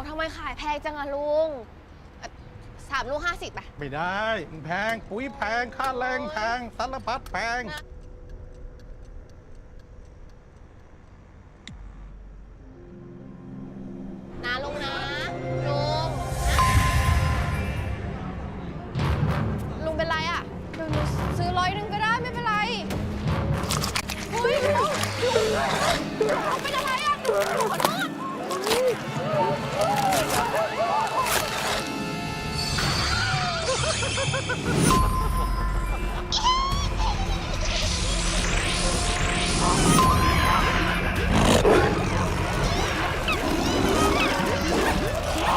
ทำไมขายแพงจังอะลุง3 ลูก 50 ป่ะไม่ได้มันแพงปุ๋ยแพงค่าแรงแพงสารพัดแพงนะลุงนะลุงเป็นไรอะเดี๋ยวหนูซื้อ100ก็ได้ไม่เป็นไรเฮ้ยลุงเป็นอะไรอะขอโทษ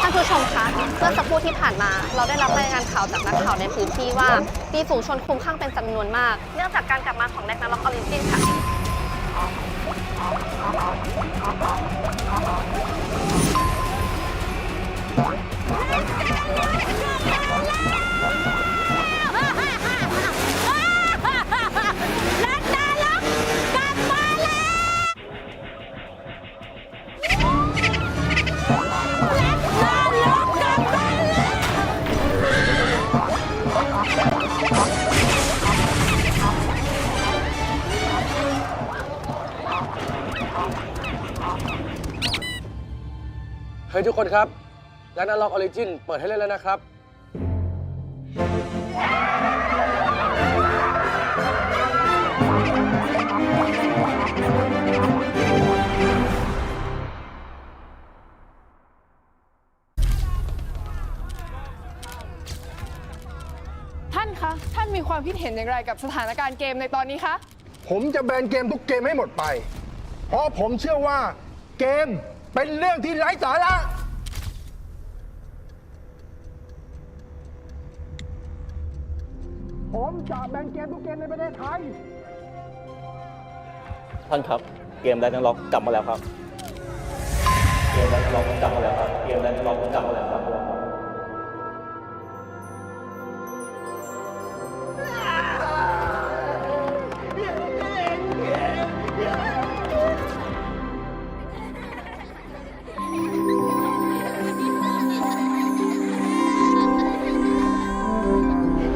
ท่านผู้ชมคะเมื่อสักครู่ที่ผ่านมาเราได้รับรายงานข่าวจากนักข่าวในพื้นที่ว่ามีฝูงชนคลุ้มคลั่งเป็นจำนวนมากเนื่องจากการกลับมาของแร็กนาร็อกออริจินค่ะเฮ้ยทุกคนครับร้าน Ragnarok Origin เปิดให้เล่นแล้วนะครับ ท่านคะ ท่านมีความคิดเห็นอย่างไรกับสถานการณ์เกมในตอนนี้คะ ผมจะแบนเกมทุกเกมให้หมดไป เพราะผมเชื่อว่าเกมเป็นเรื่องที่ไร้สาระผมจะแบนเกมทุกเกมในประเทศไทย ท่านครับเกมRagnarokกลับมาแล้วครับเกมRagnarokกลับมาแล้วครับเกมRagnarokกลับมาแล้วครับ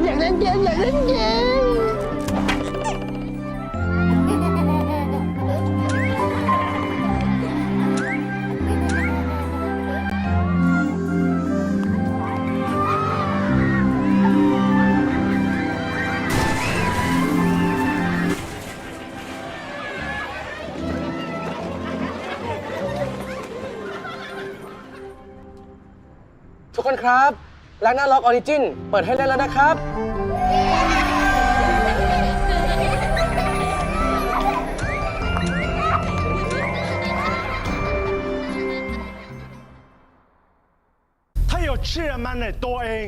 อยากเล่นเกมอยากเล่นเกมทุกคนครับRagnarok Origin เปิดให้เล่นแล้วนะครับถ้า有吃人มันในตัวเอง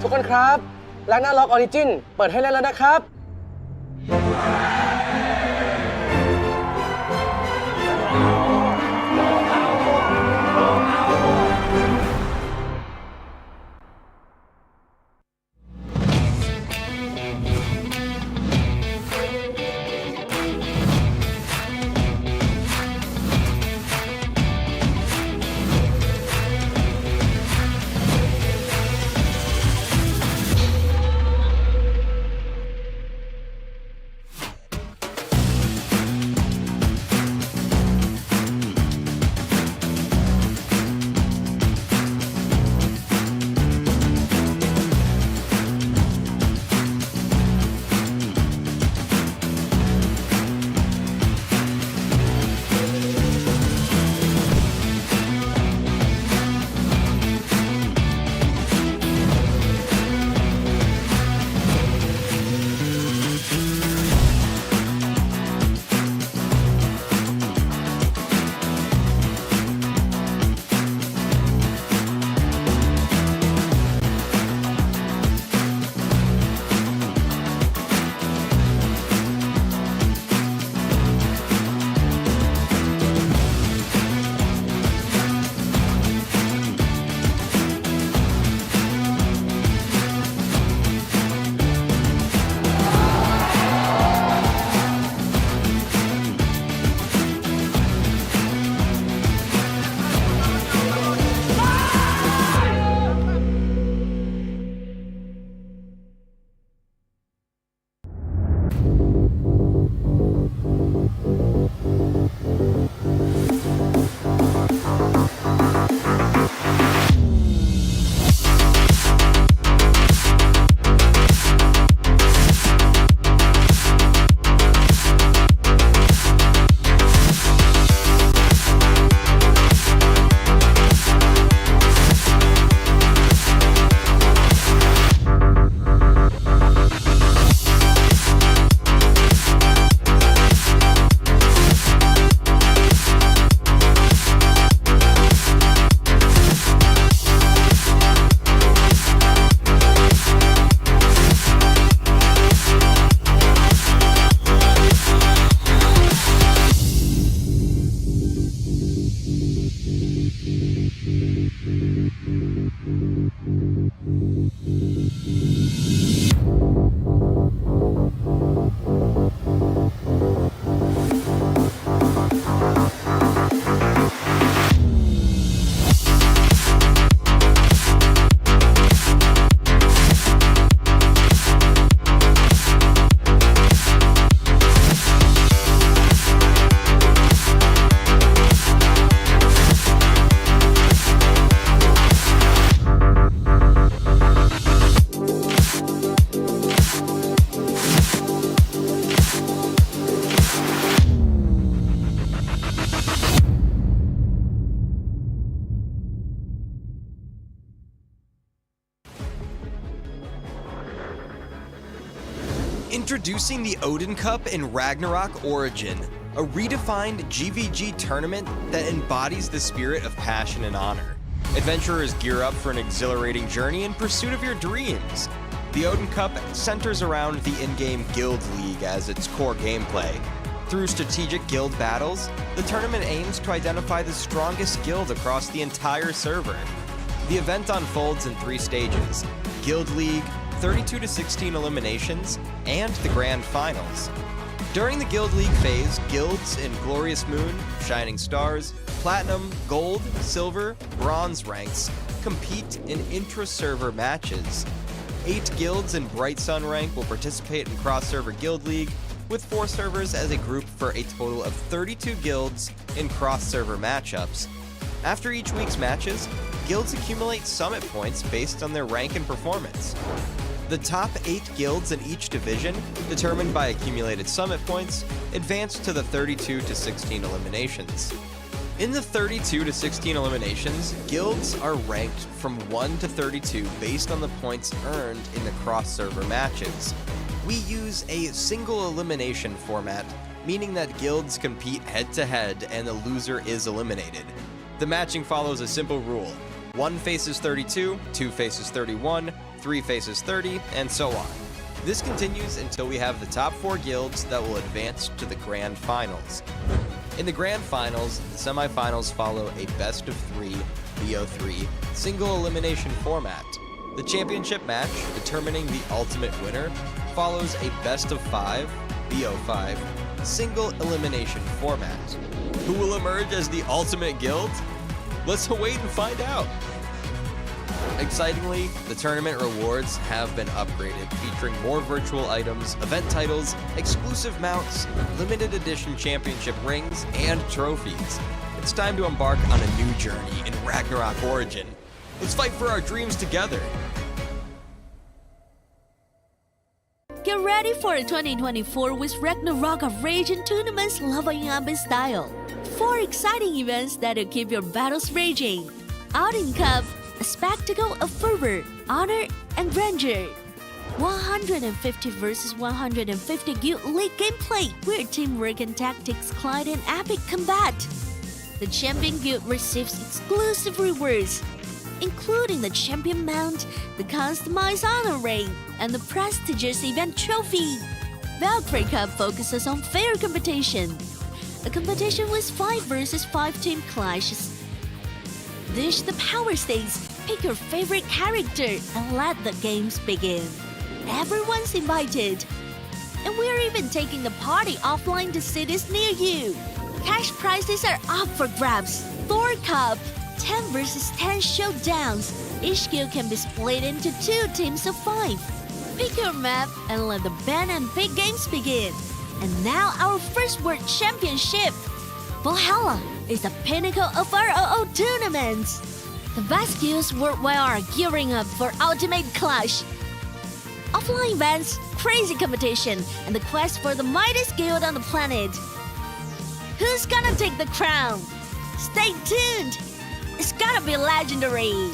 ทุกคนครับ Ragnarok Origin เปิดให้เล่นแล้วนะครับIntroducing the Odin Cup in Ragnarok Origin, a redefined GVG tournament that embodies the spirit of passion and honor. Adventurers gear up for an exhilarating journey in pursuit of your dreams. The Odin Cup centers around the in-game Guild League as its core gameplay. Through strategic guild battles, the tournament aims to identify the strongest guild across the entire server. The event unfolds in 3 stages: Guild League, 32 to 16 eliminations, and the Grand Finals. During the Guild League phase, guilds in Glorious Moon, Shining Stars, Platinum, Gold, Silver, Bronze ranks compete in intra-server matches. 8 guilds in Bright Sun rank will participate in cross-server Guild League, with 4 servers as a group for a total of 32 guilds in cross-server matchups. After each week's matches, guilds accumulate summit points based on their rank and performance. The top 8 guilds in each division, determined by accumulated summit points, advance to the 32-16 eliminations. In the 32-16 eliminations, guilds are ranked from 1 to 32 based on the points earned in the cross-server matches. We use a single elimination format, meaning that guilds compete head-to-head and the loser is eliminated. The matching follows a simple rule. 1 faces 32, 2 faces 31, 3 faces 30, and so on. This continues until we have the top 4 guilds that will advance to the Grand Finals. In the Grand Finals, the semifinals follow a best-of-3, BO3, single elimination format. The championship match, determining the ultimate winner, follows a best-of-5, BO5, single elimination format. Who will emerge as the ultimate guild? Let's wait and find out. Excitingly, the tournament rewards have been upgraded, featuring more virtual items, event titles, exclusive mounts, limited edition championship rings, and trophies. It's time to embark on a new journey in Ragnarok Origin. Let's fight for our dreams together. Get ready for 2024 with Ragnarok Origin tournaments leveling up in style. 4 exciting events that'll keep your battles raging. Odin Cup, a spectacle of fervor, honor, and grandeur. 150 versus 150 Guild League gameplay, where teamwork and tactics collide in epic combat. The Champion Guild receives exclusive rewards, including the Champion Mount, the customized honor ring, and the prestigious event trophy. Valkyrie Cup focuses on fair competition, a competition with 5 versus 5 team clashes. Dish the power stakes, pick your favorite character, and let the games begin. Everyone's invited. And we're even taking the party offline to cities near you. Cash prizes are up for grabs. Thor Cup, 10 versus 10 showdowns. Each guild can be split into 2 teams of 5. Pick your map and let the band and big games begin. And now our first World Championship. Valhalla is the pinnacle of ROO tournaments. The best guilds worldwide are gearing up for ultimate clash. Offline events, crazy competition, and the quest for the mightiest guild on the planet. Who's gonna take the crown? Stay tuned! It's gonna be legendary!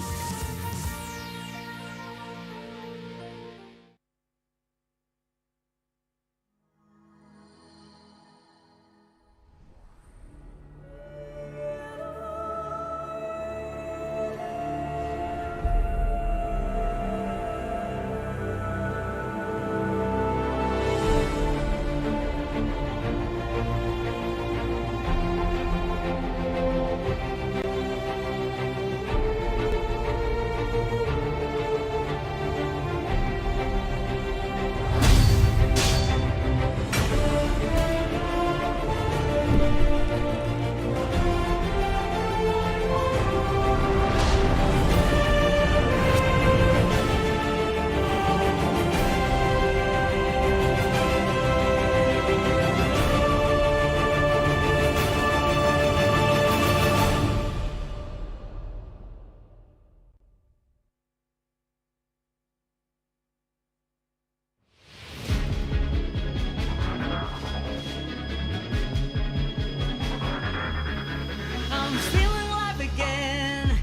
I'm feeling alive again.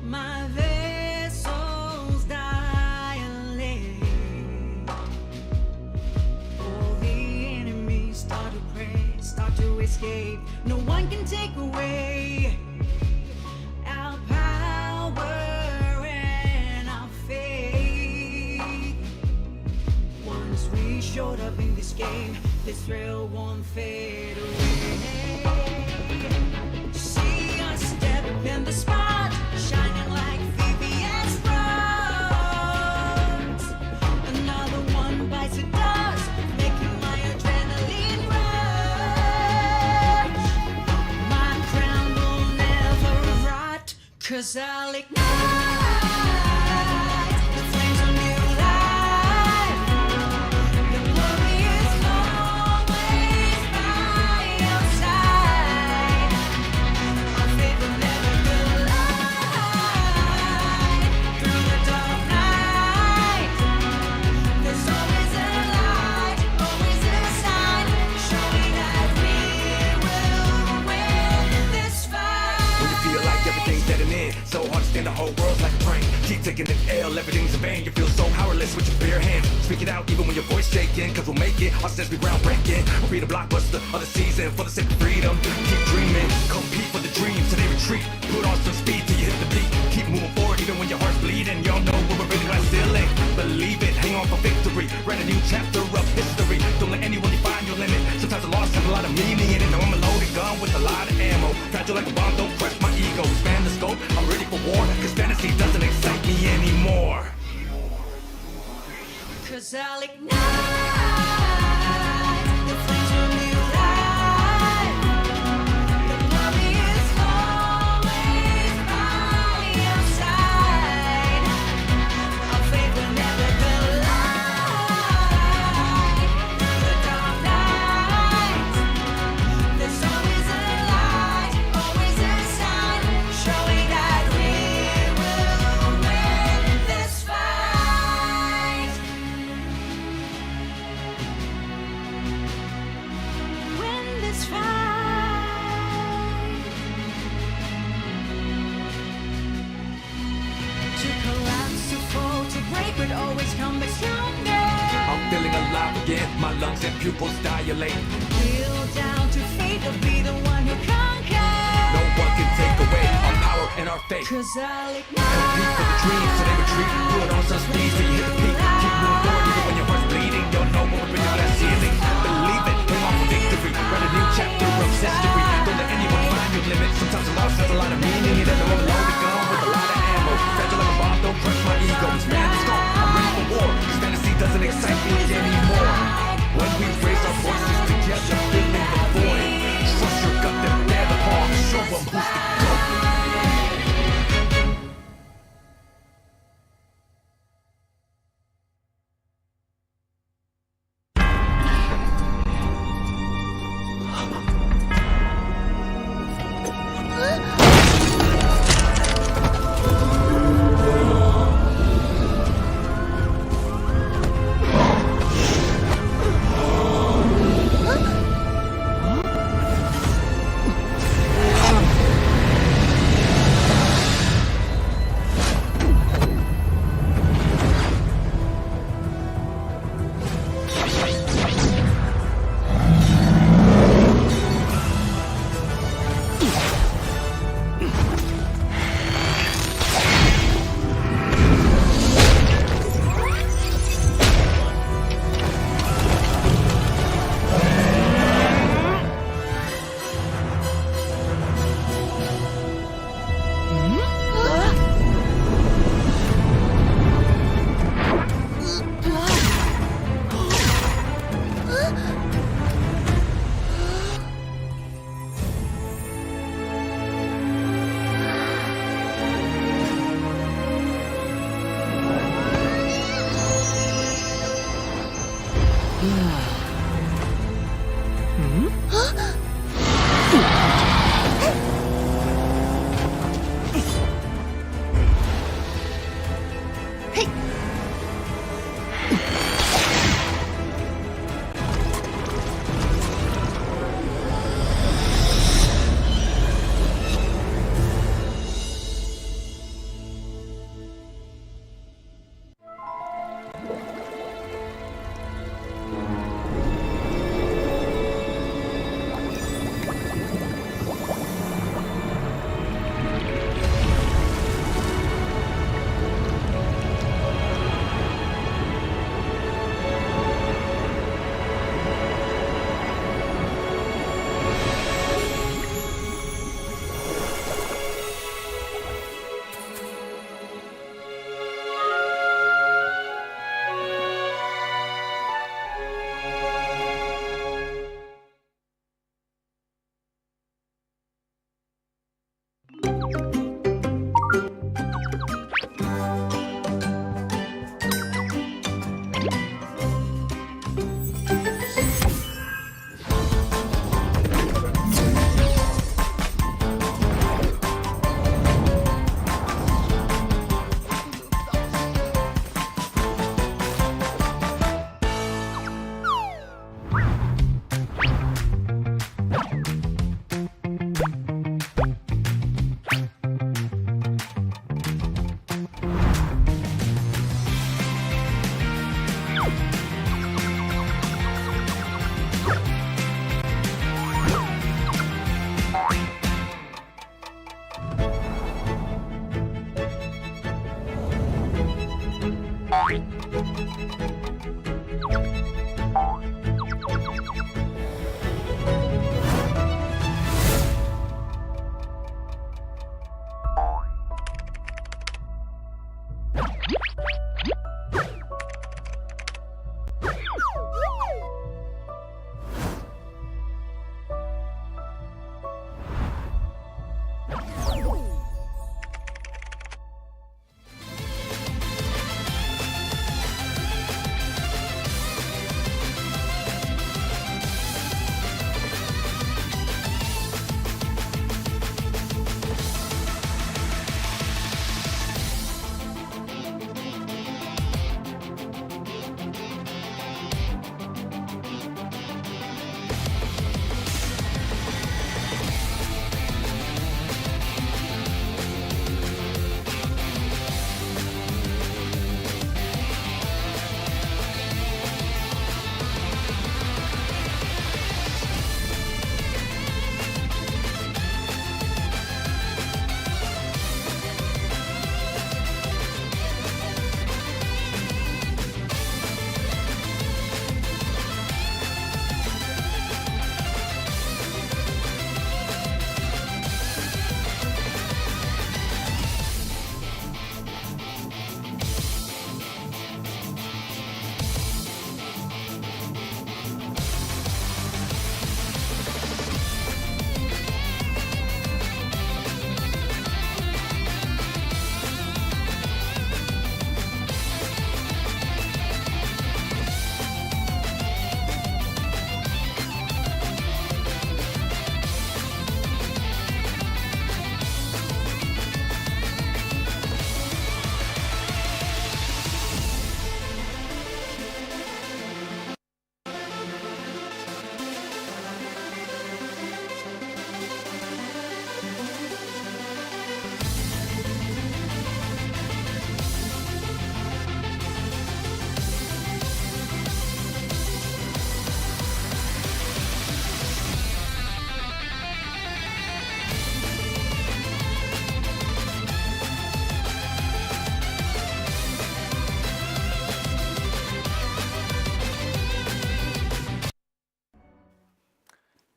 My vessel's dilate. All the enemies start to pray, start to escape. No one can take away our power and our faith. Once we showed up in this game, this thrill won't fade away. See us step in the spot, shining like VVS stars. Another one bites the dust, making my adrenaline 'Cause I'll ignite the flames of new life. Your glory is always by your side. Our faith will never collide. Through the dark night, there's always a light, always a sign, showing that we will win this fight. When you feel like everything's dead and in, so hard to stand, the whole world's like a train. Keep taking an L, everything's in vain. You feel so powerless with your bare hands. Speak it out even when your voice shaking, cause we'll make it. Our steps be groundbreaking. We'll be the blockbuster of the season for the sake of freedom. Keep dreaming, compete for the dreams till they retreat. Put on some speed till you hit the beat. Keep moving forward even when your heart's bleeding. Y'all know where we're really glass ceiling. Believe it, hang on for victory. Write a new chapter of history. Don't let anyone define your limit. Sometimes the loss has a lot of meaning in it. Now I'm a loaded gun with a lot of ammo. Fragile like a bomb, don't crush my ego. Expand the scope, I'm ready for war. Cause fantasy doesn't excite me anymore. 'Cause I'll ignite the flames of new life. Your glory is always by your side. Our faith will never collide. Through the dark night, there's always a light, always a sign, showing that we will win this fight. Win this fight. To collapse, to fall, to break, but always come back stronger. I'm feeling alive again, my lungs and pupils dilate. Kneel down to fate, or be the one who conquers. No one can take away our power and our faith. 'Cause I'll Compete for the dreams till they retreat. Put on some speed till you hit the peak. Keep moving forward even when your heart's bleeding. You'll know when we're bringing glass ceiling. Believe it, hang on for victory. Write a new chapter of history. Don't let anyone find your limit. Sometimes a loss has a lot of meaning. It doesn't want a loaded gun with a lot of ammo. Fragile like a bomb, don't crush my ego. Expand the scope, I'm ready for war. Cause fantasy doesn't excite me anymore. When we raise our voices together, filling the void. Trust your gut, then bear the harm. Show them who's the GOAT.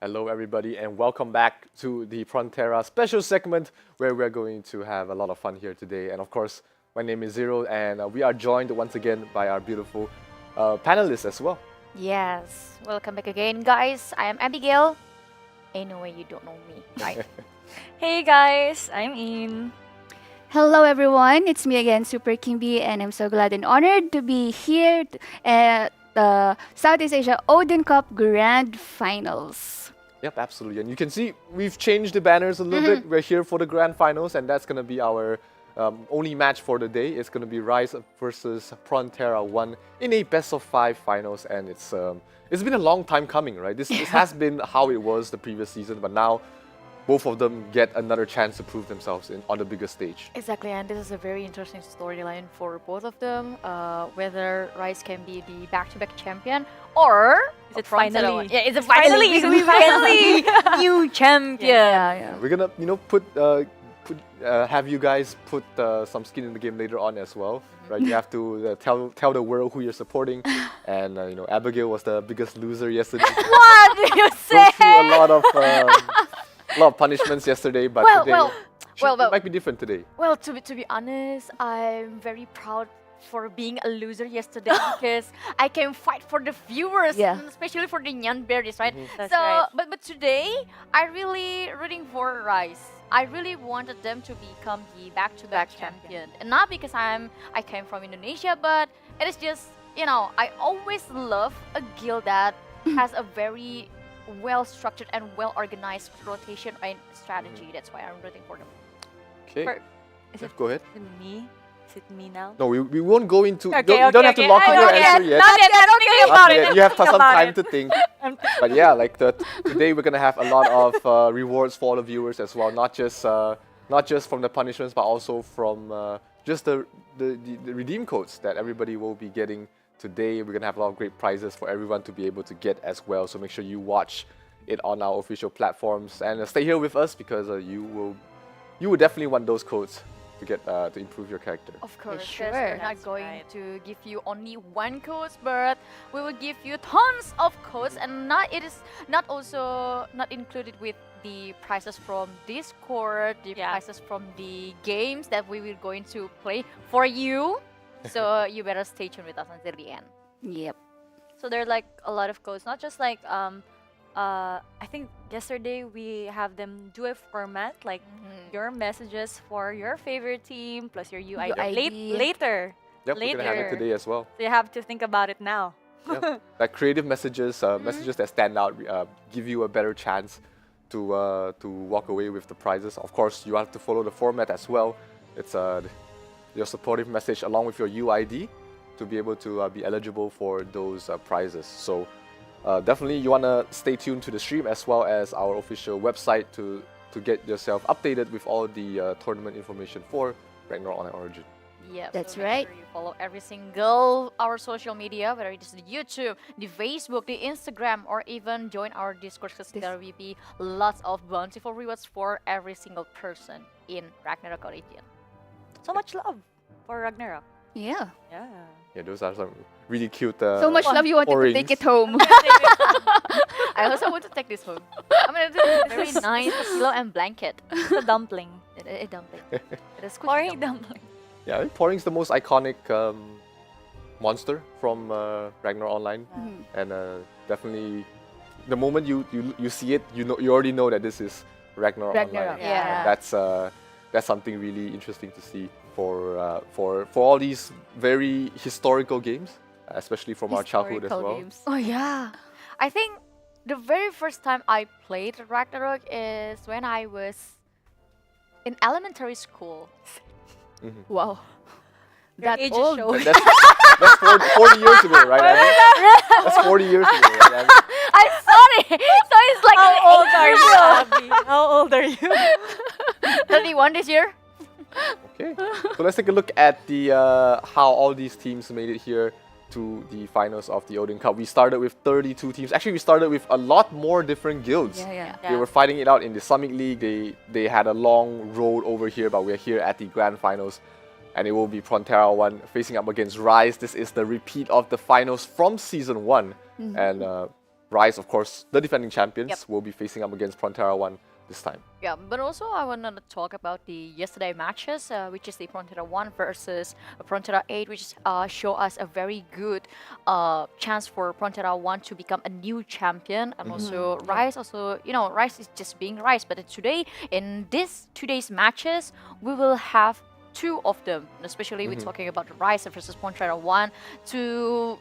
Hello everybody and welcome back to the Frontera special segment where we're going to have a lot of fun here today. And of course, my name is Zero and we are joined once again by our beautiful panelists as well. Yes, welcome back again, guys. I am Abigail. Anyway, you don't know me, right? Hey guys, I'm In. Hello everyone, it's me again, Super Kimby, and I'm so glad and honored to be here at the Southeast Asia Odin Cup Grand Finals. Yep, absolutely. And you can see we've changed the banners a little bit. We're here for the Grand Finals and that's going to be our only match for the day. It's going to be Rise versus Frontera 1 in a best-of-5 finals, and it's been a long time coming, right? This has been how it was the previous season, but now both of them get another chance to prove themselves on the biggest stage. Exactly, and this is a very interesting storyline for both of them. Whether Rise can be the back-to-back champion or Is it finally? Yeah, it's a finally. We finally new champion. Yeah. We're gonna, have you guys put some skin in the game later on as well, right? You have to tell the world who you're supporting, and Abigail was the biggest loser yesterday. What do you say? Went through a lot of punishments yesterday, but today it might be different today. Well, to be honest, I'm very proud for being a loser yesterday because I can fight for the viewers, especially for the Nyan berries, right? That's so, right. but today I really rooting for Rise. I really wanted them to become the back-to-back champion, and not because I came from Indonesia, but it is just I always love a guild that has a very well-structured and well-organized rotation and strategy. That's why I'm rooting for them. Okay. Go ahead. Me? Is it me now? No, we won't go into. Okay, you don't have to lock in your answer yet. Not yet. I'm thinking about it. You have some time to think. But yeah, today we're gonna have a lot of rewards for all the viewers as well. Not just from the punishments, but also from just the redeem codes that everybody will be getting today. We're gonna have a lot of great prizes for everyone to be able to get as well. So make sure you watch it on our official platforms and stay here with us because you will definitely want those codes to get to improve your character. Of course, sure. we're not That's going right. to give you only one codes, but we will give you tons of codes, and it is not also not included with the prizes from Discord, the prizes from the games that we will going to play for you. So you better stay tuned with us until the end. Yep. So there are like a lot of codes, not just like I think yesterday we have them do a format like your messages for your favorite team plus your UID. UID. Later. Yep, we're gonna have it today as well. So you have to think about it now. Yep. Like creative messages, messages that stand out, give you a better chance to walk away with the prizes. Of course, you have to follow the format as well. It's your supportive message along with your UID to be able to be eligible for those prizes. So definitely you want to stay tuned to the stream as well as our official website to get yourself updated with all the tournament information for Ragnarok Online Origin. Yeah, That's so make right. sure you follow every single our social media, whether it is the YouTube, the Facebook, the Instagram, or even join our Discord because there will be lots of bountiful rewards for every single person in Ragnarok Origin. So much love for Ragnarok. Yeah. Yeah. Yeah, those are some really cute. So much love you wanted to take it home. I also want to take this home. I'm gonna do very nice pillow and blanket. It's a dumpling. A dumpling. It is Pouring dumpling. Yeah, I think Poring's the most iconic monster from Ragnarok Online, and definitely the moment you see it, you already know that this is Ragnarok Online. Yeah. That's something really interesting to see for all these very historical games, especially from our childhood as well. Games. Oh yeah, I think the very first time I played Ragnarok is when I was in elementary school. Wow. That That age old. shows. That's 40 years ago, right? Abby? That's 40 years ago, right? Abby? I'm sorry. So it's like How old are you, Abby? How old are you? 31 this year. Okay, so let's take a look at the how all these teams made it here to the finals of the Odin Cup. We started with 32 teams. Actually, we started with a lot more different guilds. Yeah. They were fighting it out in the Summit League. They had a long road over here, but we're here at the Grand Finals. And it will be Frontera 1 facing up against Rise. This is the repeat of the finals from Season 1. And Rise, of course, the defending champions, will be facing up against Frontera 1 this time. Yeah, but also I want to talk about the yesterday matches, which is the Frontera 1 versus Frontera 8, which show us a very good chance for Frontera 1 to become a new champion. And also Rise, Rise is just being Rise. But today, in these today's matches, we will have two of them, especially we're talking about Rise versus Frontera 1, to,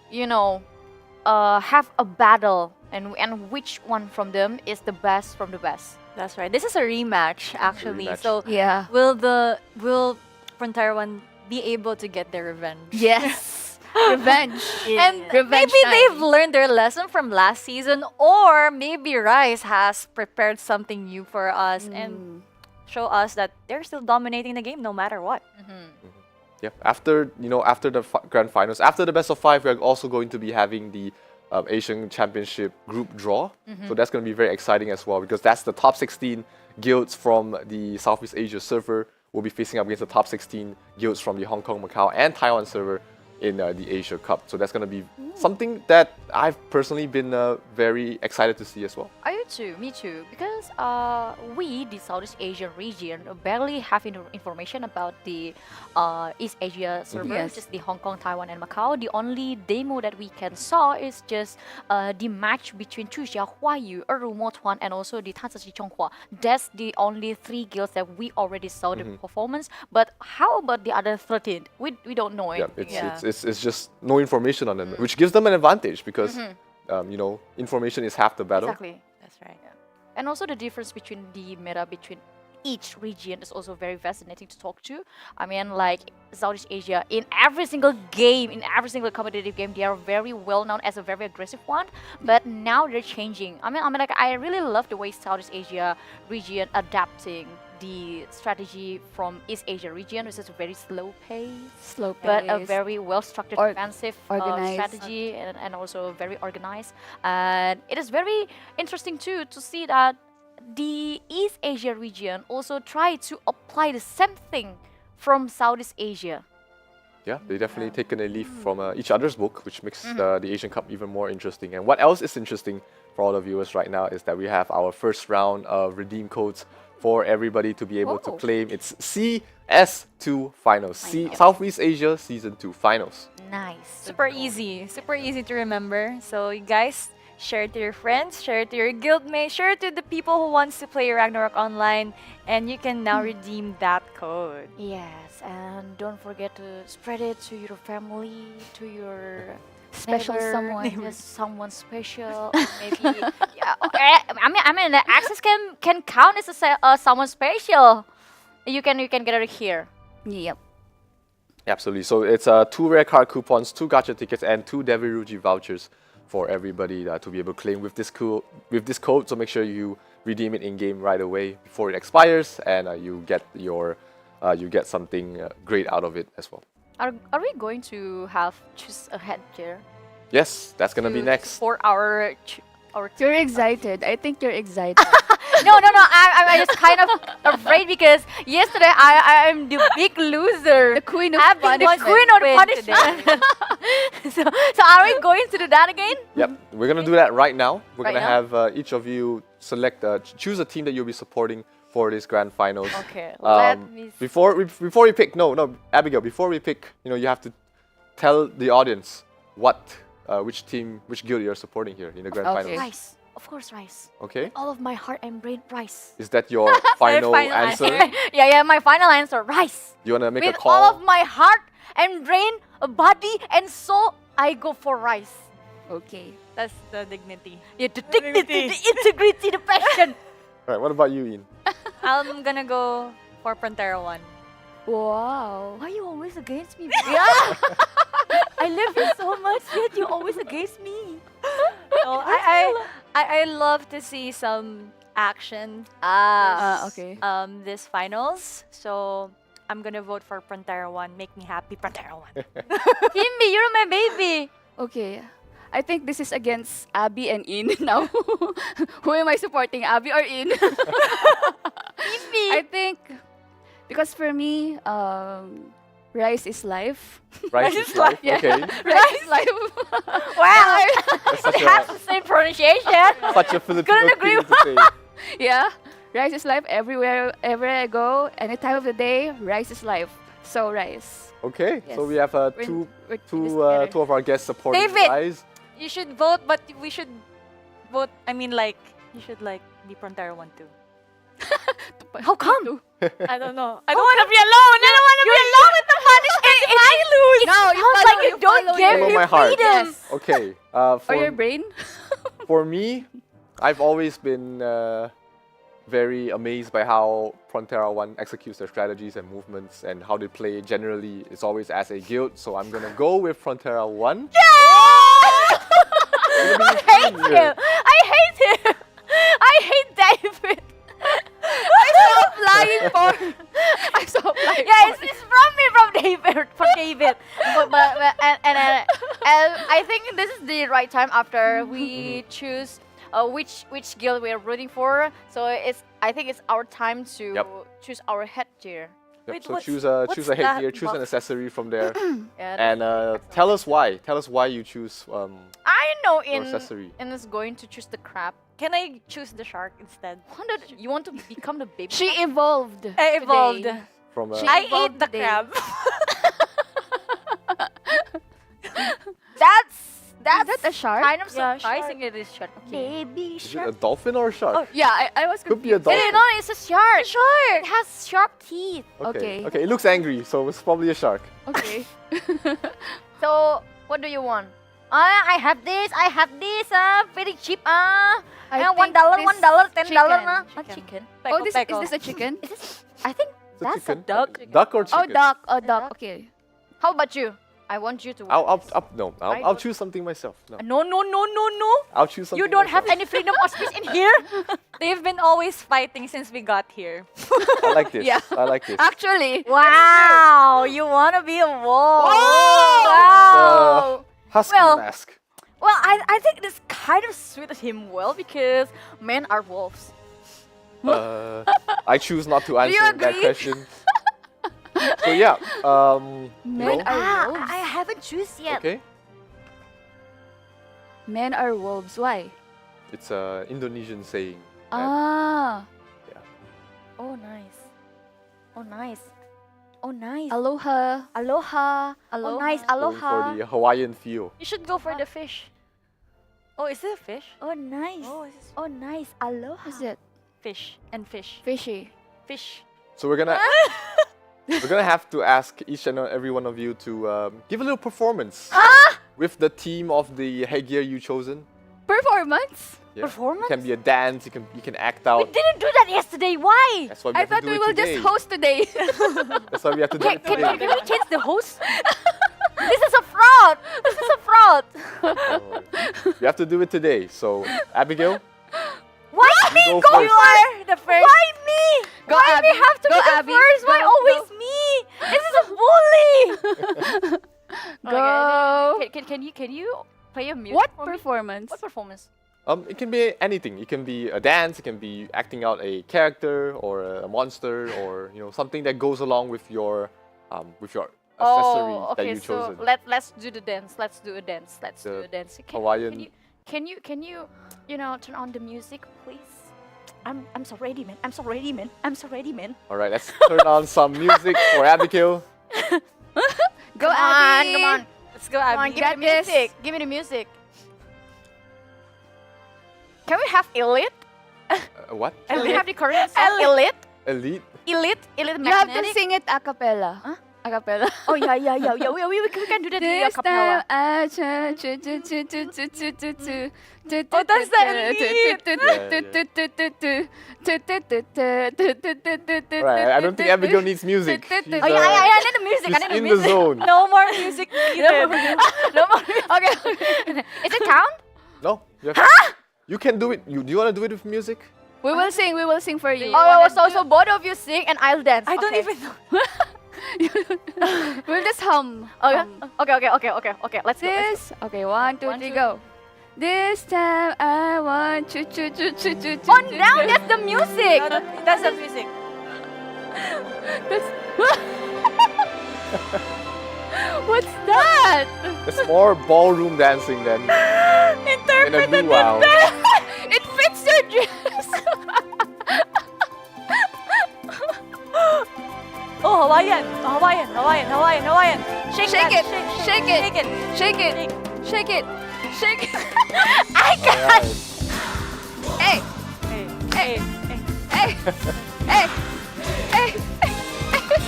have a battle and which one from them is the best from the best. That's right. This is a rematch, actually. rematch. So Yeah. will Frontier One be able to get their revenge? Yes. Revenge. And Revenge maybe time. they've learned their lesson from last season, or maybe Rise has prepared something new for us and show us that they're still dominating the game no matter what. Yeah, after the grand finals, after the best of 5, we're also going to be having the Asian Championship group draw. So that's going to be very exciting as well, because that's the top 16 guilds from the Southeast Asia server will be facing up against the top 16 guilds from the Hong Kong, Macau, and Taiwan server in the Asia Cup. So that's going to be something that I've personally been very excited to see as well. Are you too? Me too. Because we, the Southeast Asian region, barely have information about the East Asia server, Yes. which is the Hong Kong, Taiwan, and Macau. The only demo that we can saw is just the match between Chuxia, Huayu, Eru, Motuan, and also the Tansashi Chonghua. That's the only 3 guilds that we already saw the performance. But how about the other 13? We don't know Yeah, anything. it's just no information on them, which gives them an advantage because information is half the battle. Exactly. That's right. And also the difference between the meta between each region is also very fascinating to talk to. I mean, like Southeast Asia, in every single game, in every single competitive game, they are very well known as a very aggressive one. But now they're changing. I mean, like I really love the way Southeast Asia region adapting the strategy from East Asia region, which is a very slow pace, but a very well-structured defensive organized. strategy, and also very organized. And it is very interesting too to see that the East Asia region also try to apply the same thing from Southeast Asia. Yeah, they definitely taken a leaf from each other's book, which makes the Asian Cup even more interesting. And what else is interesting for all the viewers right now is that we have our first round of redeem codes for everybody to be able to claim. It's CS2 Finals, Southeast Asia Season 2 Finals. Nice. Super easy to remember. So you guys, share it to your friends, share it to your guildmates, share it to the people who wants to play Ragnarok online, and you can now redeem that code. Yes, and don't forget to spread it to your family, to your Special neighbor, someone. yes, someone special. Or maybe, yeah. I mean, the access can count as someone special. You can get it here. Yep. Absolutely. So it's 2 rare card coupons, 2 gacha tickets, and 2 Deviruji vouchers for everybody to be able to claim with this code. So make sure you redeem it in game right away before it expires, and you get something great out of it as well. Are we going to choose a headgear? Yes, that's gonna be next. For our You're excited. I think you're excited. No. I'm just kind of afraid because yesterday I'm the big loser. The queen of I've been the punishment. queen of punishment. so are we going to do that again? Yep, we're gonna do that right now. We're Right gonna now? have each of you select, choose a team that you'll be supporting for this grand finals. Okay, let me Before we pick, no, Abigail. Before we pick, you have to tell the audience which guild you're supporting here in the grand finals. Rice. Of course, rice. Okay. With all of my heart and brain, rice. Is that your final answer? Yeah, my final answer, rice. You wanna make With a call? all of my heart and brain, body and soul, I go for rice. Okay. That's the dignity. Yeah, the dignity, the integrity, the passion. All right. What about you, Ian? I'm gonna go for Frontera 1. Wow. Why are you always against me? Yeah. I love you so much, yet you're always against me. Oh, I love to see some action. Okay. This finals. So I'm gonna vote for Frontera 1. Make me happy, Frontera 1. Kimby, you're my baby. Okay. I think this is against Abby and In now. Who am I supporting, Abby or In? Kimby. I think because for me, rice is life. Rice is life. Yeah. Okay. Rice is life. Wow. That's We have the same pronunciation. such a Filipino Couldn't agree thing to say. Yeah. Rice is life everywhere I go. Any time of the day, rice is life. So rice. Okay. Yes. So we have We're in this together. two of our guests supporting David! Rise. You should vote, but we should vote. I mean, you should be Frontera 1 too. How come? I don't know. I don't want to be alone. I don't want to be alone with the punishment if I lose. No, It sounds like you don't give Follow me my heart. freedom. Yes. Okay. Or your brain? For me, I've always been very amazed by how Frontera 1 executes their strategies and movements and how they play generally. It's always as a guild, so I'm gonna go with Frontera 1. I hate him. I hate him. I hate David. I'm so flying for. I'm so flying. Yeah, it's from me, from David, and I think this is the right time after we choose which guild we are rooting for. So I think it's our time to choose our headgear. Yep, Wait, so what's- choose a what's headgear, that choose an buff? accessory from there, Yeah, and tell us why. Tell us why you choose. I know Your accessory. in is going to choose the crab. Can I choose the shark instead? You want to become the baby? She evolved. I evolved. today. From She I evolved ate the today. crab. That's Is that a shark? kind of Yeah, surprising. It is shark. Baby is it shark. a dolphin or a shark? Yeah, I was Could be a confused. dolphin. No, it's a shark. It has sharp teeth. Okay. Okay. Okay. It looks angry, so it's probably a shark. Okay. So what do you want? I have this. Very cheap. I $1, think $1, this $10. Not Chicken. chicken. Oh, is this a chicken? Is this? I think It's a that's chicken. a duck. Duck or Oh, chicken? duck. Oh, duck. Okay. How about you? I want you to. I'll choose something myself. No. No. I'll choose something. You don't have myself. any freedom of speech in here. They've been always fighting since we got here. I like this. Yeah. I like this. Actually. Wow, you wanna be a wolf? Wow. Husky Well, mask. Well, I think this kind of suited him well because men are wolves. I choose not to answer that agree? question. So yeah, Men no? are wolves. I haven't choose yet. Okay. Men are wolves. Why? It's a Indonesian saying. that- Ah. Oh, nice. Oh, nice. Oh, nice. Aloha. Aloha. Oh, nice. Going Aloha. for the Hawaiian feel. You should go for the fish. Oh, is it a fish? Oh, nice. Oh, nice. Aloha. What's it? Fish and fish. Fishy. Fish. So we're gonna have to ask each and every one of you to give a little performance with the theme of the headgear you chosen. Performance? Yeah. Performance? It can be a dance. You can act out. We didn't do that yesterday. Why? That's why we I have to thought do we it will today. just host today. That's why we have to do it Can today. we change the host? This is a fraud. This is a fraud. We have to do it today. So Abigail, Why me? go Go first. You are the first. Why me? Go, Why Abby. me have to Go, be the Abby. first? Why Go, always go. me? This is a bully. Go. Can you play a music? What for me? performance? What performance? it can be anything. It can be a dance. It can be acting out a character or a monster or something that goes along with your accessory Oh, that okay. you So chosen. let's do the dance. Let's do a dance. Let's do The a dance. Hawaiian- Can you turn on the music, please? I'm so ready, man. I'm so ready, man. I'm so ready, man. All right, let's turn on some music for Abigail. Go, Come Abby. on, come on. Let's go, Come on, Abby. give me the music. Give me the music. Can we have Elite? What? Can we have the Korean song? Elite? Elite? Elite? Elite You have to Magnetic? sing it a cappella. Huh? A cappella. Oh, yeah. We can do that in a This cappella. time Oh, that's the Right, I don't think Abigail needs music. She's, Oh, yeah, I need the music. she's I need the in music. the zone. No more music needed. No more. Okay. Is it count? No? You can do it. Do you want to do it with music? We will sing for you. Oh, so both of you sing and I'll dance. I don't Okay. even know. We'll just hum. Okay. hum. Okay. Let's go. This. Okay, 1, 2, One, 3, two. go. This time I want you. Oh, now that's the music. No, that's the music. What's that? It's more ballroom dancing than in a luau. It fits your dress. Oh, Hawaiian. Shake Shake that, it. Shake it. Shake it. Shake it. Shake it. Shake it. I can't. Alright. Hey. Hey. Hey. Hey. Hey.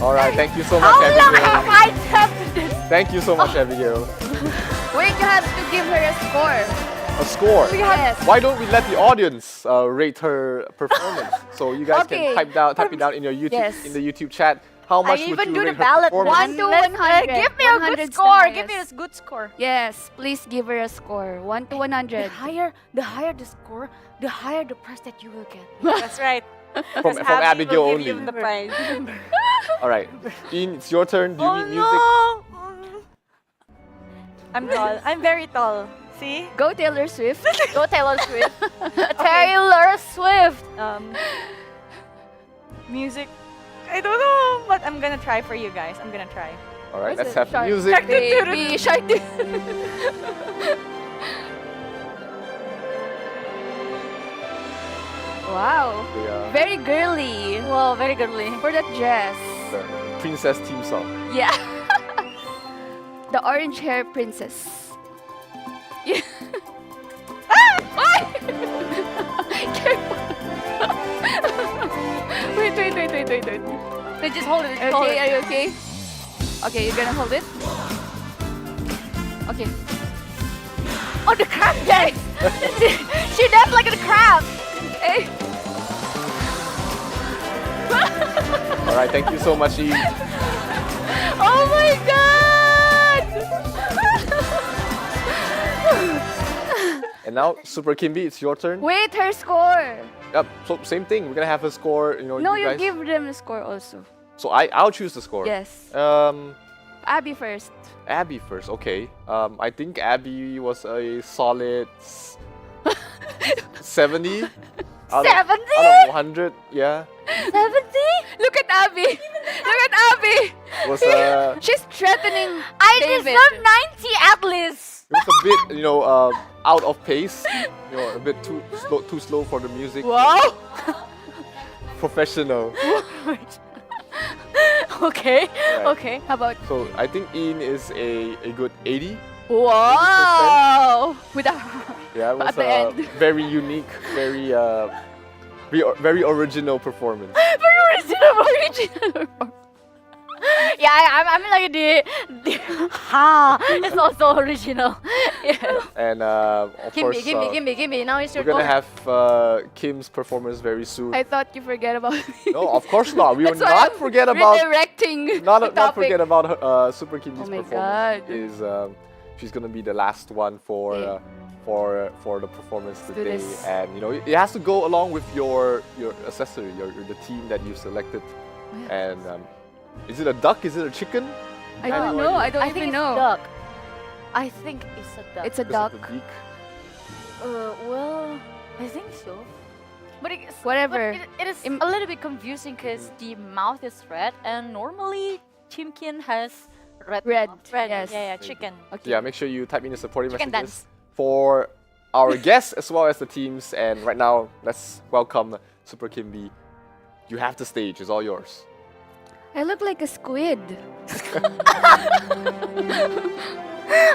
Alright, thank you so much, How long Abigail. have I have to do this? Thank you so much, Abigail. Wait, you have to give her a score. A score. Yes. Why don't we let the audience rate her performance? So you guys Okay. can type it down in your YouTube Yes. in the YouTube chat. How much would even you do the rate her ballot. performance? 1 to 100. Give me a 100 good 's the score. Give me highest. a good score. Yes, please give her a score. 1 to 100. The higher the score, the higher the prize that you will get. That's right. From Abigail will only. give you the prize. Alright. Ian, it's your turn. Do you need music? No. I'm tall. I'm very tall. See? Go Taylor Swift. Go Taylor Swift. Taylor Swift. Music. I don't know, but I'm gonna try for you guys. I'm gonna try. Alright, What's let's it? have Shark. music. Baby shark. Wow. The, Very girly. Wow, very girly. For that dress. the princess theme song. Yeah. The orange hair princess. Yeah. Careful. Wait. They just hold it. Okay, are you okay? Okay, you're gonna hold it? Okay. Oh, the crab dance. She danced like a crab. Hey. Alright, thank you so much, Ian. Oh my god! And now, Super Kimby, it's your turn. Wait, her score. Yep, so same thing. We're gonna have a score, No, you you guys. give them a score also. So I'll choose the score. Yes. Abby first. Abby first, okay. I think Abby was a solid 70 out 70? of 100. Yeah, 70? Look at Abby. Look at Abby. was She's threatening I David. deserve 90 at least. it was a bit out of pace. A bit too slow for the music. Wow. Professional. Okay. Right. Okay. How about So I think Ian is a good 80. wow? With a Yeah, it was At the a end. very unique, very original performance. Original. Yeah, I'm like the it's also original. Yes. And of course, Give me. Now it's your we're gonna turn. have Kim's performance very soon. I thought you forget about me. No, of course not. We will That's why not I'm forget about redirecting not the not topic. forget about her, Super Kim's Oh my performance. God. Is she's gonna be the last one for the performance do today, this. and it has to go along with your accessory, the team that you've selected, and is it a duck? Is it a chicken? I don't know. I don't I think even it's know. duck. I think it's a duck. It's a Because duck. of the beak. Well, I think so. But it's, Whatever. But it is a little bit confusing because the mouth is red, and normally Chimkin has red. Red. mouth. Red. Yes. Yeah, chicken. Okay. Yeah, make sure you type in the supporting Chicken messages dance. for our guests as well as the teams. And right now, let's welcome Super Kimby. You have the stage. It's all yours. I look like a squid.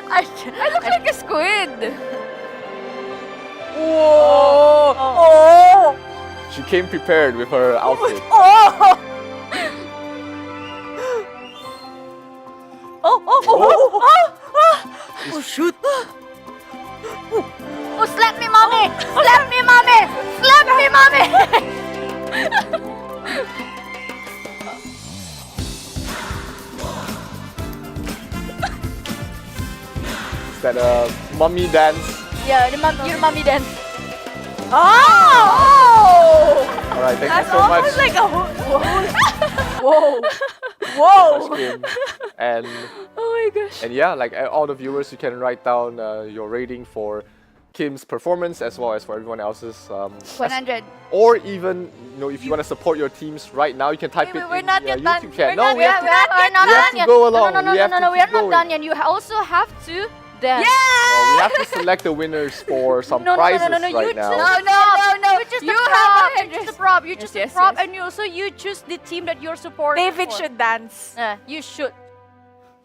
I look like a squid. Whoa! Oh! She came prepared with her outfit. Oh! Oh, shoot! Oh, slap me, mommy! Slap me, mommy! Slap me, mommy! Is that a mummy dance? Yeah, your mommy dance. Oh! All right, thank That's you so much. almost like a whoa. So much, Kim. And Oh my gosh. and yeah, like all the viewers, you can write down your rating for Kim's performance as well as for everyone else's. 100. Or even, if you want to support your teams right now, you can type Wait, it we're in not the yet done. YouTube chat. We're No, not we have to. we're not we have done to yet. go along. No, We have to we are keep not going. done yet. You also have to dance. We have to select the winners for some prizes right you now. No. You choose the You prop. have You choose the prop. You choose the yes, prop, yes. and you choose the team that you're supporting. David for. should dance. You should.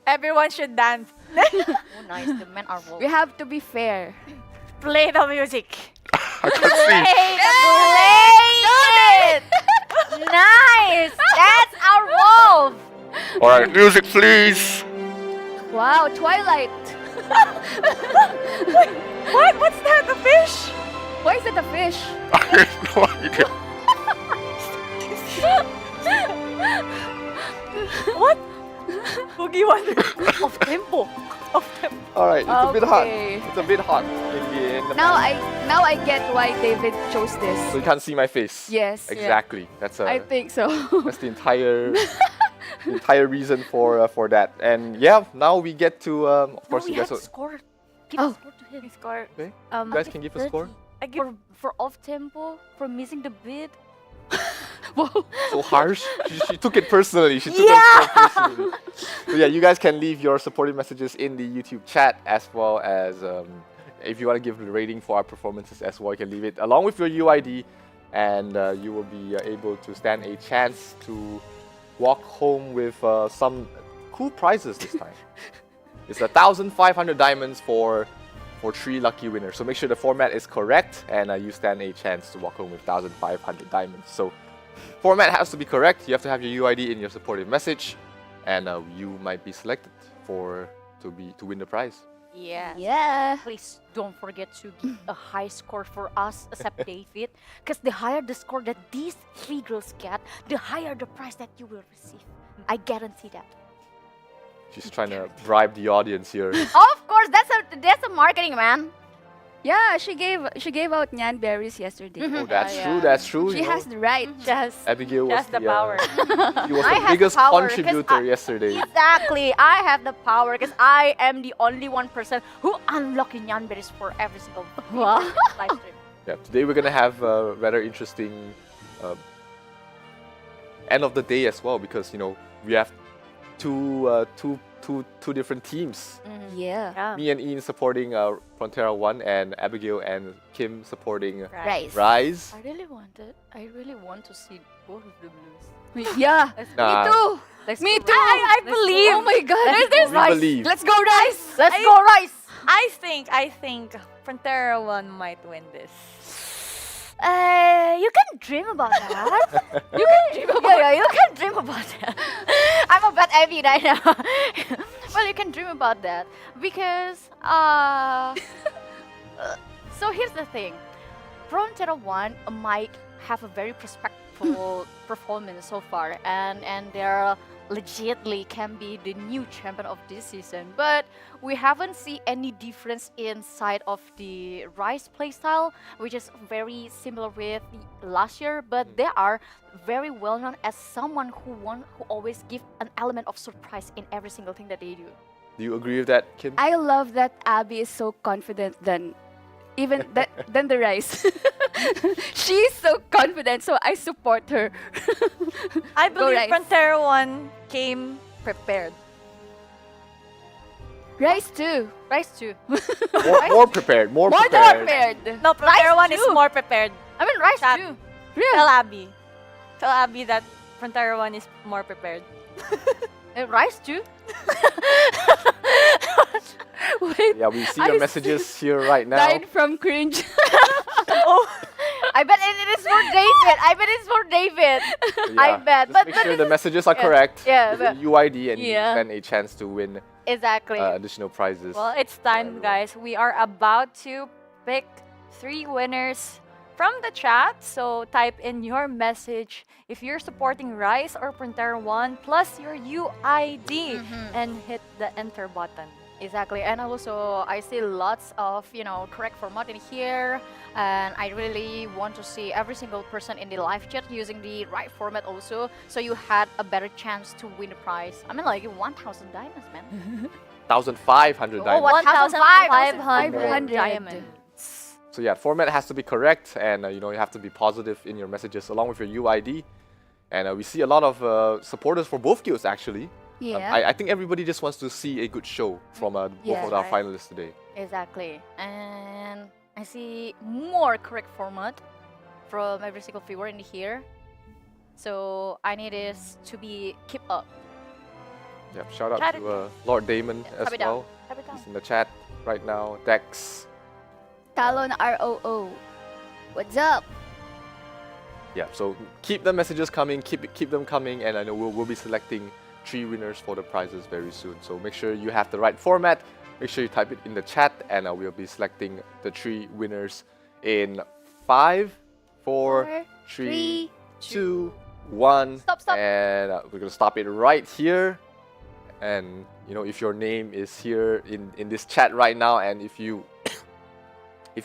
Everyone should dance. Oh, nice. The men are woke. We have to be fair. Play the music. Play it. Nice. That's our wolf. All right, music, please. Wow, Twilight. What? What's that? The fish? Why is it a fish? I have no idea. What? Boogie Wonder. Off tempo. All right, it's a bit hot. Okay. It's a bit hot in the Now I get why David chose this. So you can't see my face. Yes. Exactly. That's I think so. that's the entire reason for that. And yeah, now we get to of course we you guys. have to score. Give a score to him. Score. Okay. Um, You guys can give a score. I give For off tempo, for missing the beat. So harsh. She took it personally. She took Yeah. it so personally. So yeah, you guys can leave your supporting messages in the YouTube chat as well as if you want to give the rating for our performances as well, you can leave it along with your UID, and you will be able to stand a chance to walk home with some cool prizes this time. It's 1,500 diamonds for 3 lucky winners. So make sure the format is correct, and you stand a chance to walk home with 1,500 diamonds. So format has to be correct. You have to have your UID in your supportive message, and you might be selected to win the prize. Yeah. Yeah. Please don't forget to give a high score for us, except David. Because the higher the score that these 3 girls get, the higher the prize that you will receive. I guarantee that. She's trying to bribe the audience here. Of course, that's a marketing, man. Yeah, she gave out Nyan berries yesterday. Oh, that's true. That's true. She you has know. the right. Abigail was the power. She was I the have the biggest power, 'cause contributor yesterday. Exactly. I have the power because I am the only one person who unlocks Nyan berries for every single live stream. Yeah, today we're gonna have a rather interesting end of the day as well, because we have two different teams. Yeah. Me and Ian supporting Frontera 1, and Abigail and Kim supporting Rise. Rise. I really want to see both of the blues. Yeah. Nah. Me too. Let's Me go, too. Rise. I Let's believe. go. Oh my God. There's We Rise. believe. Let's go, Rise. Let's go, Rise. I think Frontera 1 might win this. You can dream about that. You can dream about you can dream about that. I'm a bad Abby right now. Well, you can dream about that because so here's the thing. Frontera 1 might have a very respectful performance so far, and they're legitimately can be the new champion of this season, but we haven't seen any difference inside of the Rise playstyle, which is very similar with last year, but they are very well known as someone who always give an element of surprise in every single thing that they do. Do you agree with that, Kim? I love that Abby is so confident than the Rise. She's so confident, so I support her. I Go believe Rise. Frontera 1 came prepared. Rise too. Rise 2. More prepared. More prepared. No, Frontera 1 is too. more prepared. I mean, Rise Chat. 2. Tell Abby. Tell Abby that Frontera 1 is more prepared. Rise 2. Wait, Yeah, we see I your messages here right now. died from cringe. I bet it is for David. I bet it's for David. Yeah, I bet. just But make but sure this the is- messages are yeah, correct. yeah, with but- the UID, and Yeah. then a chance to win Exactly. additional prizes. Well, it's time, guys. We are about to pick 3 winners from the chat. So type in your message if you're supporting Rise or Frontera 1 plus your UID and hit the enter button. Exactly, and also I see lots of correct format in here, and I really want to see every single person in the live chat using the right format also, so you had a better chance to win the prize. I mean, like 1,000 diamonds, man. 1,500 diamonds. 1,500 diamonds. So yeah, format has to be correct, and you have to be positive in your messages along with your UID. And we see a lot of supporters for both guilds actually. Yeah. I think everybody just wants to see a good show from both of our finalists today. Exactly, and I see more correct format from every single viewer in here, so I need this to be keep up. Yeah, shout out Chat to Lord Damon as Tap it down. well. Tap it down. He's in the chat right now. Dex. Talon ROO. What's up? Yeah, so keep the messages coming, keep them coming, and I know we'll be selecting 3 winners for the prizes very soon. So make sure you have the right format. Make sure you type it in the chat, and we'll be selecting the 3 winners in 5, 4, 3, 2, 1. Stop. And we're gonna stop it right here. And if your name is here in this chat right now, and if you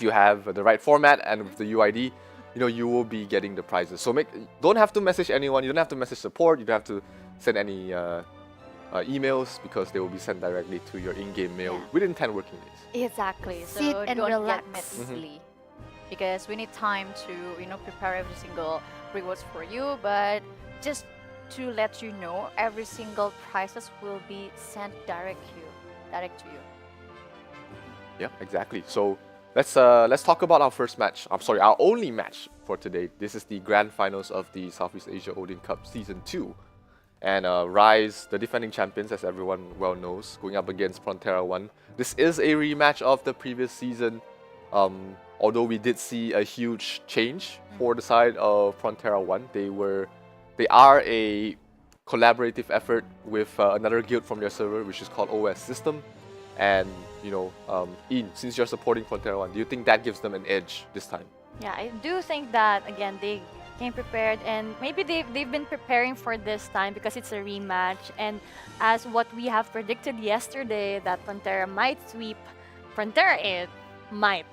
have the right format and with the UID, you will be getting the prizes. So don't have to message anyone. You don't have to message support. You don't have to send any emails, because they will be sent directly to your in-game mail within 10 working days. Exactly. So Sit and don't relax. get mad easily, because we need time to prepare every single rewards for you. But just to let you know, every single prizes will be sent direct to you. Yeah, exactly. So let's talk about our first match. I'm sorry, our only match for today. This is the grand finals of the Southeast Asia Odin Cup Season 2. And Rise, the defending champions, as everyone well knows, going up against Frontera 1. This is a rematch of the previous season, although we did see a huge change for the side of Frontera 1. They are a collaborative effort with another guild from their server, which is called OS System. And, Ian, since you're supporting Frontera 1, do you think that gives them an edge this time? Yeah, I do think that, again, they came prepared, and maybe they've been preparing for this time because it's a rematch. And as what we have predicted yesterday, that Frontera might sweep Frontera, it might.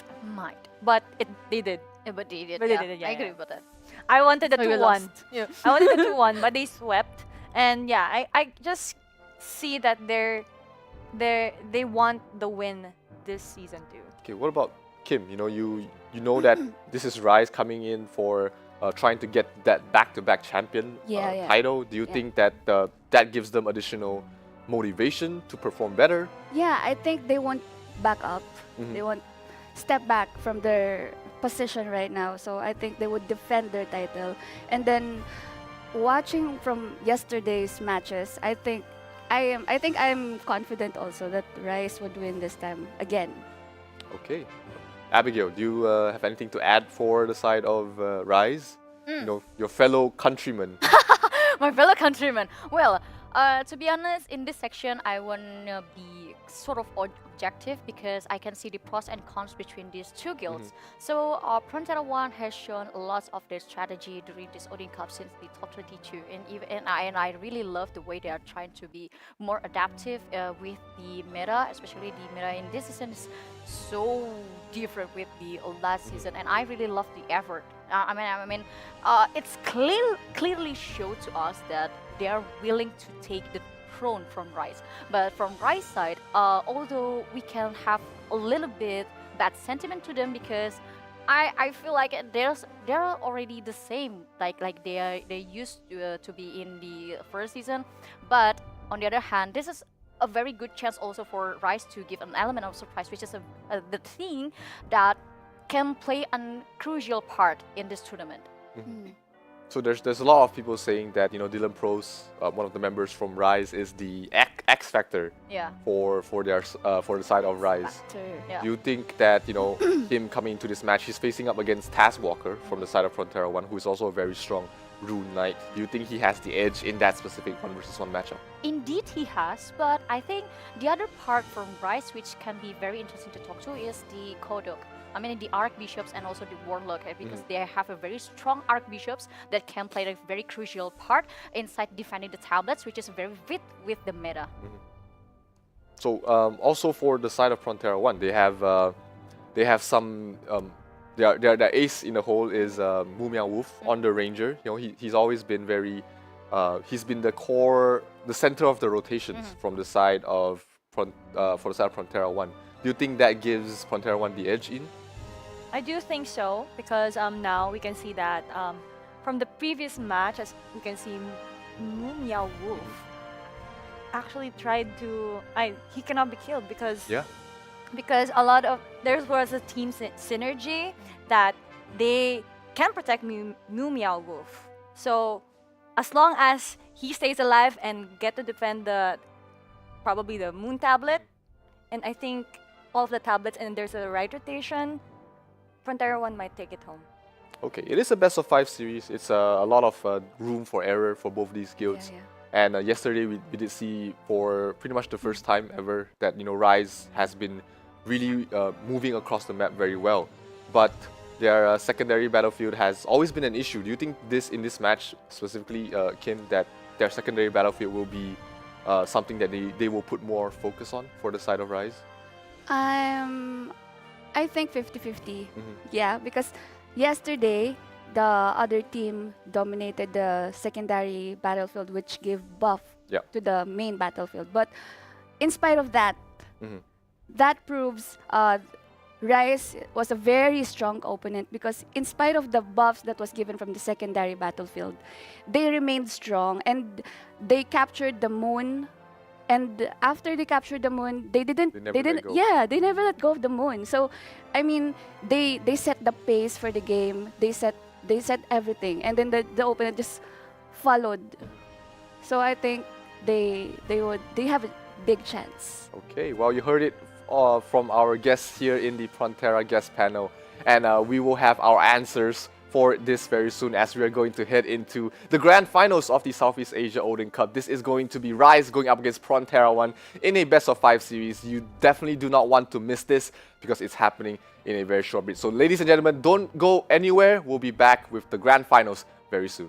But they did. Yeah, but they did. But they yeah. did, yeah, I agree yeah. with that. I wanted a So you 2-1. lost. Yeah. I wanted a 2-1, but they swept. And yeah, I just see that they want the win this season too. Okay, what about Kim? You you know that this is Rise coming in for trying to get that back-to-back champion title. Do you think that that gives them additional motivation to perform better? Yeah, I think they won't back up. Mhm. They won't step back from their position right now. So I think they would defend their title. And then watching from yesterday's matches, I think I'm confident also that Rice would win this time again. Okay. Abigail, do you have anything to add for the side of Rise? You know, your fellow countrymen. My fellow countrymen. Well, to be honest, in this section, I want to be sort of objective because I can see the pros and cons between these two guilds. So, Frontera 1 has shown lots of their strategy during this Odin Cup since the top 22, and I really love the way they are trying to be more adaptive with the meta, especially the meta in this season is so different with the last season, and I really love the effort. It's clearly showed to us that they are willing to take the throne from Rice. But from Rice side, although we can have a little bit bad sentiment to them because I feel like they're already the same like they used to be in the first season. But on the other hand, this is a very good chance also for Rice to give an element of surprise, which is the thing that can play a crucial part in this tournament. So there's a lot of people saying that, you know, Dylan Pros, one of the members from Rise, is the X factor for the side of Rise. Yeah. Do you think that, you know, him coming into this match, he's facing up against Taskwalker from the side of Frontera 1, who is also a very strong Rune Knight. Do you think he has the edge in that specific 1-versus-1 matchup? Indeed he has, but I think the other part from Rice which can be very interesting to talk to is the Kodok. I mean the Archbishops and also the Warlock because they have a very strong Archbishops that can play a very crucial part inside defending the tablets, which is very fit with the meta. So also for the side of Frontera 1, they have some their ace in the hole is Mumia Wolf on the Ranger. You know, he's always been very he's been the center of the rotations from the side of for the side of Frontera 1. Do you think that gives Frontera 1 the edge in? I do think so because now we can see that from the previous match, as we can see, Mumia Wolf actually tried to. He cannot be killed because a lot of there was a team synergy that they can protect Mumia Wolf. So as long as he stays alive and get to defend probably the Moon Tablet, and I think all of the tablets and there's a right rotation, Frontera 1 might take it home. Okay, it is a best of 5 series. It's a lot of room for error for both these guilds. And yesterday we did see for pretty much the first time ever that, you know, Rise has been really moving across the map very well. But their secondary battlefield has always been an issue. Do you think in this match specifically, Kim, that their secondary battlefield will be something that they will put more focus on for the side of Rise? I think 50-50. Yeah, because yesterday the other team dominated the secondary battlefield, which gave buff to the main battlefield. But in spite of that, that proves Rice was a very strong opponent because in spite of the buffs that was given from the secondary battlefield, they remained strong and they captured the moon. And after they captured the moon, they never let go of the moon. So, I mean, they set the pace for the game. They set everything, and then the opponent just followed. So I think they have a big chance. Okay, well, you heard it from our guests here in the Frontera guest panel, and we will have our answers for this very soon as we are going to head into the grand finals of the Southeast Asia Odin Cup. This is going to be Rise going up against Frontera 1 in a best of 5 series. You definitely do not want to miss this because it's happening in a very short bit. So ladies and gentlemen, don't go anywhere. We'll be back with the grand finals very soon.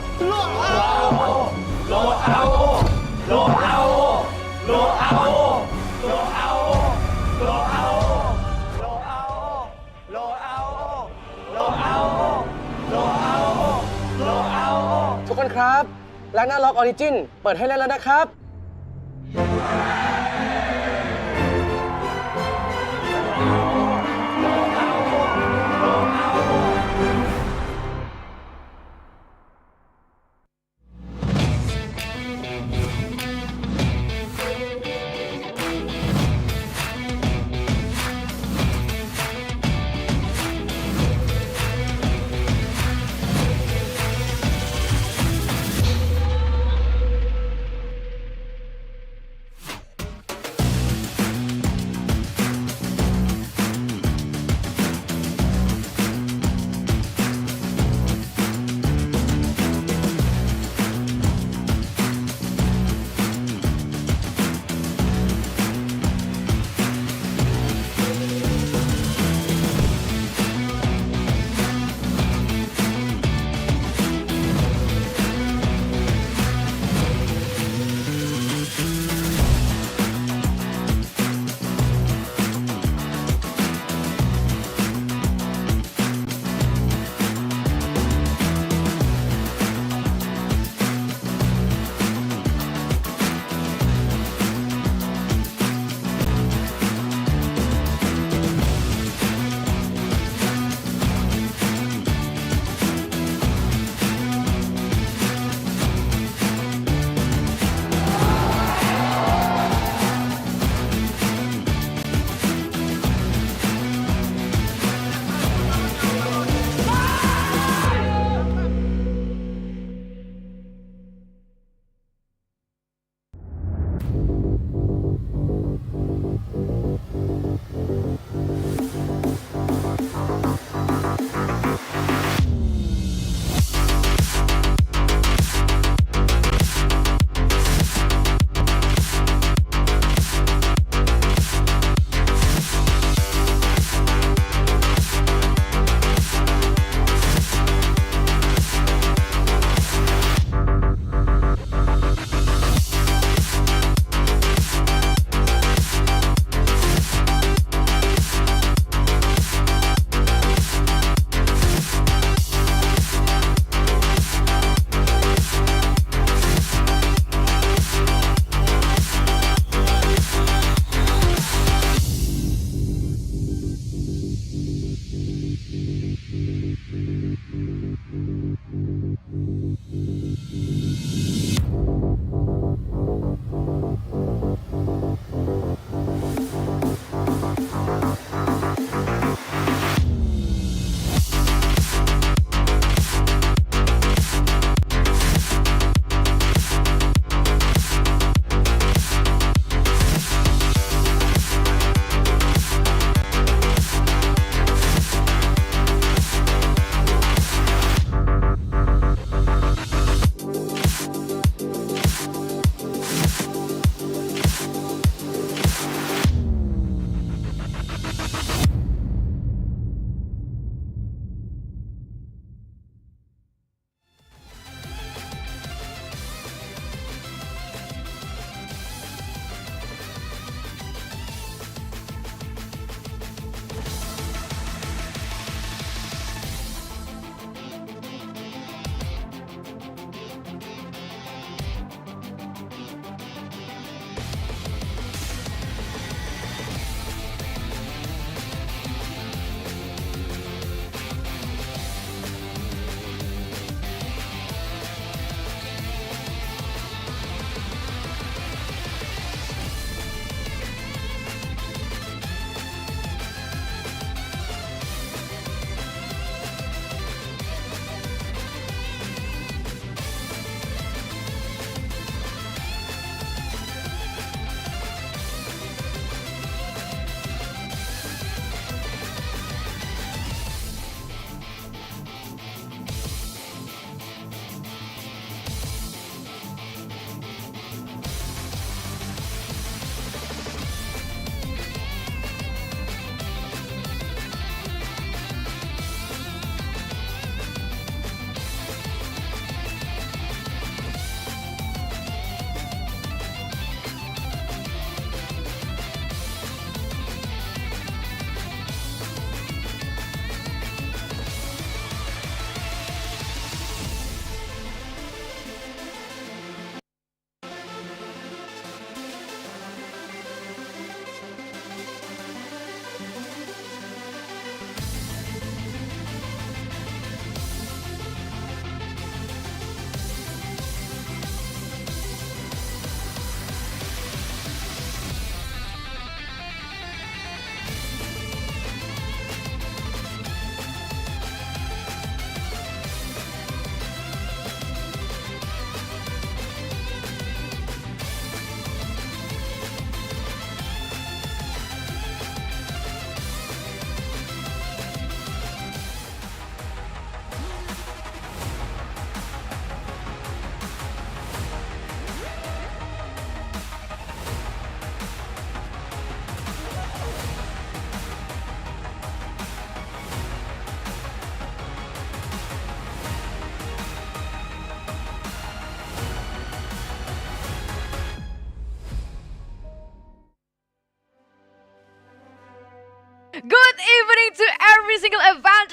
โหลด ROO โหลด ROO โหลด ROO โหลด ROO โหลด ROO โหลด ROO โหลด ROO โหลด ROO โหลด ROO โหลด ROO โหลด ROO ทุกคนครับ Ragnarok Origin เปิดให้เล่นแล้วนะครับ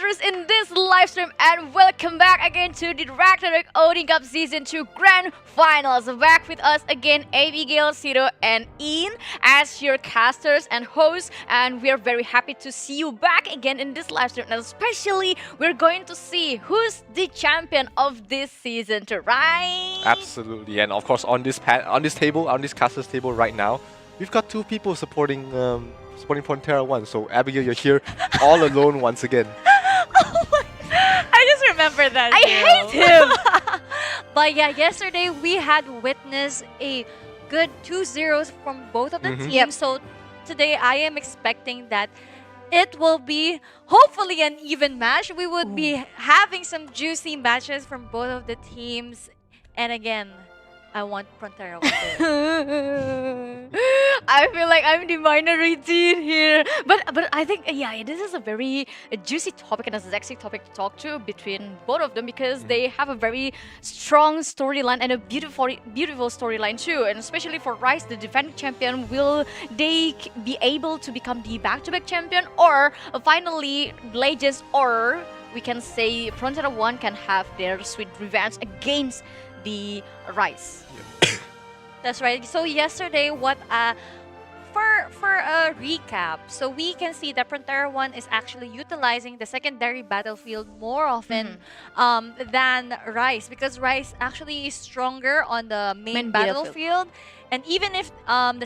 casters in this live stream, and welcome back again to the Ragnarok Odin Cup Season 2 Grand Finals. Back with us again, Abigail, Ciro, and Ian as your casters and hosts, and we are very happy to see you back again in this live stream, and especially we're going to see who's the champion of this season, right? Absolutely, and of course on this casters table right now, we've got two people supporting Frontera 1. So Abigail, you're here all alone once again. I just remember that. I hate him. But yeah, yesterday we had witnessed a good 2-0s from both of the teams. Yep. So today I am expecting that it will be hopefully an even match. We would be having some juicy matches from both of the teams. And again, I want Frontera 1. I feel like I'm the minority here, but I think this is a very juicy topic and a sexy topic to talk to between both of them, because they have a very strong storyline and a beautiful storyline too, and especially for Rise, the defending champion. Will they be able to become the back-to-back champion, or finally Legends, or we can say Frontera 1 can have their sweet revenge against the Rise? That's right. So yesterday, for a recap, so we can see that Frontera 1 is actually utilizing the secondary battlefield more often than Rise, because Rise actually is stronger on the main battlefield. And even if the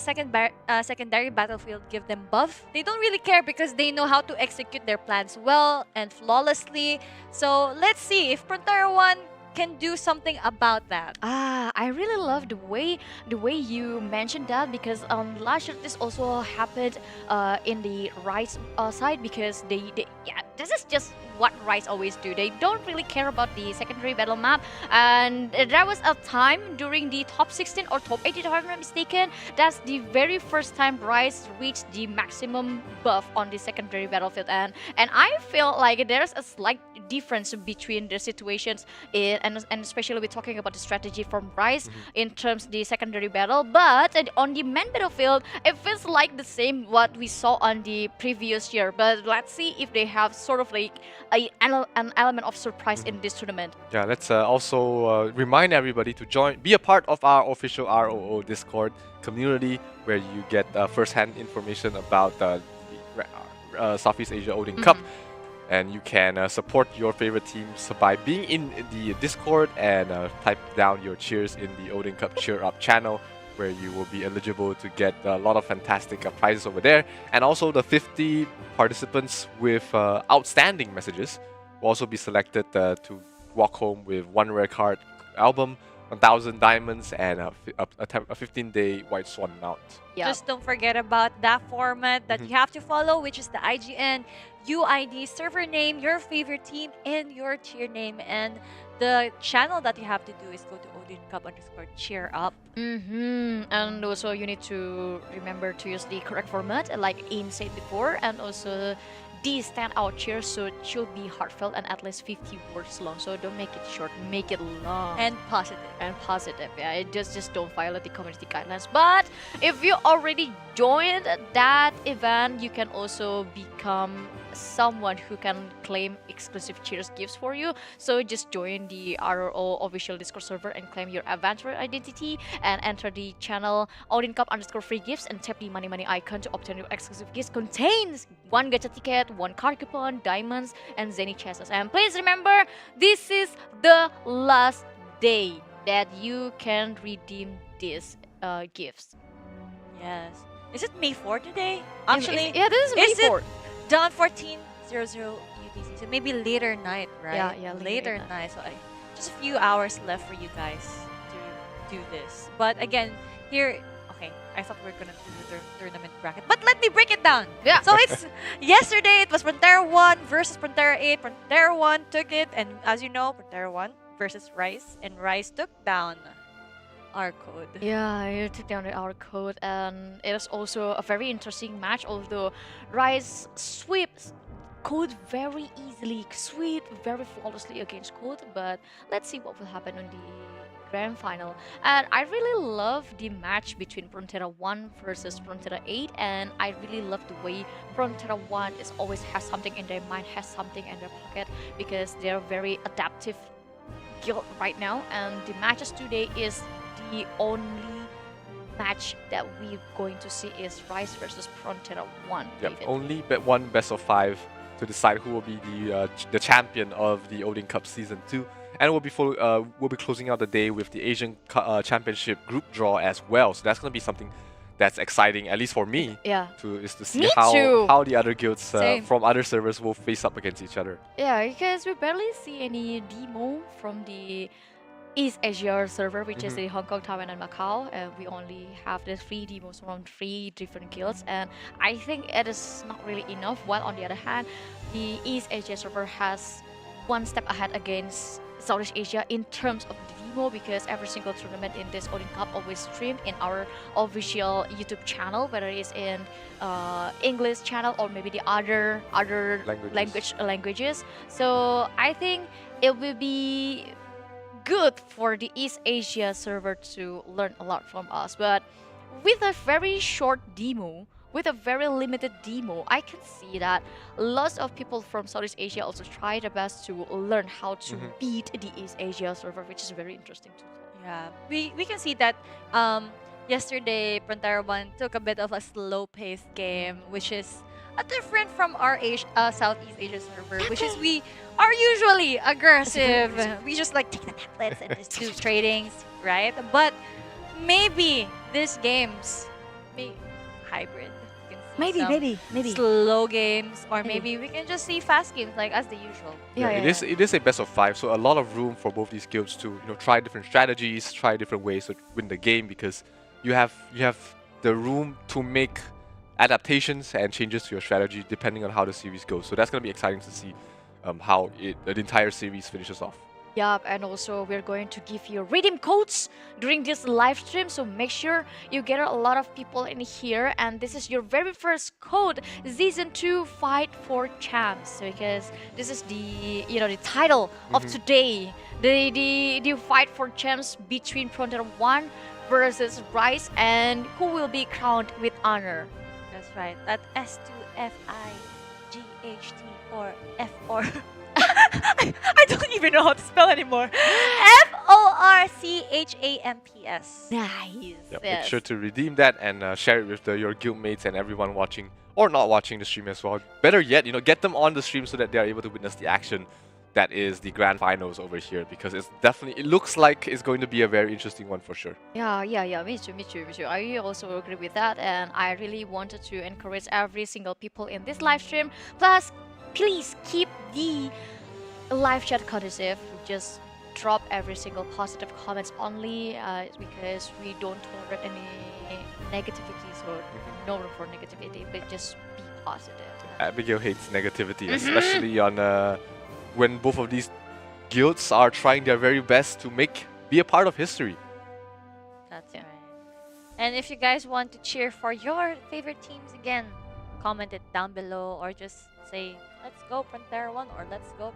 secondary battlefield give them buff, they don't really care because they know how to execute their plans well and flawlessly. So let's see if Frontera 1 can do something about that. I really love the way you mentioned that, because last year this also happened in the Rise side, because this is just what Rise always do. They don't really care about the secondary battle map, and there was a time during the top 16 or top 18, if I'm not mistaken, that's the very first time Rise reached the maximum buff on the secondary battlefield, and I feel like there's a slight difference between the situations and especially we're talking about the strategy from Rise in terms of the secondary battle, but on the main battlefield it feels like the same what we saw on the previous year. But let's see if they have sort of like an element of surprise in this tournament. Yeah, let's also remind everybody to be a part of our official ROO Discord community, where you get first-hand information about the Southeast Asia Odin Cup. And you can support your favorite teams by being in the Discord and type down your cheers in the Odin Cup Cheer Up channel, where you will be eligible to get a lot of fantastic prizes over there. And also the 50 participants with outstanding messages will also be selected to walk home with 1 rare card album, 1,000 diamonds, and a 15-day White Swan mount. Just don't forget about that format that you have to follow, which is the IGN UID server name, your favorite team, and your tier name. And the channel that you have to do is go to Odin Cup _cheer up. And also you need to remember to use the correct format, like Ian said before, and also these standout cheers should be heartfelt and at least 50 words long. So don't make it short, make it long and positive. Yeah, just don't violate the community guidelines. But if you already joined that event, you can also become someone who can claim exclusive cheers gifts for you. So just join the RRO official Discord server and claim your adventurer identity and enter the channel Odin Cup _free gifts and tap the money icon to obtain your exclusive gifts. Contains 1 gacha ticket, 1 card coupon, diamonds, and Zenny chests. And please remember, this is the last day that you can redeem these gifts. Yes. Is it May 4 today? Actually, yeah, this is May 4. Dawn 14:00 UTC. So maybe later night, right? Yeah, later night. So just a few hours left for you guys to do this. But again, here, okay, I thought we were gonna do the tournament bracket, but let me break it down. Yeah. So it's yesterday. It was Frontera 1 versus Frontera 8. Frontera 1 took it, and as you know, Frontera 1 versus Rise, and Rise took down our code. Yeah, you took down our code, and it was also a very interesting match. Although Rise sweeps Code very easily, sweep very flawlessly against Code, but let's see what will happen in the grand final. And I really love the match between Frontera 1 versus Frontera 8, and I really love the way Frontera 1 is always has something in their mind, has something in their pocket, because they're very adaptive guild right now, and the matches today is the only match that we're going to see is Rise versus Frontera 1. Yep, only one best of 5 to decide who will be the champion of the Odin Cup Season 2. And we'll be closing out the day with the Asian Championship group draw as well. So that's going to be something that's exciting, at least for me, to see how the other guilds from other servers will face up against each other. Yeah, because we barely see any demo from the East Asia server, which is the Hong Kong, Taiwan, and Macau, and we only have the 3 demos from 3 different guilds, and I think it is not really enough. While on the other hand, the East Asia server has one step ahead against Southeast Asia in terms of the demo, because every single tournament in this Odin Cup always streamed in our official YouTube channel, whether it's in English channel or maybe the other languages. So I think it will be good for the East Asia server to learn a lot from us. But with a very short demo, with a very limited demo, I can see that lots of people from Southeast Asia also try their best to learn how to beat the East Asia server, which is very interesting too. Yeah, we can see that yesterday Frontera 1 took a bit of a slow-paced game, which is different from our Southeast Asia server, which is we are usually aggressive. We just like take the templates and just do tradings, right? But maybe this game's hybrid. Maybe slow games, or maybe we can just see fast games like as the usual. It is a best of 5, so a lot of room for both these guilds to try different strategies, try different ways to win the game, because you have the room to make adaptations and changes to your strategy depending on how the series goes. So that's going to be exciting to see how the entire series finishes off. Yup, and also we're going to give you redeem codes during this live stream, so make sure you get a lot of people in here, and this is your very first code, Season 2 Fight for Champs, because this is the the title of today, the fight for champs between Frontera 1 versus Rise, and who will be crowned with honor. That's right. That S2FIGHT or F4. I don't even know how to spell anymore. FORCHAMPS. Nice. Make sure to redeem that and share it with your guildmates and everyone watching or not watching the stream as well. Better yet, get them on the stream so that they are able to witness the action that is the grand finals over here, because it looks like it's going to be a very interesting one for sure. Yeah, me too. I also agree with that, and I really wanted to encourage every single people in this live stream. Plus, please keep the live chat conducive. Just drop every single positive comments only, because we don't tolerate any negativity, so no room for negativity, but just be positive. Abigail hates negativity, especially on when both of these guilds are trying their very best to be a part of history. That's right. And if you guys want to cheer for your favorite teams again, comment it down below, or just say, let's go Frontera 1, or let's go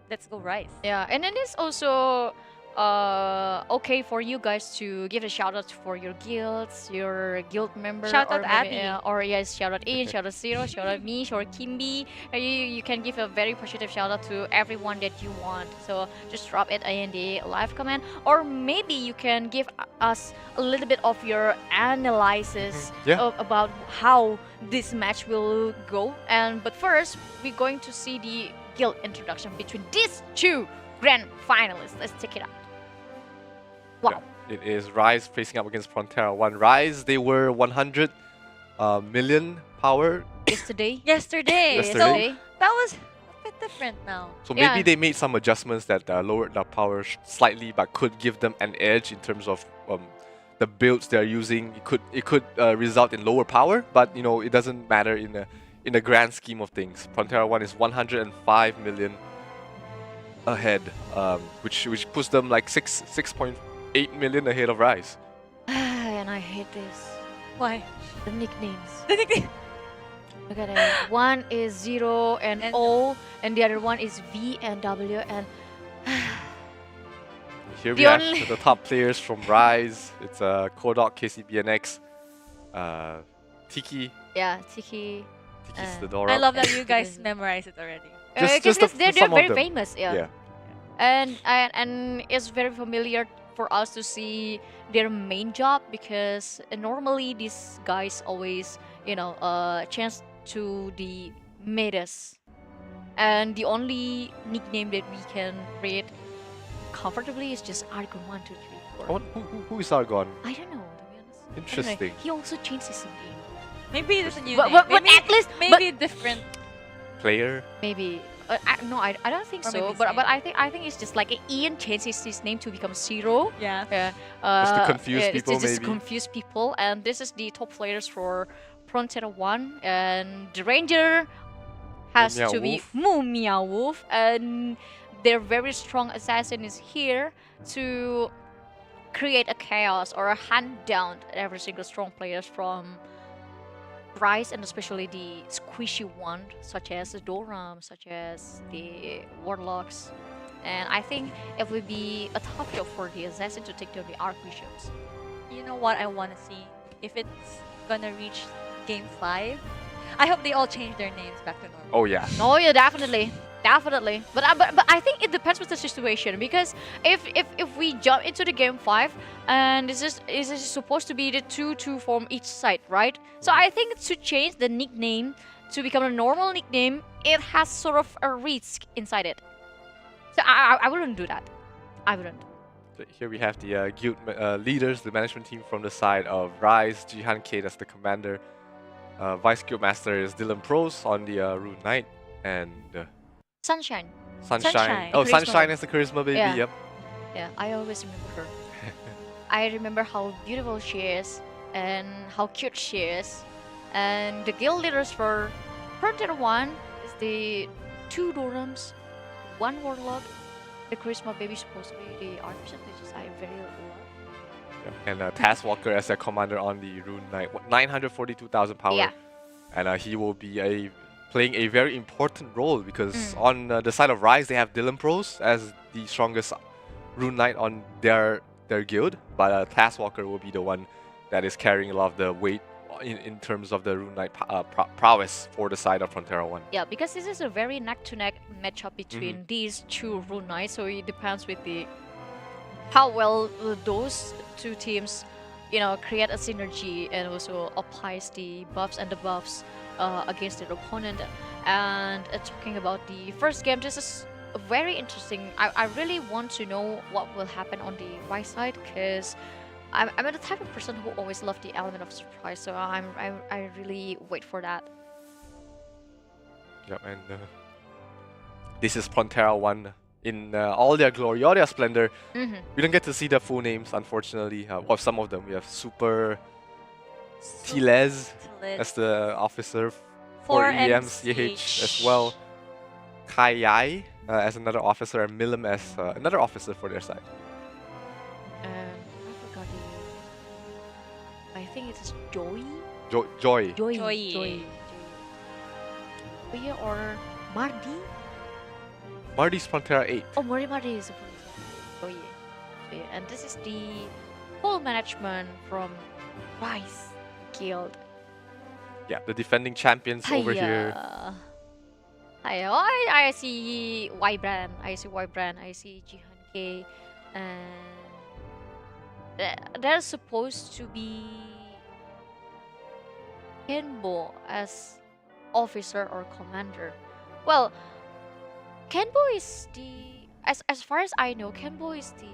let's go Rise. Yeah, and then it's also okay for you guys to give a shout out for your guilds, your guild member. Shout out Abby. Or yes, shout out In, shout out Zero, shout out me, shout out Kimby. You can give a very positive shout out to everyone that you want. So just drop it in the live comment, or maybe you can give us a little bit of your analysis about how this match will go. But first, we're going to see the guild introduction between these two grand finalists. Let's check it out. Wow. Yeah, it is Rise facing up against Frontera 1. Rise, they were 100 million power. Yesterday. Yesterday. So that was a bit different now. So maybe they made some adjustments that lowered the power slightly, but could give them an edge in terms of the builds they're using. It could result in lower power, but it doesn't matter in the grand scheme of things. Frontera 1 is 105 million ahead, which puts them like 6.8 million ahead of Rise. And I hate this. Why? The nicknames. The nickname. Look at it. One is 0 and O, and the other one is V and W, and Here we The have only- the top players from Rise. It's Kodok, KCBNX, Tiki. yeah, Tiki. Tiki's the I Dora. love that you guys memorize it already. Just the- they're some of very them. famous, yeah. Yeah. And it's very familiar for us to see their main job because normally these guys always chance to the metas, and the only nickname that we can read comfortably is just Argon 1, 2, 3, 4. Who is Argon? I don't know, to be honest. I don't know. Interesting. He also changed his name. Maybe it's a new But- name. but maybe, at least- maybe different. Player? Maybe. No, I don't think Or so. maybe But same. I think it's just like Ian changed his name to become Zero. Yeah. Yeah. Just to confuse people, Just maybe. confuse people. And this is the top players for Frontier 1. And the Ranger has Meow to be Wolf. Moo Meow Wolf. And their very strong assassin is here to create a chaos or a hunt down every single strong players from Rise, and especially the squishy one, such as the Doram, such as the Warlocks. And I think it will be a tough job for the Assassin to take down the Archbishops. You know what I want to see? If it's gonna reach Game 5, I hope they all change their names back to normal. Oh yeah. Oh yeah, definitely. Definitely. But I think it depends with the situation, because if we jump into the game 5 and this is supposed to be the two from each side, right? So I think to change the nickname to become a normal nickname, it has sort of a risk inside it. So I wouldn't do that. I wouldn't. So here we have the guild leaders, the management team from the side of Rise. Jihan K, that's the commander. Vice Guild Master is Dylan Pros on the Rune Knight, and Sunshine. Sunshine. Oh, Charisma Sunshine baby. is the charisma baby. Yeah. Yep. Yeah, I always remember her. I remember how beautiful she is and how cute she is. And the guild leaders for Frontier 1 is the 2 Dorams, 1 Warlock. The charisma baby is supposed to be the Archbishop, which is I very love. Yep. And Taskwalker as their commander on the Rune Knight. 942,000 power. Yeah. And he will be playing a very important role because on the side of Rise, they have Dylan Pros as the strongest Rune Knight on their guild. But Taskwalker will be the one that is carrying a lot of the weight in terms of the Rune Knight prowess for the side of Frontera 1. Yeah, because this is a very neck-to-neck matchup between these 2 Rune Knights, so it depends with the how well those 2 teams, create a synergy and also applies the buffs and debuffs against their opponent. And talking about the first game, this is very interesting. I really want to know what will happen on the right side, because I'm the type of person who always love the element of surprise, so I really wait for that. Yep, and this is Frontera 1 in all their glory, all their splendor. We don't get to see the full names, unfortunately. Of some of them, we have Super Tilez as the officer for EMCH as well. Kai Yai as another officer, and Milim as another officer for their side. I forgot I think it is Joy. Joy. Joy or Mardi? Marty's Frontera 8. Oh, Mardi is Joy. And this is the full management from Rise Guild. Yeah, the defending champions over here. I see Wybran, I see Jihan K, and there's supposed to be Kenbo as officer or commander. Well, Kenbo is as far as I know, Kenbo is the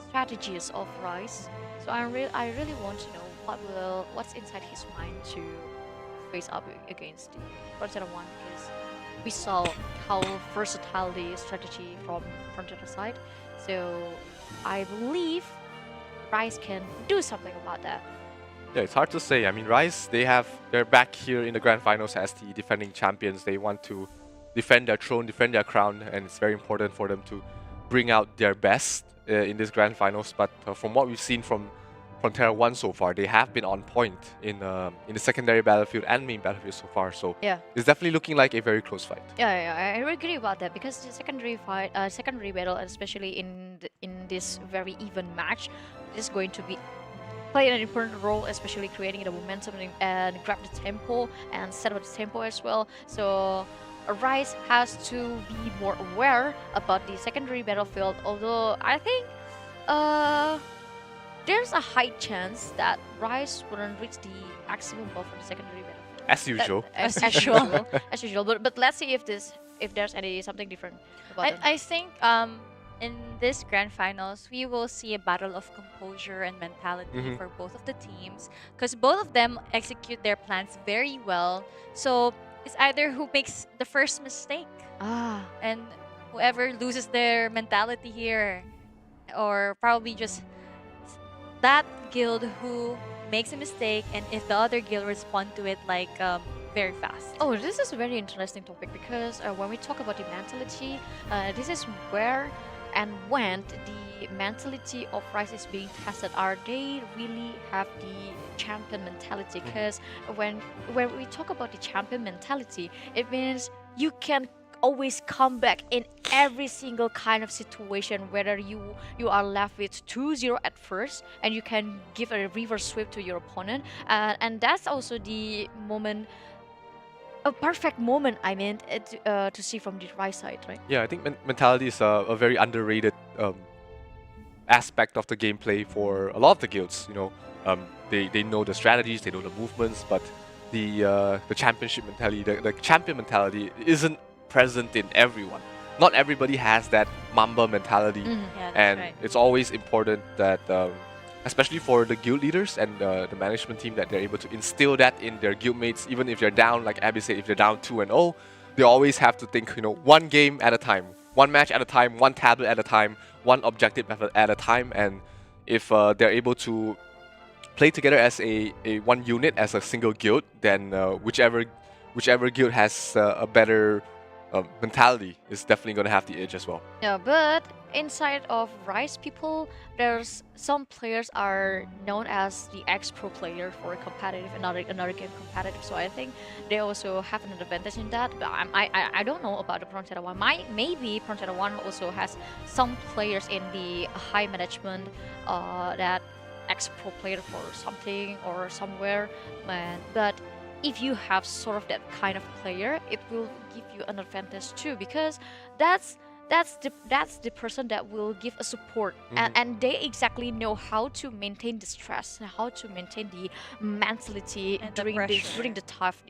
strategist of Rise. So I really want to know what's inside his mind to face up against the Frontier 1, because we saw how versatile the strategy from Frontier side. So I believe Rise can do something about that. Yeah, it's hard to say. I mean, Rise, they're back here in the grand finals as the defending champions. They want to defend their throne, defend their crown, and it's very important for them to bring out their best in this grand finals. But from what we've seen from Frontera 1 so far, they have been on point in the secondary battlefield and main battlefield so far. So Yeah. it's definitely looking like a very close fight. Yeah, I agree about that because the secondary battle, especially in this very even match, is going to be play an important role, especially creating the momentum and grab the tempo and set up the tempo as well. So Rise has to be more aware about the secondary battlefield. Although I think there's a high chance that Rise wouldn't reach the maximum buff for the secondary battlefield. As usual. As usual. As usual. But let's see if there's something different about them. I think in this grand finals, we will see a battle of composure and mentality for both of the teams, because both of them execute their plans very well. So it's either who makes the first mistake, and whoever loses their mentality here, or probably just that guild who makes a mistake, and if the other guild respond to it like very fast. Oh, this is a very interesting topic because when we talk about the mentality, this is where and when the mentality of Rise is being tested. Are they really have the champion mentality? Because when we talk about the champion mentality, it means you can always come back in every single kind of situation, whether you are left with 2-0 at first and you can give a reverse sweep to your opponent, and that's also the moment, a perfect moment, I mean, to see from the right side, right? Yeah, I think mentality is a very underrated aspect of the gameplay for a lot of the guilds. You know, they know the strategies, they know the movements, but the championship mentality, the champion mentality isn't present in everyone. Not everybody has that Mamba mentality, Yeah, and right. it's always important that, especially for the guild leaders and the management team, that they're able to instill that in their guildmates, even if they're down, like Abby said, if they're down 2-0, they always have to think, you know, one game at a time, one match at a time, one tablet at a time, one objective method at a time, and if they're able to play together as a one unit, as a single guild, then whichever guild has a better mentality is definitely going to have the edge as well. Yeah, but inside of Rise people, there's some players are known as the ex-pro player for competitive, another game competitive. So I think they also have an advantage in that. But I don't know about the Frontera 1. Maybe Frontera 1 also has some players in the high management that ex-pro player for something or somewhere, but if you have sort of that kind of player, it will give you an advantage too, because that's the person that will give a support, and they exactly know how to maintain the stress, how to maintain the mentality And the during pressure. the tough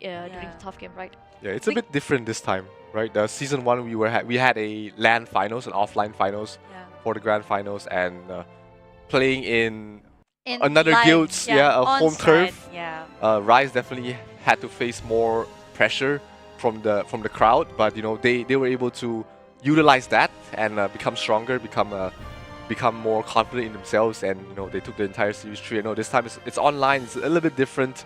game, right? Yeah, it's a bit different this time, right? The season 1 we had a LAN finals and offline finals for the grand finals, and playing in another live, guild's a home on-site, turf. Yeah. Rise definitely had to face more pressure from the crowd, but you know they were able to utilize that and become stronger, become more confident in themselves, and you know they took the entire series 3-0. This time it's online, it's a little bit different,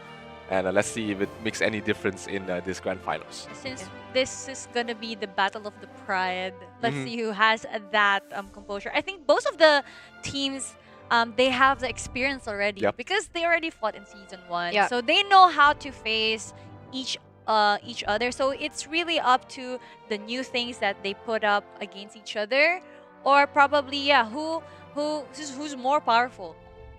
and let's see if it makes any difference in this grand finals. Since this is gonna be the battle of the pride, let's see who has that composure. I think both of the teams, they have the experience already because they already fought in season 1. Yeah. So they know how to face each other. So it's really up to the new things that they put up against each other, or probably who's more powerful.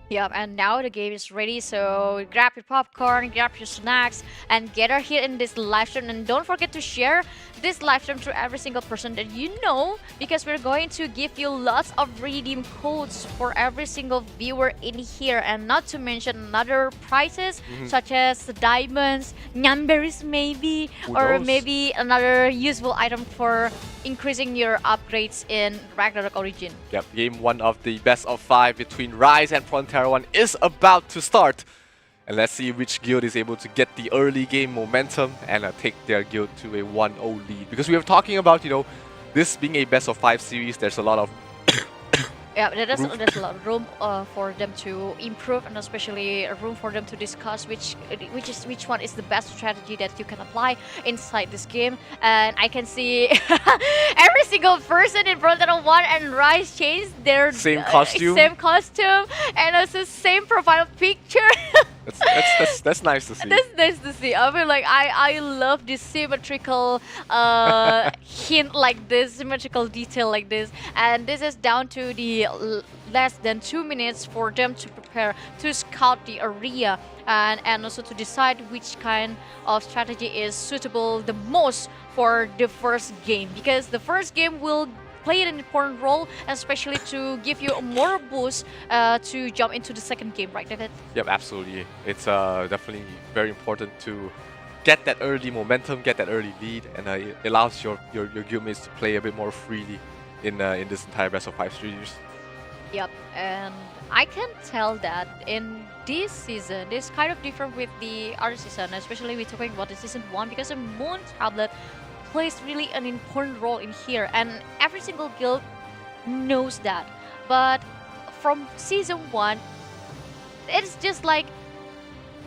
Yep, and now the game is ready, so grab your popcorn, grab your snacks, and gather here in this live stream. And don't forget to share this live stream to every single person that you know, because we're going to give you lots of redeem codes for every single viewer in here, and not to mention other prizes such as diamonds, nyamberries maybe, or maybe another useful item for increasing your upgrades in Ragnarok Origin. Yep, game 1 of the best of 5 between Rise and Frontera 1 is about to start. And let's see which guild is able to get the early game momentum and take their guild to a 1-0 lead. Because we were talking about, you know, this being a best of 5 series, there's a lot of Yeah, there's a lot of room for them to improve, and especially a room for them to discuss which one is the best strategy that you can apply inside this game. And I can see every single person in Front Row 1 and Rise changed their same costume, and also same profile picture. That's nice to see. That's nice to see. I mean, like I love this symmetrical hint like this, symmetrical detail like this, and this is down to the less than 2 minutes for them to prepare to scout the area and also to decide which kind of strategy is suitable the most for the first game, because the first game will play an important role, especially to give you a more boost to jump into the second game, right, David? Yep, absolutely. It's definitely very important to get that early momentum, get that early lead, and it allows your guildmates to play a bit more freely in this entire Best of 5 series. Yep, and I can tell that in this season, it's kind of different with the other season, especially we're talking about the season 1, because the Moon Tablet plays really an important role in here, and every single guild knows that. But from season 1, it's just like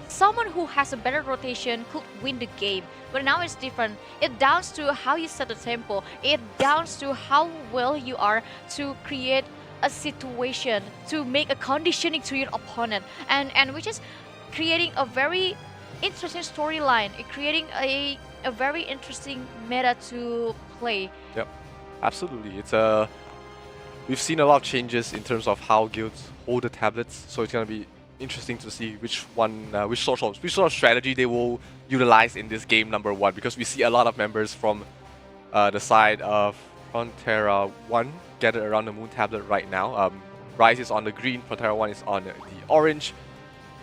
someone who has a better rotation could win the game. But now it's different. It downs to how you set the tempo. It downs to how well you are to create a situation, to make a conditioning to your opponent, and which is creating a very interesting storyline, creating a very interesting meta to play. Yep, absolutely. It's we've seen a lot of changes in terms of how guilds hold the tablets, so it's gonna be interesting to see which sort of strategy they will utilize in this game number 1, because we see a lot of members from the side of Frontera 1 gathered around the Moon Tablet right now. Rise is on the green, Frontera 1 is on the orange.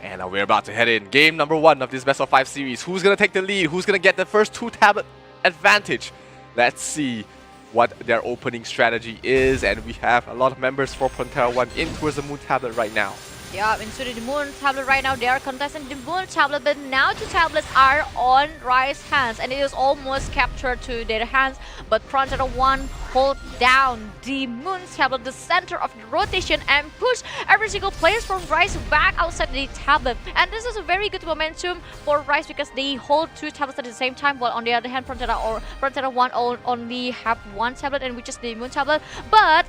And we're about to head in. Game number 1 of this Best of 5 series. Who's going to take the lead? Who's going to get the first 2 tablet advantage? Let's see what their opening strategy is. And we have a lot of members for Frontera 1 in towards the Moon Tablet right now. Yeah, into the Moon Tablet right now. They are contesting the Moon Tablet, but now 2 tablets are on Rise's hands, and it is almost captured to their hands. But Frontera 1 hold down the Moon Tablet, the center of the rotation, and push every single player from Rise back outside the tablet. And this is a very good momentum for Rise, because they hold 2 tablets at the same time, while on the other hand, Frontera 1 only have 1 tablet, and which is the Moon Tablet. But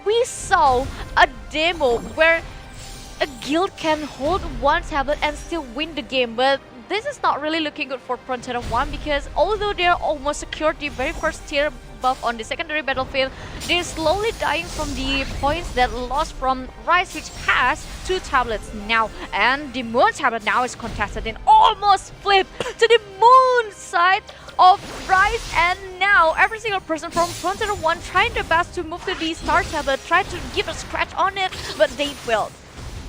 we saw a demo where a guild can hold 1 tablet and still win the game, but this is not really looking good for Frontera 1, because although they're almost secured the very first tier buff on the secondary battlefield, they're slowly dying from the points that lost from Rise, which has 2 tablets now. And the Moon Tablet now is contested and almost flipped to the Moon side of Rise, and now every single person from Frontera 1 trying their best to move to the Star Tablet, try to give a scratch on it, but they failed.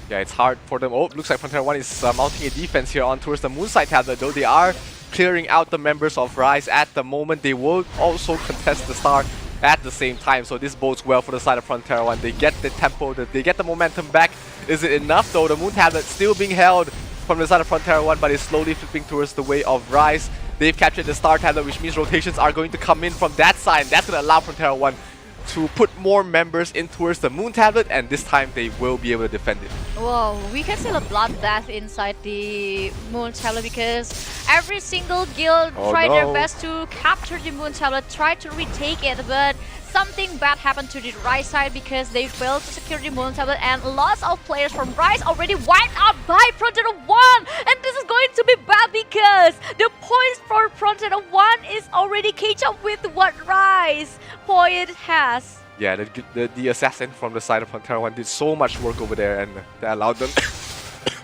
Yeah, it's hard for them. Oh, looks like Frontera 1 is mounting a defense here on towards the Moon side tablet, though they are clearing out the members of Rise at the moment. They will also contest the Star at the same time, so this bodes well for the side of Frontera 1. They get the tempo, they get the momentum back. Is it enough though? The Moon Tablet still being held from the side of Frontera 1, but is slowly flipping towards the way of Rise. They've captured the Star Tablet, which means rotations are going to come in from that side, and that's going to allow Frontera 1 to put more members in towards the Moon Tablet, and this time they will be able to defend it. Whoa, we can see a bloodbath inside the Moon Tablet, because every single guild tried their best to capture the Moon Tablet, tried to retake it, but something bad happened to the Rise side, because they failed to secure the Moon Tablet, and lots of players from Rise already wiped out by Frontera 1, and this is going to be bad, because the points for Frontera 1 is already catch up with what Rise point has. Yeah, the assassin from the side of Frontera 1 did so much work over there, and that allowed them to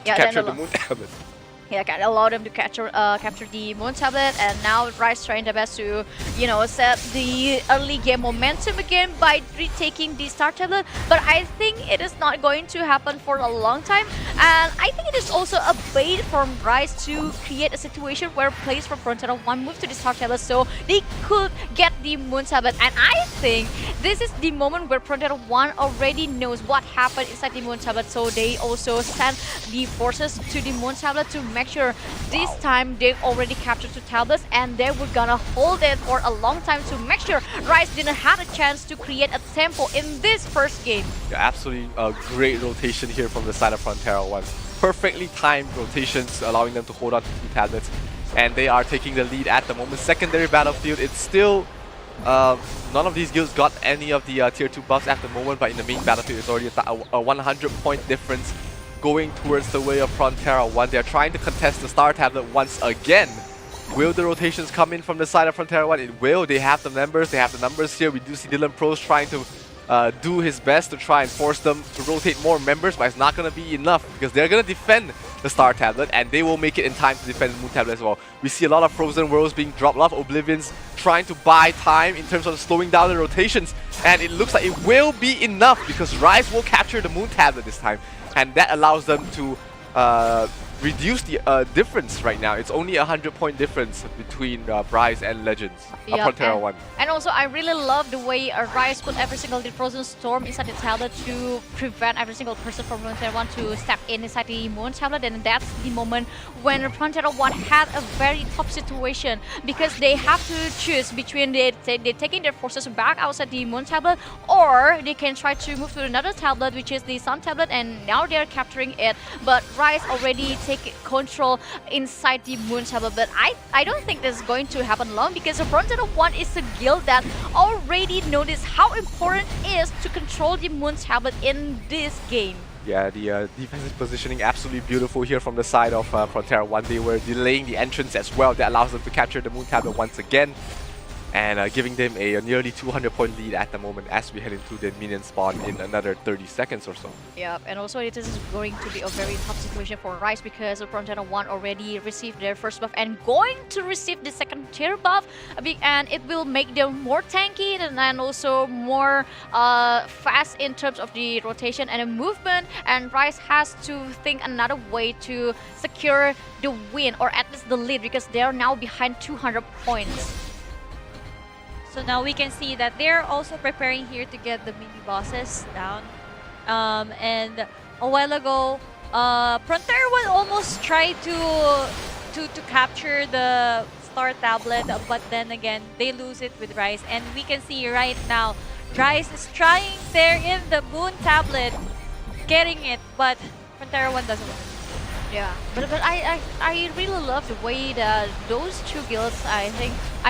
capture the Moon Tablet. Yeah, can allow them to capture the Moon Tablet, and now Rise trying their best to, set the early game momentum again by retaking the Star Tablet. But I think it is not going to happen for a long time, And I think it is also a bait from Rise to create a situation where players from Frontera 1 move to the Star Tablet so they could get the Moon Tablet. And I think this is the moment where Frontera 1 already knows what happened inside the Moon Tablet, so they also send the forces to the Moon Tablet to make sure this time they already captured 2 tablets, and they were gonna hold it for a long time to make sure Rise didn't have a chance to create a tempo in this first game. Yeah, absolutely a great rotation here from the side of Frontera 1. Perfectly timed rotations, allowing them to hold on to 2 tablets, and they are taking the lead at the moment. Secondary battlefield, it's still none of these guilds got any of the tier 2 buffs at the moment, but in the main battlefield it's already a 100-point difference going towards the way of Frontera 1. They're trying to contest the Star Tablet once again. Will the rotations come in from the side of Frontera 1? It will. They have the members, they have the numbers here. We do see Dylan Pros trying to do his best to try and force them to rotate more members, but it's not going to be enough because they're going to defend the Star Tablet, and they will make it in time to defend the Moon Tablet as well. We see a lot of Frozen Worlds being dropped, a lot of Oblivions trying to buy time in terms of slowing down the rotations, and it looks like it will be enough because Rise will capture the Moon Tablet this time, and that allows them to reduce the difference right now. It's only a 100-point difference between Rise and Legends, Frontera 1. And also, I really love the way Rise put every single Frozen Storm inside the tablet to prevent every single person from Frontera 1 to step inside the Moon Tablet, and that's the moment when Frontera 1 had a very tough situation because they have to choose between they taking their forces back outside the Moon Tablet, or they can try to move to another tablet, which is the Sun Tablet, and now they're capturing it. But Rise already take control inside the Moon Tablet, but I don't think this is going to happen long because Frontera 1 is a guild that already noticed how important it is to control the Moon Tablet in this game. Yeah, the defensive positioning absolutely beautiful here from the side of Frontera 1. They were delaying the entrance as well. That allows them to capture the Moon Tablet once again, and giving them a nearly 200-point lead at the moment as we head into the minion spawn in another 30 seconds or so. Yeah, and also it is going to be a very tough situation for Rise because Frontera 1 already received their first buff and going to receive the second tier buff, and it will make them more tanky and also more fast in terms of the rotation and movement, and Rise has to think another way to secure the win or at least the lead because they are now behind 200 points. So now we can see that they're also preparing here to get the mini bosses down. And a while ago, Frontera 1 almost tried to capture the Star Tablet, but then again, they lose it with Rise. And we can see right now, Rise is trying there in the Moon Tablet, getting it, but Frontera 1 doesn't win. Yeah, but I really love the way that those two guilds, I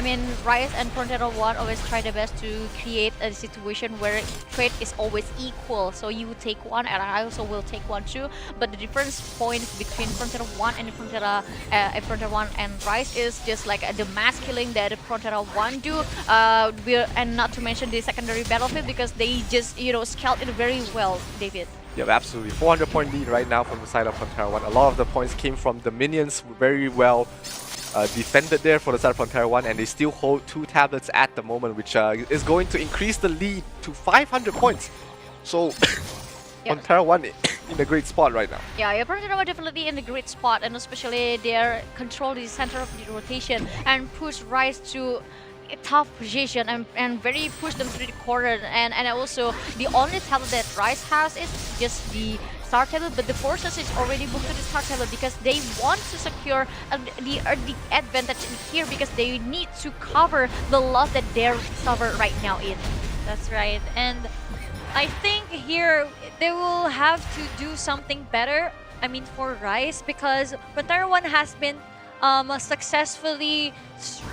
mean Rise and Frontera 1 always try their best to create a situation where trade is always equal. So you take one and I also will take one too. But the difference point between Frontera 1 and Frontera 1 and Rise is just like the mass killing that Frontera 1 do. And not to mention the secondary battlefield because they just scout it very well, David. Yeah, absolutely. 400-point lead right now from the side of Frontera 1. A lot of the points came from the minions, very well defended there for the side of Frontera 1, and they still hold 2 tablets at the moment, which is going to increase the lead to 500 points. So, Frontera 1 in a great spot right now. Yeah, Frontera 1 definitely in a great spot, and especially they control the center of the rotation and push Rise to a tough position and very push them to the corner, and also the only tablet that Rise has is just the Star Tablet, but the forces is already booked to the Star Tablet because they want to secure the advantage in here because they need to cover the loss that they're suffer right now in. That's right, and I think here they will have to do something better, I mean for Rise, because Frontera 1 has been successfully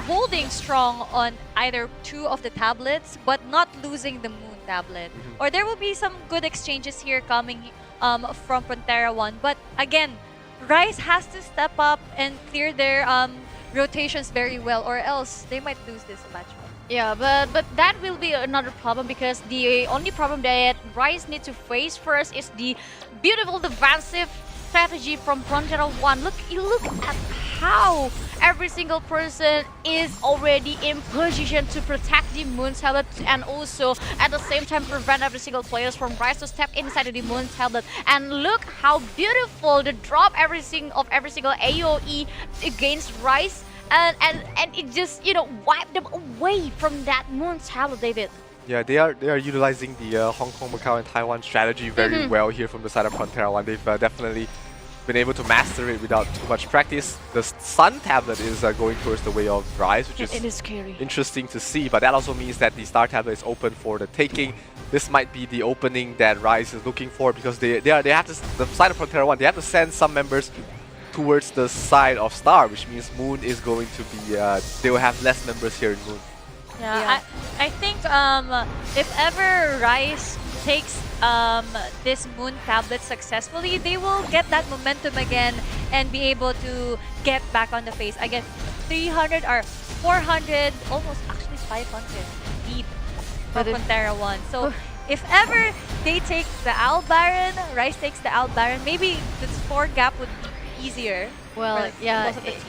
holding strong on either 2 of the tablets, but not losing the Moon Tablet. Or there will be some good exchanges here coming from Frontera 1. But again, Rise has to step up and clear their rotations very well, or else they might lose this match. Yeah, but that will be another problem because the only problem that Rise need to face first is the beautiful defensive strategy from Frontera 1. Look at how every single person is already in position to protect the Moon Tablet and also at the same time prevent every single players from Rise to step inside the Moon Tablet. And look how beautiful the drop of every single AoE against Rise. And it just, you know, wiped them away from that Moon Tablet, David. Yeah, they are utilizing the Hong Kong, Macau, and Taiwan strategy very well here from the side of Frontera One. They've definitely been able to master it without too much practice. The Sun Tablet is going towards the way of Rise, which is scary. Interesting to see, but that also means that the Star Tablet is open for the taking. This might be the opening that Rise is looking for because they have to, the side of Frontera One, they have to send some members towards the side of Star, which means Moon is going to be, they will have less members here in Moon. Yeah, I think if ever Rise takes this Moon Tablet successfully, they will get that momentum again and be able to get back on the face. Again, 300 or 400, almost actually 500 deep for Frontera One. So if ever they take the Owl Baron, Rise takes the Owl Baron, maybe the score gap would be easier. Well, for yeah. most of the teams.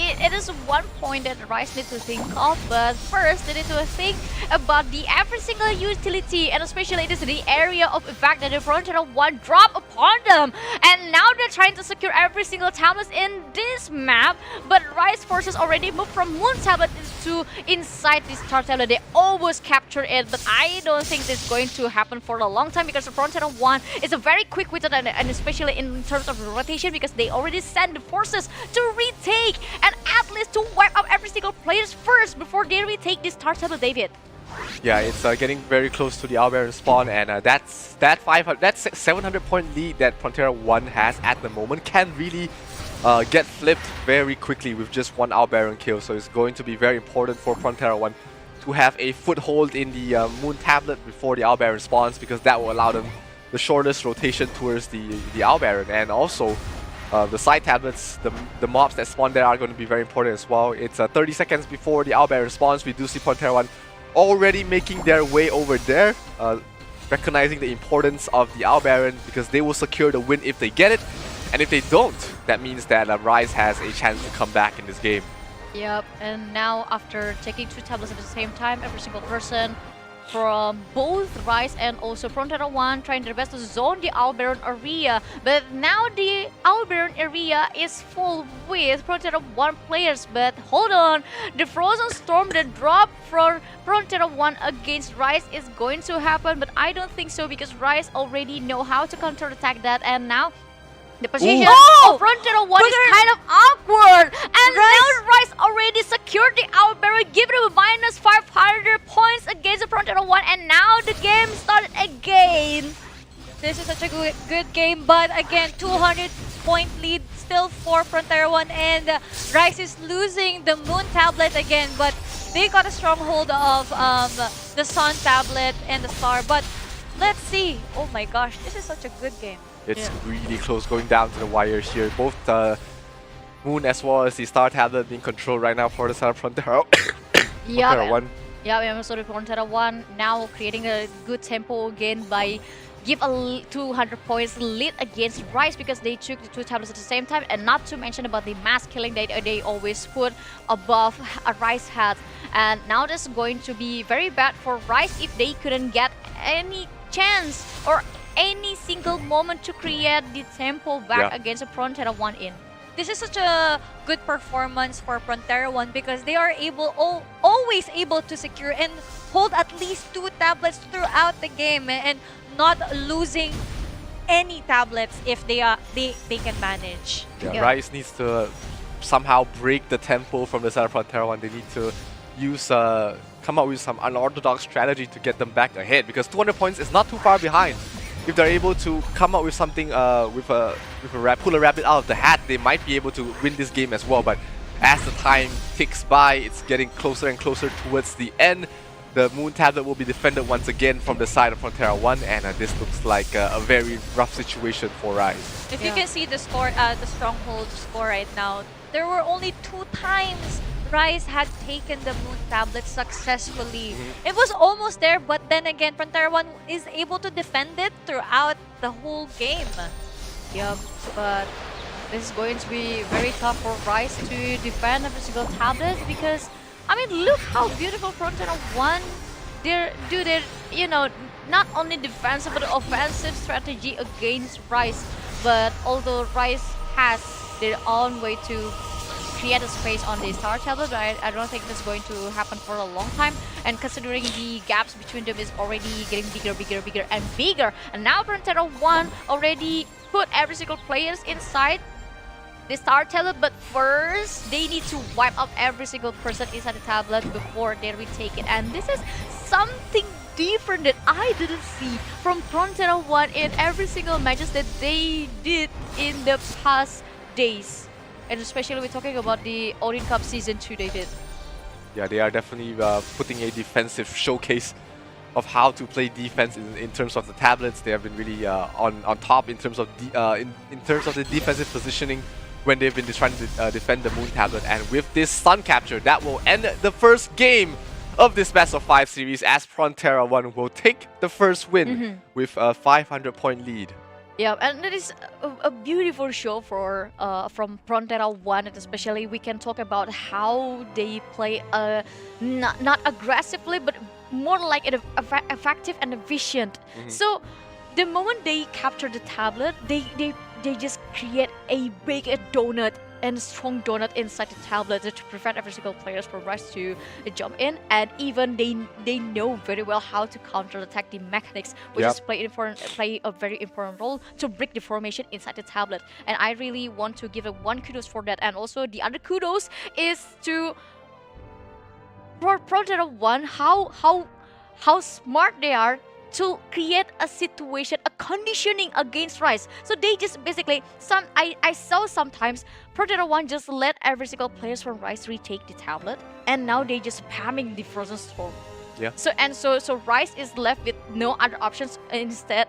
It is one point that Rise need to think of, but first they need to think about the every single utility, and especially it is the area of effect that the Frontera One drop upon them. And now they're trying to secure every single tablet in this map, but Rise forces already moved from Moon Tablet to inside this Star Tablet. They almost capture it, but I don't think this is going to happen for a long time because the Frontera One is a very quick-witted and especially in terms of rotation because they already send the forces to retake and at least to wipe out every single players first before they retake this Star Tablet, David. Yeah, it's getting very close to the Owl Baron spawn, and that's 700-point lead that Frontera One has at the moment can really get flipped very quickly with just one Owl Baron kill. So it's going to be very important for Frontera One to have a foothold in the Moon Tablet before the Owl Baron spawns, because that will allow them the shortest rotation towards the Owl Baron. And also the side tablets, the mobs that spawn there are going to be very important as well. It's 30 seconds before the Owl Baron spawns. We do see Frontera One already making their way over there, recognizing the importance of the Owl Baron because they will secure the win if they get it. And if they don't, that means that Rise has a chance to come back in this game. Yep, and now after taking two tablets at the same time, every single person from both Rise and also Frontera One trying their best to zone the Owl Baron area. But now the Owl Baron area is full with Frontera One players. But hold on, the Frozen Storm, the drop from Frontera One against Rise is going to happen. But I don't think so because Rise already know how to counterattack that. And now the position of Frontera One is kind of awkward. And now Rise already secured the Owl Baron, giving him a minus 500 points against the Frontera One. And now the game started again. This is such a good game, but again, 200-point lead still for Frontera One, and Rise is losing the Moon Tablet again, but they got a stronghold of the Sun Tablet and the Star. But let's see. Oh my gosh, this is such a good game. It's really close, going down to the wire here. Both the Moon as well as the Star Tablet being controlled right now for the side of Frontera. Frontera One. Yeah, and also the Frontera One now creating a good tempo again by give a 200 points lead against Rise because they took the two tablets at the same time, and not to mention about the mass killing that they always put above a Rise hat. And now this is going to be very bad for Rise if they couldn't get any chance or any single moment to create the tempo back against the Frontera One in. This is such a good performance for Frontera One because they are always able to secure and hold at least two tablets throughout the game and not losing any tablets if they can manage. Yeah, Rise needs to somehow break the tempo from the side of Frontera One. They need to use come up with some unorthodox strategy to get them back ahead because 200 points is not too far behind. If they're able to come up with something pull a rabbit out of the hat, they might be able to win this game as well. But as the time ticks by, it's getting closer and closer towards the end. The Moon Tablet will be defended once again from the side of Frontera One, and this looks like a very rough situation for Rise. If you can see the score, the stronghold score right now, there were only 2 times Rise had taken the Moon Tablet successfully. It was almost there, but then again, Frontera One is able to defend it throughout the whole game. Yep, but this is going to be very tough for Rise to defend every single tablet because, I mean, look how beautiful Frontera 1 do their, you know, not only defensive but offensive strategy against Rise. But although Rise has their own way to create a space on the Star Tablet, but I don't think that's going to happen for a long time. And considering the gaps between them is already getting bigger and bigger. And now Frontera 1 already put every single players inside the Star Tablet, but first they need to wipe up every single person inside the tablet before they retake it. And this is something different that I didn't see from Frontera 1 in every single matches that they did in the past days. And especially we're talking about the Odin Cup Season 2 they did. Yeah, they are definitely putting a defensive showcase of how to play defense in terms of the tablets. They have been really on top in terms of in terms of the defensive positioning when they've been trying to defend the Moon Tablet. And with this Sun Capture, that will end the first game of this Best of 5 series, as Frontera 1 will take the first win with a 500-point lead. Yeah, and it is a beautiful show for from Frontera 1, and especially we can talk about how they play not aggressively, but more like effective and efficient. So the moment they capture the tablet, they just create a big donut and strong donut inside the tablet to prevent every single player from Rise to jump in, and even they know very well how to counter-attack the mechanics, which is play a very important role to break the formation inside the tablet. And I really want to give one kudos for that, and also the other kudos is to Frontera 1 how smart they are to create a situation, a conditioning against Rise. So they just basically, I saw sometimes Frontera 1 just let every single players from Rise retake the tablet, and now they just spamming the Frozen Storm. Yeah. So Rise is left with no other options. Instead,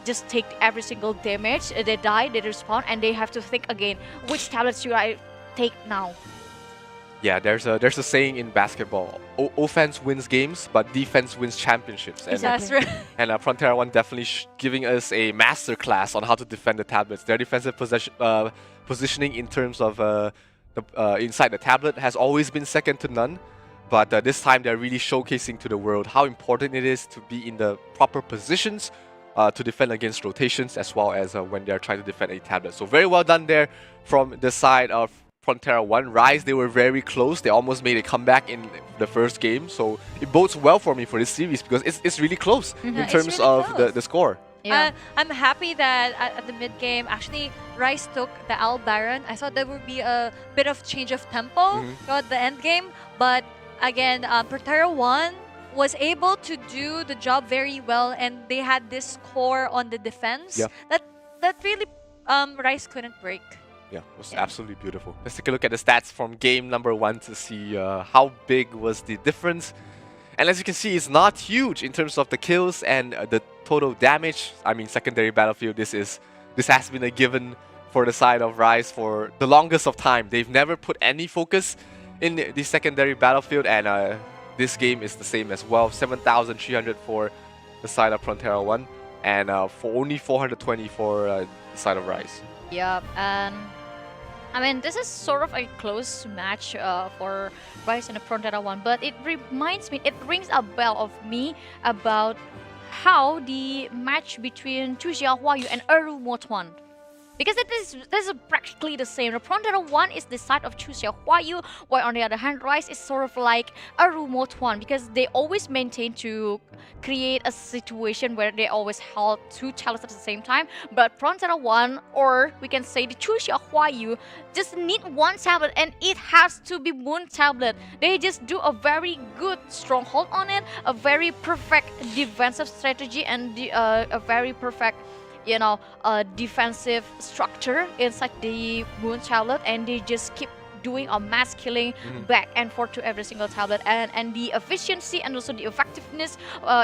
just take every single damage. They die, they respawn, and they have to think again, which tablet should I take now? Yeah, there's a saying in basketball: offense wins games, but defense wins championships. And, That's right. And Frontera 1 definitely giving us a masterclass on how to defend the tablets. Their defensive positioning in terms of inside the tablet has always been second to none. But this time they're really showcasing to the world how important it is to be in the proper positions to defend against rotations, as well as when they're trying to defend a tablet. So very well done there from the side of Frontera 1. Rise, they were very close. They almost made a comeback in the first game. So it bodes well for me for this series because it's really close in terms of the score. Yeah. I'm happy that at the mid-game, actually, Rise took the Owl Baron. I thought there would be a bit of change of tempo throughout the end game. But again, Frontera 1 was able to do the job very well, and they had this core on the defense that really Rise couldn't break. Yeah, it was absolutely beautiful. Let's take a look at the stats from game number 1 to see how big was the difference. And as you can see, it's not huge in terms of the kills and the total damage. I mean, secondary battlefield, this has been a given for the side of Rise for the longest of time. They've never put any focus in the secondary battlefield, and this game is the same as well. 7,300 for the side of Frontera 1, and for only 420 for the side of Rise. Yeah, and I mean, this is sort of a close match for Rise and Frontera 1, but it reminds me, it rings a bell of me about how the match between Chu Xiaohuayu and Motuan. Because this is practically the same. The Frontera 1 is the side of Chu Xiaohuayu, while on the other hand, Rise is sort of like a remote one, because they always maintain to create a situation where they always hold two tablets at the same time. But Frontera 1, or we can say the Chu Xiaohuayu, just need one tablet, and it has to be Moon Tablet. They just do a very good stronghold on it, a very perfect defensive strategy, and a very perfect, you know, defensive structure inside the Moon Tablet, and they just keep doing a mass killing back and forth to every single tablet, and the efficiency and also the effectiveness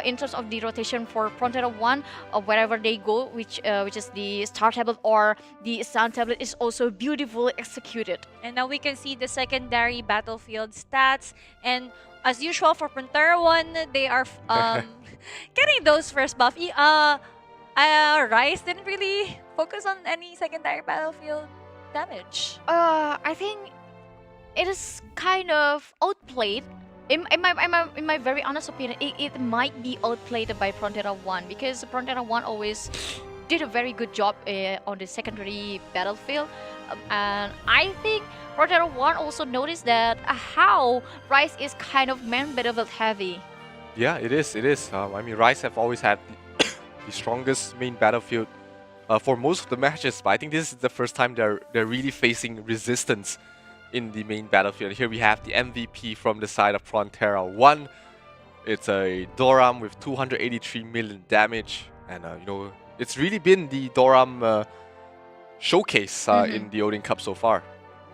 in terms of the rotation for Frontera 1 wherever they go, which is the Star Tablet or the Sun Tablet, is also beautifully executed. And now we can see the secondary battlefield stats, and as usual for Frontera 1, they are getting those first buff. Rice didn't really focus on any secondary battlefield damage. I think it is kind of outplayed. In my very honest opinion, it might be outplayed by Frontera 1 because Frontera 1 always did a very good job on the secondary battlefield. And I think Frontera 1 also noticed that how Rice is kind of main battlefield heavy. Yeah, it is. It is. I mean, Rice have always had the strongest main battlefield for most of the matches, but I think this is the first time they're really facing resistance in the main battlefield. Here we have the MVP from the side of Frontera 1. It's a Doram with 283 million damage, and you know, it's really been the Doram showcase in the Odin Cup so far.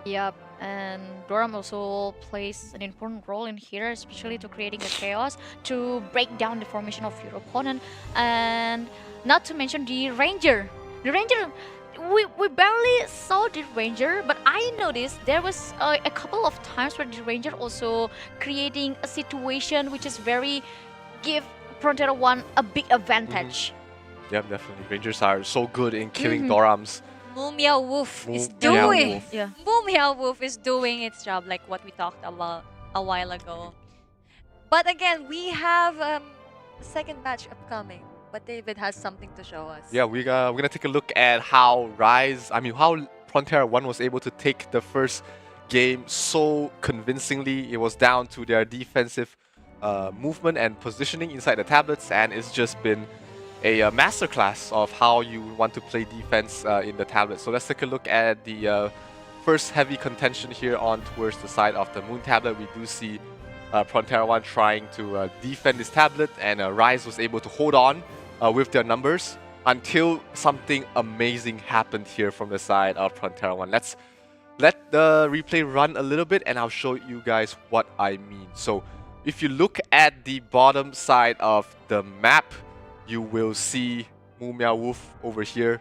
Yep, and Doram also plays an important role in here, especially to creating a chaos, to break down the formation of your opponent, and not to mention the Ranger. The Ranger, we barely saw the Ranger, but I noticed there was a couple of times where the Ranger also creating a situation which is very give Frontera 1 a big advantage. Yeah, definitely. Rangers are so good in killing Dorams. Mumia Wolf is Meow doing. Wolf. Yeah. Mumia Wolf is doing its job, like what we talked about a while ago. But again, we have a second match upcoming. But David has something to show us. Yeah, we're gonna take a look at how how Frontera 1 was able to take the first game so convincingly. It was down to their defensive movement and positioning inside the tablets, and it's just been a masterclass of how you want to play defense in the tablet. So let's take a look at the first heavy contention here on towards the side of the Moon tablet. We do see Frontera 1 trying to defend this tablet, and Rise was able to hold on with their numbers until something amazing happened here from the side of Frontera 1. Let's let the replay run a little bit and I'll show you guys what I mean. So if you look at the bottom side of the map, you will see Mumia Wolf over here.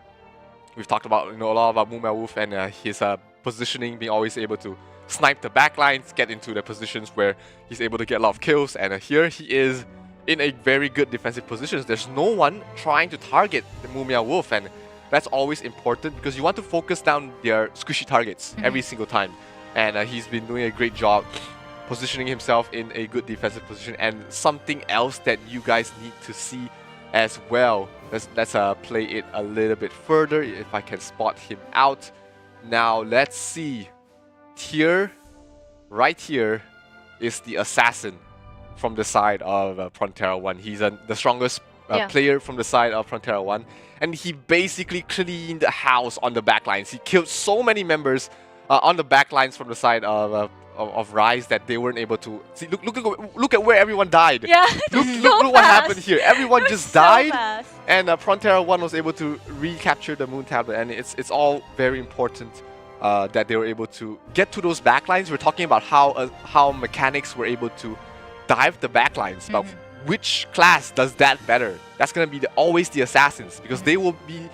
We've talked about a lot about Mumia Wolf and his positioning, being always able to snipe the backlines, get into the positions where he's able to get a lot of kills, and here he is in a very good defensive position. There's no one trying to target the Mumia Wolf, and that's always important because you want to focus down their squishy targets every single time. And he's been doing a great job positioning himself in a good defensive position. And something else that you guys need to see as well. Let's play it a little bit further if I can spot him out. Now let's see. Here, right here, is the assassin from the side of Frontera 1. He's the strongest player from the side of Frontera 1. And he basically cleaned the house on the backlines. He killed so many members on the backlines from the side of Rise that they weren't able to see. Look at where everyone died. Yeah, look what happened here. Everyone just so died, fast. and Frontera 1 was able to recapture the Moon tablet. And it's all very important that they were able to get to those backlines. We're talking about how mechanics were able to dive the backlines, but which class does that better? That's gonna be always the assassins, because they will be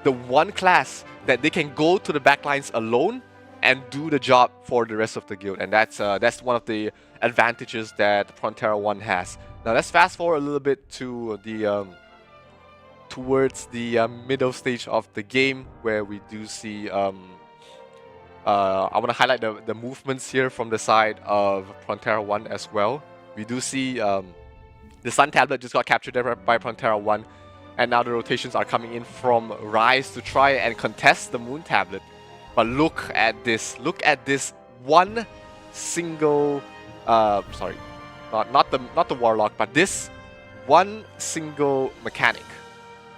the one class that they can go to the backlines alone and do the job for the rest of the guild, and that's one of the advantages that Frontera 1 has. Now let's fast forward a little bit to the towards the middle stage of the game, where we do see I want to highlight the movements here from the side of Frontera 1 as well. We do see the Sun tablet just got captured there by Frontera 1, and now the rotations are coming in from Rise to try and contest the Moon tablet. But look at this one single sorry, not the Warlock, but this one single mechanic.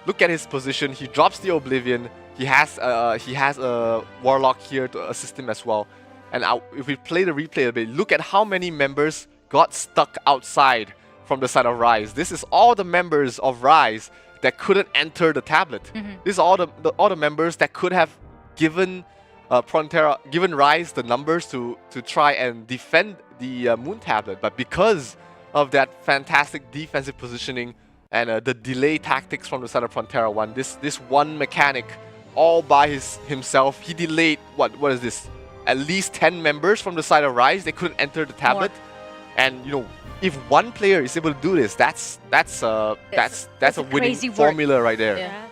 Look at his position. He drops the Oblivion. He has a Warlock here to assist him as well. And if we play the replay a bit, look at how many members got stuck outside from the side of Rise. This is all the members of Rise that couldn't enter the tablet. This is all the members that could have given given Rise the numbers to try and defend the Moon tablet, but because of that fantastic defensive positioning and the delay tactics from the side of Frontera 1, this one mechanic all by himself, he delayed what is this? At least 10 members from the side of Rise. They couldn't enter the tablet, and you know, if one player is able to do this, that's a winning formula right there. Yeah,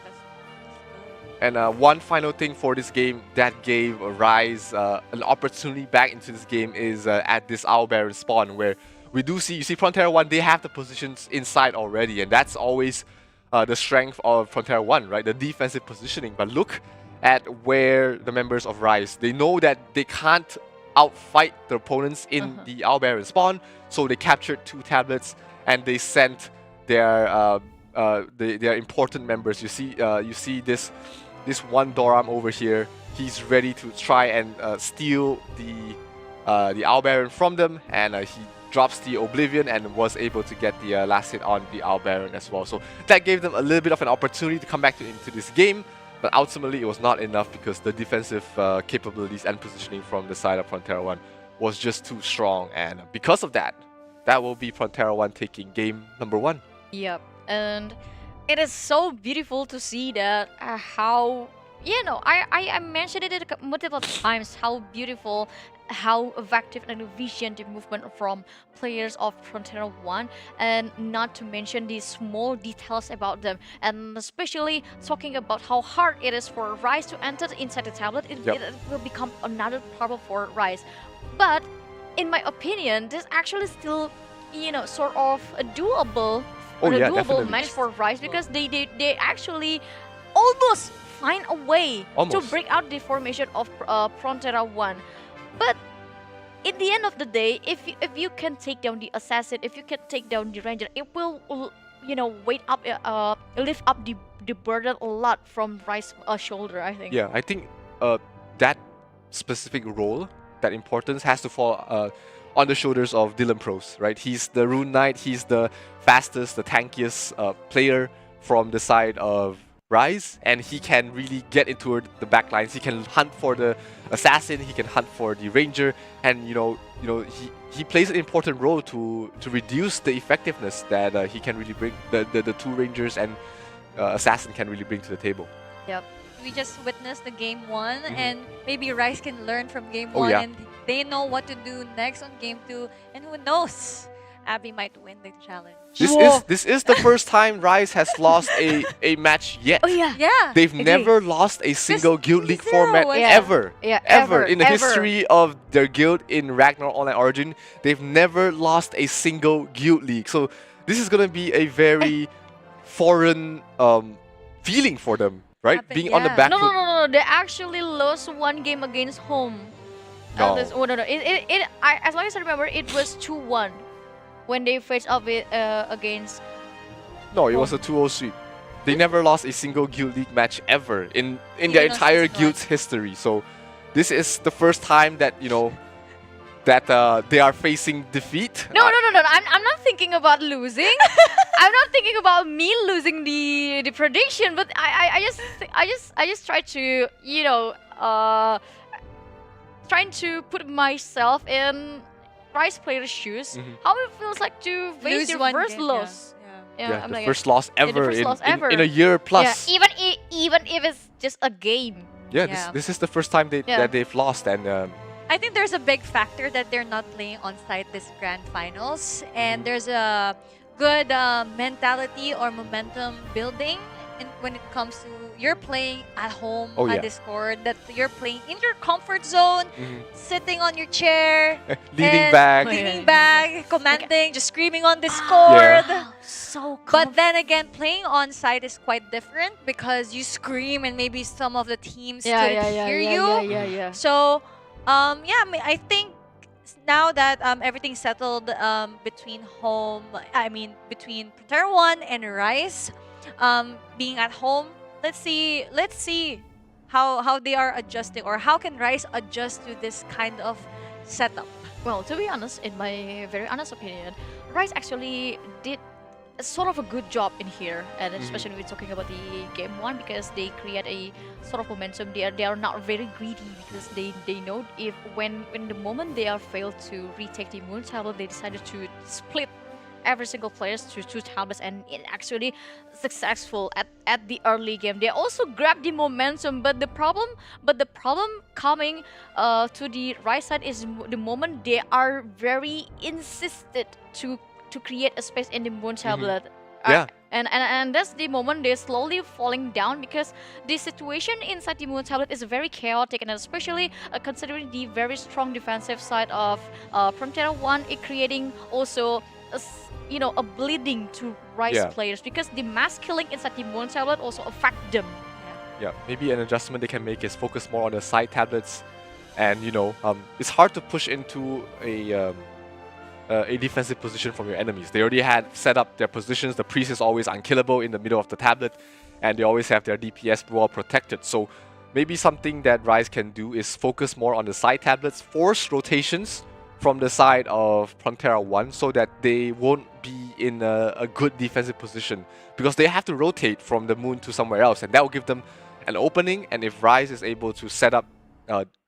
And one final thing for this game that gave Rise an opportunity back into this game is at this Owl Baron spawn, where we do see, you see Frontera 1, they have the positions inside already, and that's always the strength of Frontera 1, right? The defensive positioning. But look at where the members of Rise, they know that they can't outfight the opponents in the Owl Baron spawn, so they captured 2 tablets and they sent their important members. You see this one Doram over here. He's ready to try and steal the Owl Baron from them, and he drops the Oblivion and was able to get the last hit on the Owl Baron as well. So that gave them a little bit of an opportunity to come back into this game, but ultimately it was not enough because the defensive capabilities and positioning from the side of Frontera 1 was just too strong, and because of that, that will be Frontera 1 taking game number 1. Yep, and it is so beautiful to see that how, you know, I mentioned it multiple times, how beautiful, how effective and efficient the movement from players of Frontera 1, and not to mention the small details about them, and especially talking about how hard it is for Rise to enter inside the tablet. It will become another problem for Rise. But in my opinion, this actually still, you know, sort of a doable match for Rise, because they actually almost find a way to break out the formation of Frontera 1. But in the end of the day, if you can take down the assassin, if you can take down the ranger, it will, you know, lift up the burden a lot from Rice's shoulder, I think. Yeah, I think that specific role, that importance, has to fall on the shoulders of Dylan Pros, right? He's the Rune Knight, he's the fastest, the tankiest player from the side of Rise, and he can really get into the backlines. He can hunt for the assassin, he can hunt for the ranger, and he plays an important role to reduce the effectiveness that he can really bring, the 2 rangers and assassin can really bring to the table. Yep. We just witnessed the game 1, and maybe Rise can learn from game 1, and they know what to do next on game 2, and who knows, Abby might win the challenge. This is the first time Rise has lost a match yet. Oh yeah. Yeah. They've never lost a single Guild League format ever. Yeah, ever. In the history of their guild in Ragnarok Online Origin, they've never lost a single Guild League. So this is going to be a very foreign feeling for them, right? Being on the back foot. No. They actually lost 1 game against home. No. As long as I remember, it was 2-1 when they faced up against. No, it was a 2-0 sweep. They never lost a single Guild League match ever in their entire guild's history. So this is the first time that, you know, that they are facing defeat. No. I'm not thinking about losing. I'm not thinking about me losing the prediction. But I just try to, you know, trying to put myself in Rise player's shoes. How it feels like to face your first loss. Yeah, the first loss ever in a year plus. Yeah, even if it's just a game. Yeah, this is the first time that they've lost, and I think there's a big factor that they're not playing on site this grand finals, and there's a good mentality or momentum building when it comes to you're playing at home on Discord, that you're playing in your comfort zone, sitting on your chair, leaning back, commanding, just screaming on Discord. So but then again, playing on site is quite different because you scream and maybe some of the teams couldn't hear you. So I think now that everything's settled between between Frontera 1 and Rise, being at home, let's see how they are adjusting, or how can Rise adjust to this kind of setup. Well, to be honest, in my very honest opinion, Rise actually did sort of a good job in here, and especially when we're talking about the game 1, because they create a sort of momentum. They are not very greedy, because they know if when the moment they are failed to retake the moon tablet, they decided to split every single players to 2 tablets, and it actually successful at the early game. They also grabbed the momentum, but the problem coming to the right side is the moment they are very insisted to create a space in the moon tablet. And that's the moment they're slowly falling down because the situation inside the Moon Tablet is very chaotic, and especially considering the very strong defensive side of Frontera 1, it creating also a bleeding to Rise players because the mass killing inside the Moon Tablet also affect them. Yeah, maybe an adjustment they can make is focus more on the side tablets, and it's hard to push into a defensive position from your enemies. They already had set up their positions. The priest is always unkillable in the middle of the tablet, and they always have their DPS well protected. So maybe something that Rise can do is focus more on the side tablets, force rotations from the side of Frontera 1 so that they won't be in a good defensive position, because they have to rotate from the moon to somewhere else, and that will give them an opening. And if Rise is able to set up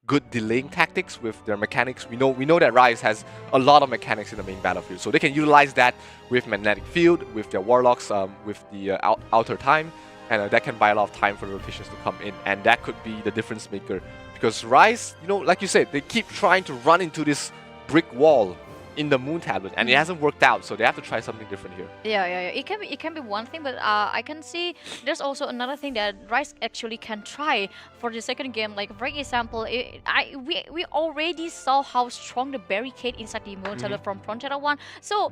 good delaying tactics with their mechanics, we know that Rise has a lot of mechanics in the main battlefield, so they can utilize that with Magnetic Field, with their Warlocks, with the Outer Time, and that can buy a lot of time for the rotations to come in, and that could be the difference maker. Because Rise, like you said, they keep trying to run into this brick wall in the Moon Tablet, and it hasn't worked out, so they have to try something different here. Yeah. It can be one thing, but I can see there's also another thing that Rise actually can try for the second game. Like for example, we already saw how strong the barricade inside the Moon Tablet from Frontera 1. So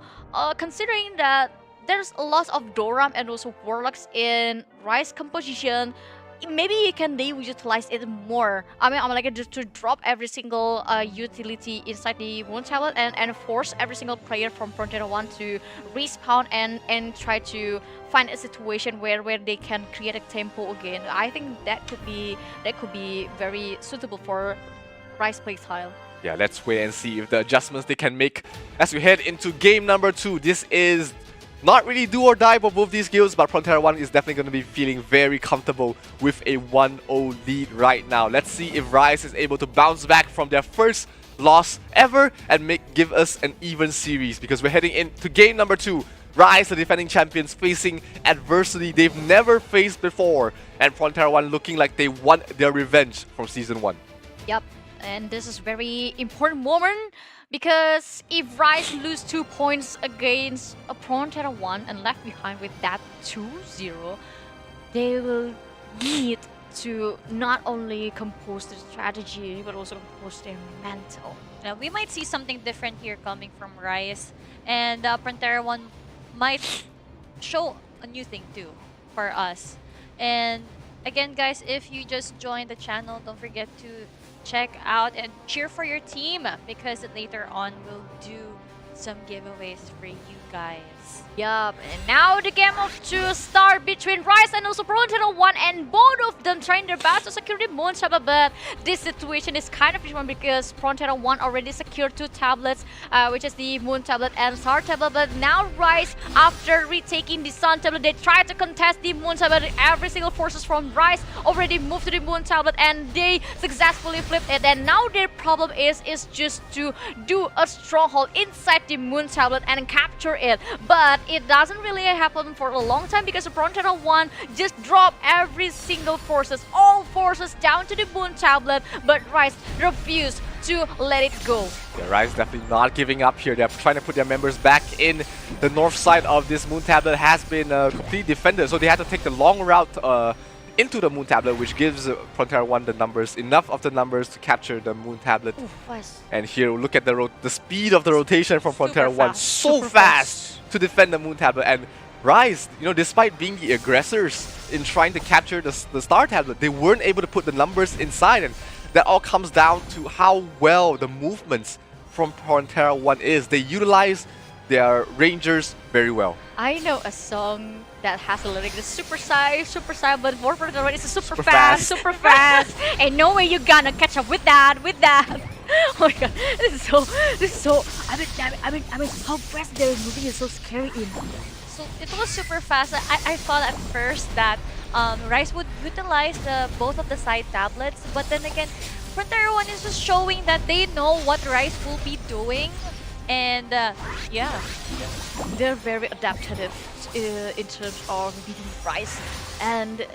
considering that there's a lot of Doram and also Warlocks in Rise composition, maybe they utilize it more. I mean, I'm like just to drop every single utility inside the Moon Tablet and force every single player from Frontera 1 to respawn and try to find a situation where they can create a tempo again. I think that could be very suitable for Rise playstyle. Yeah, let's wait and see if the adjustments they can make as we head into game number 2. This is not really do or die for both these guilds, but Frontera 1 is definitely going to be feeling very comfortable with a 1-0 lead right now. Let's see if Rise is able to bounce back from their first loss ever and give us an even series, because we're heading into game number 2. Rise, the defending champions, facing adversity they've never faced before, and Frontera 1 looking like they won their revenge from Season 1. Yep, and this is very important moment, because if Rise lose 2 points against a Frontera 1 and left behind with that 2-0, they will need to not only compose the strategy, but also compose their mental. Now, we might see something different here coming from Rise, and Frontera 1 might show a new thing too for us. And again, guys, if you just joined the channel, don't forget to check out and cheer for your team, because later on we'll do some giveaways for you guys. Yup, and now the game of 2 start between Rise and also Frontera 1, and both of them trying their best to secure the Moon Tablet, but this situation is kind of different because Frontera 1 already secured 2 tablets, which is the Moon Tablet and Star Tablet, but now Rise, after retaking the Sun Tablet, they try to contest the Moon Tablet. Every single forces from Rise already moved to the Moon Tablet and they successfully flipped it, and now their problem is just to do a stronghold inside the Moon Tablet and capture it, but it doesn't really happen for a long time because Frontera 1 just dropped every single all forces down to the Moon Tablet, but Rise refused to let it go. Yeah, Rise definitely not giving up here. They're trying to put their members back in the north side of this Moon Tablet. Has been completely defended, so they had to take the long route into the Moon Tablet, which gives Frontera 1 enough of the numbers to capture the Moon Tablet. And here, look at the speed of the rotation from Frontera 1. So fast to defend the Moon Tablet. And Rise, despite being the aggressors in trying to capture the Star Tablet, they weren't able to put the numbers inside. And that all comes down to how well the movements from Frontera 1 is. They utilize their Rangers very well. I know a song that has a lyric, the super size, but for Frontera 1 it's super fast. And no way you're gonna catch up with that. Oh my god, this is so. I mean, how fast they're moving is so scary. So it was super fast. I thought at first that Rise would utilize both of the side tablets, but then again, Frontera 1 is just showing that they know what Rise will be doing, and yeah, they're very adaptive in terms of beating Rise, and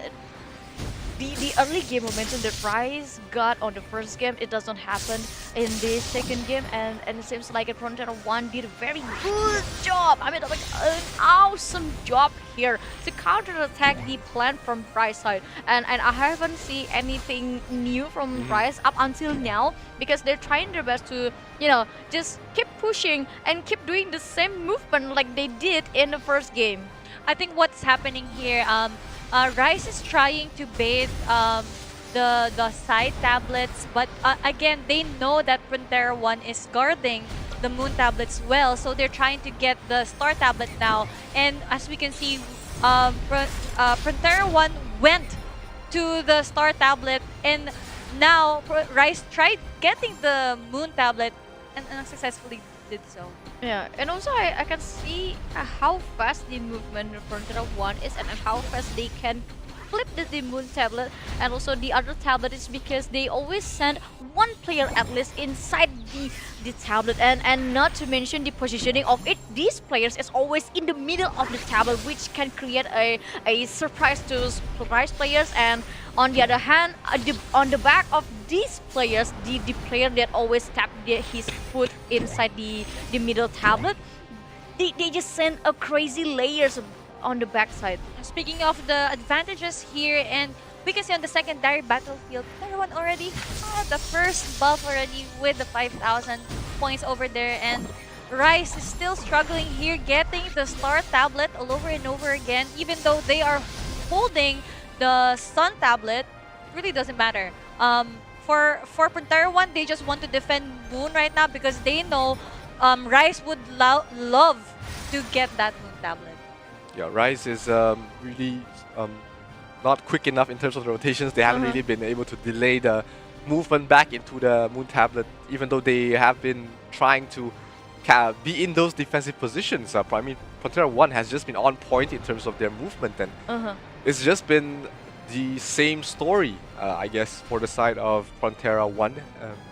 the early game momentum that Rise got on the first game, it doesn't happen in the second game, and it seems like Frontera 1 did a very good job. I mean, like an awesome job here to counterattack the plan from Rise side, and I haven't seen anything new from Rise up until now, because they're trying their best to, you know, just keep pushing and keep doing the same movement like they did in the first game. I think what's happening here, Rise is trying to bait the side tablets, but again, they know that Frontera 1 is guarding the Moon tablets well, so they're trying to get the Star tablet now. And as we can see, Frontera 1 went to the Star tablet, and now Rise tried getting the Moon tablet and unsuccessfully did so. Yeah, and also I can see how fast the movement of Frontera 1 is, and how fast they can flip the Moon tablet, and also the other tablet is because they always send one player at least inside the tablet, and not to mention the positioning of it. These players is always in the middle of the tablet, which can create a surprise to surprise players. And on the other hand, on the back of these players, the player that always tap his foot inside the middle tablet, they just send a crazy layers on the backside. Speaking of the advantages here, and we can see on the secondary battlefield, everyone already had the first buff already with the 5,000 points over there, and Rise is still struggling here, getting the Star tablet all over and over again. Even though they are holding the Sun tablet, it really doesn't matter. For Frontera 1, they just want to defend Moon right now, because they know Rise would love to get that Moon tablet. Yeah, Rise is really not quick enough in terms of the rotations. They haven't really been able to delay the movement back into the Moon tablet, even though they have been trying to be in those defensive positions. I mean, Frontera 1 has just been on point in terms of their movement, and it's just been the same story, I guess, for the side of Frontera 1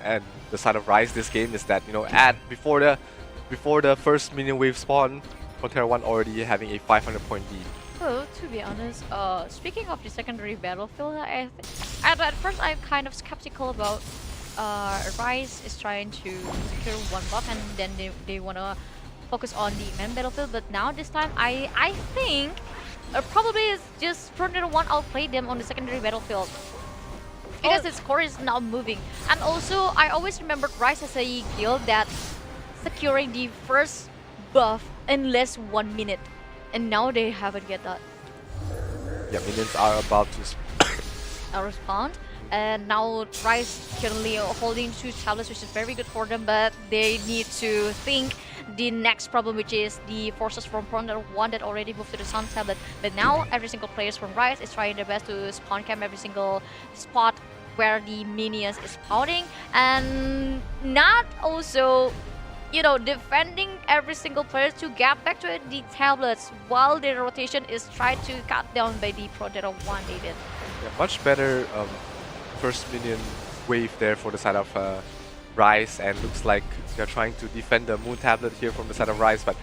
and the side of Rise this game, is that, you know, before the first minion wave spawn, Frontera 1 already having a 500 point lead. Well, to be honest, speaking of the secondary battlefield, at first I'm kind of skeptical about Rise is trying to secure one buff, and then they want to focus on the main battlefield. But now this time, I think probably it's just Frontera 1 outplayed them on the secondary battlefield, because its core is now moving. And also, I always remembered Rise as a guild that securing the first buff in less 1 minute, and now they haven't get that. Yeah, minions are about to respond, and now Rise currently holding 2 tablets, which is very good for them, but they need to think the next problem, which is the forces from Frontera 1 that already moved to the Sun tablet. But now every single player from Rise is trying their best to spawn camp every single spot where the minions is spawning, and not also, you know, defending every single player to get back to the tablets, while the rotation is tried to cut down by the Frontera 1 they did. Yeah, much better first minion wave there for the side of Rise, and looks like they're trying to defend the Moon tablet here from the side of Rise, but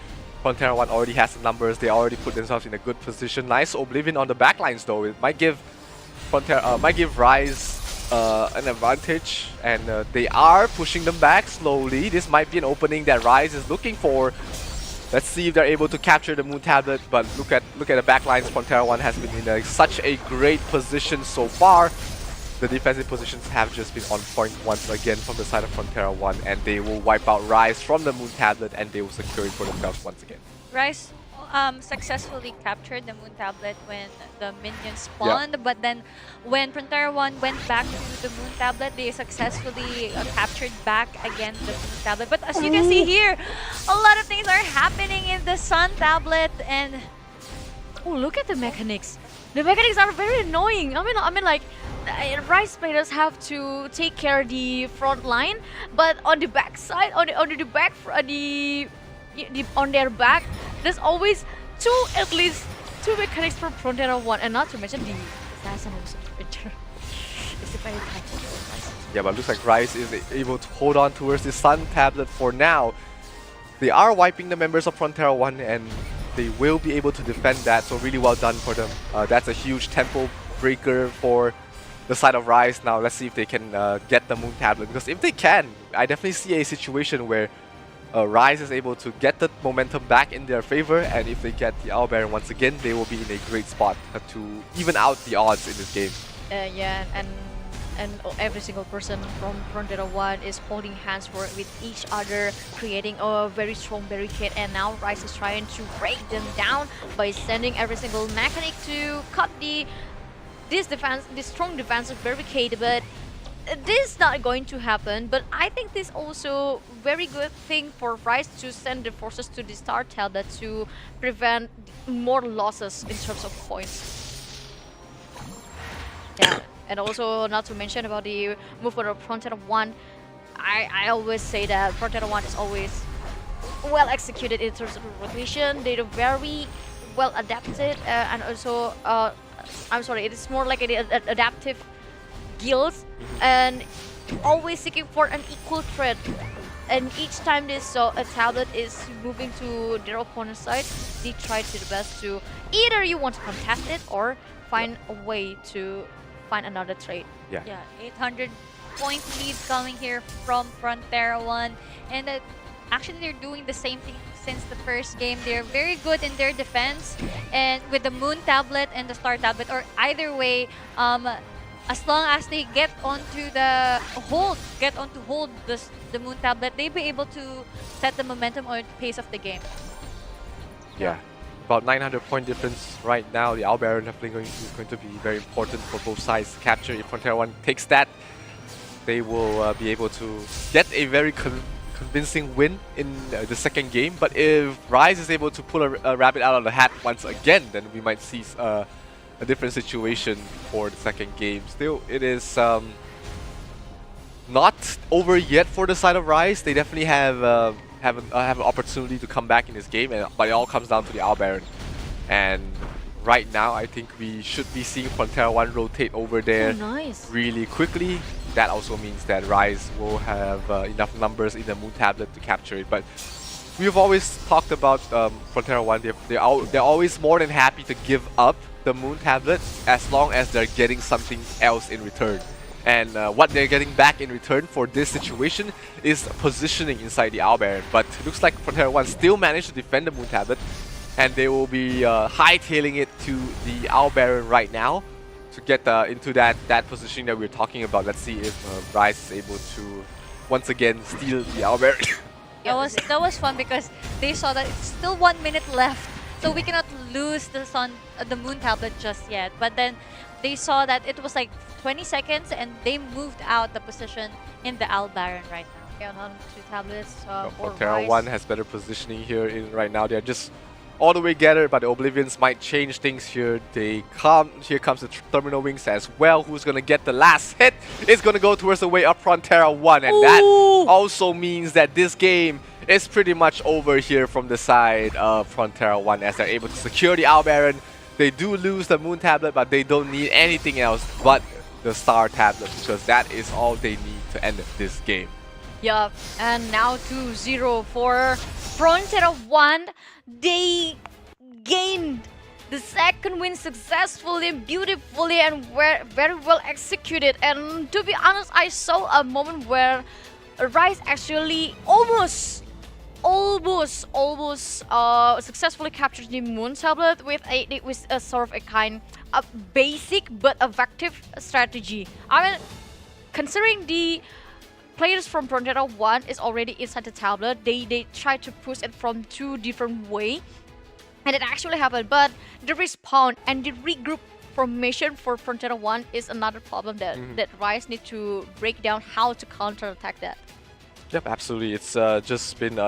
Frontera 1 already has the numbers. They already put themselves in a good position. Nice Oblivion on the backlines though. It might give Rise an advantage, and they are pushing them back slowly. This might be an opening that Rise is looking for. Let's see if they're able to capture the Moon tablet, but look at the backlines. Frontera 1 has been in such a great position so far. The defensive positions have just been on point once again from the side of Frontera 1, and they will wipe out Rise from the Moon tablet, and they will secure it for themselves once again. Rise successfully captured the Moon tablet when the minions spawned, but then when Frontera 1 went back to the Moon tablet, they successfully captured back again the Moon tablet. But as you can see here, a lot of things are happening in the Sun tablet, and oh, look at the mechanics. The mechanics are very annoying. I mean, like, Rise players have to take care of the front line, but on the back side, on their back, there's always at least two mechanics from Frontera 1, and not to mention the assassin also. It's a very tight. Yeah, but it looks like Rise is able to hold on towards the Sun tablet for now. They are wiping the members of Frontera 1, and they will be able to defend that, so really well done for them. That's a huge tempo breaker for the side of Rise now. Let's see if they can get the Moon Tablet, because if they can, I definitely see a situation where Rise is able to get the momentum back in their favor, and if they get the Owl Baron once again, they will be in a great spot to even out the odds in this game. Yeah, and every single person from Frontera 1 is holding hands with each other, creating a very strong barricade, and now Rise is trying to break them down by sending every single mechanic to cut this strong defensive barricade, but this is not going to happen. But I think this also very good thing for Rise to send the forces to the Star Tablet to prevent more losses in terms of points. Yeah. And also, not to mention about the movement of Frontera 1, I always say that Frontera 1 is always well executed in terms of rotation. They're very well adapted, and also, I'm sorry, it is more like an adaptive guilds, and always seeking for an equal threat. And each time they saw a tablet is moving to their opponent's side, they try to the best to either you want to contest it or find a way to find another trade. Yeah, 800 point lead coming here from Frontera 1, and actually they're doing the same thing since the first game. They're very good in their defense, and with the Moon Tablet and the Star Tablet, or either way, as long as they get onto hold the Moon Tablet, they'll be able to set the momentum or the pace of the game. Yeah. About 900 point difference right now. The Owl Baron definitely is going to be very important for both sides to capture. If Frontera 1 takes that, they will be able to get a very convincing win in the second game. But if Rise is able to pull a rabbit out of the hat once again, then we might see a different situation for the second game. Still, it is not over yet for the side of Rise. They definitely have an opportunity to come back in this game, but it all comes down to the Owl Baron. And right now, I think we should be seeing Frontera 1 rotate over there really quickly. That also means that Rise will have enough numbers in the Moon Tablet to capture it. But we've always talked about Frontera 1. They're always more than happy to give up the Moon Tablet as long as they're getting something else in return. And what they're getting back in return for this situation is positioning inside the Owl Baron. But it looks like Frontera 1 still managed to defend the Moon Tablet, and they will be hightailing it to the Owl Baron right now to get into that position that we were talking about. Let's see if Rise is able to once again steal the Owl Baron. That was fun because they saw that it's still 1 minute left, so we cannot lose the Moon Tablet just yet. But then they saw that it was like 20 seconds, and they moved out the position in the Owl Baron right now. Yeah, on 2 tablets. Frontera 1 has better positioning here right now. They're just all the way gathered, but the Oblivions might change things here. Here comes the Terminal Wings as well. Who's gonna get the last hit? It's gonna go towards the way of Frontera 1, and that also means that this game is pretty much over here from the side of Frontera 1, as they're able to secure the Owl Baron. They do lose the Moon Tablet, but they don't need anything else but the Star Tablet, because that is all they need to end this game. Yeah, and now 2-0 for Frontera 1. They gained the second win successfully, beautifully, and were very well executed. And to be honest, I saw a moment where Rise actually almost successfully captured the Moon Tablet with a sort of a kind of basic but effective strategy. I mean, considering the players from Frontera 1 is already inside the tablet, they try to push it from 2 different ways, and it actually happened. But the respawn and the regroup formation for Frontera 1 is another problem that Rise need to break down how to counter-attack that. Yep, absolutely. It's just been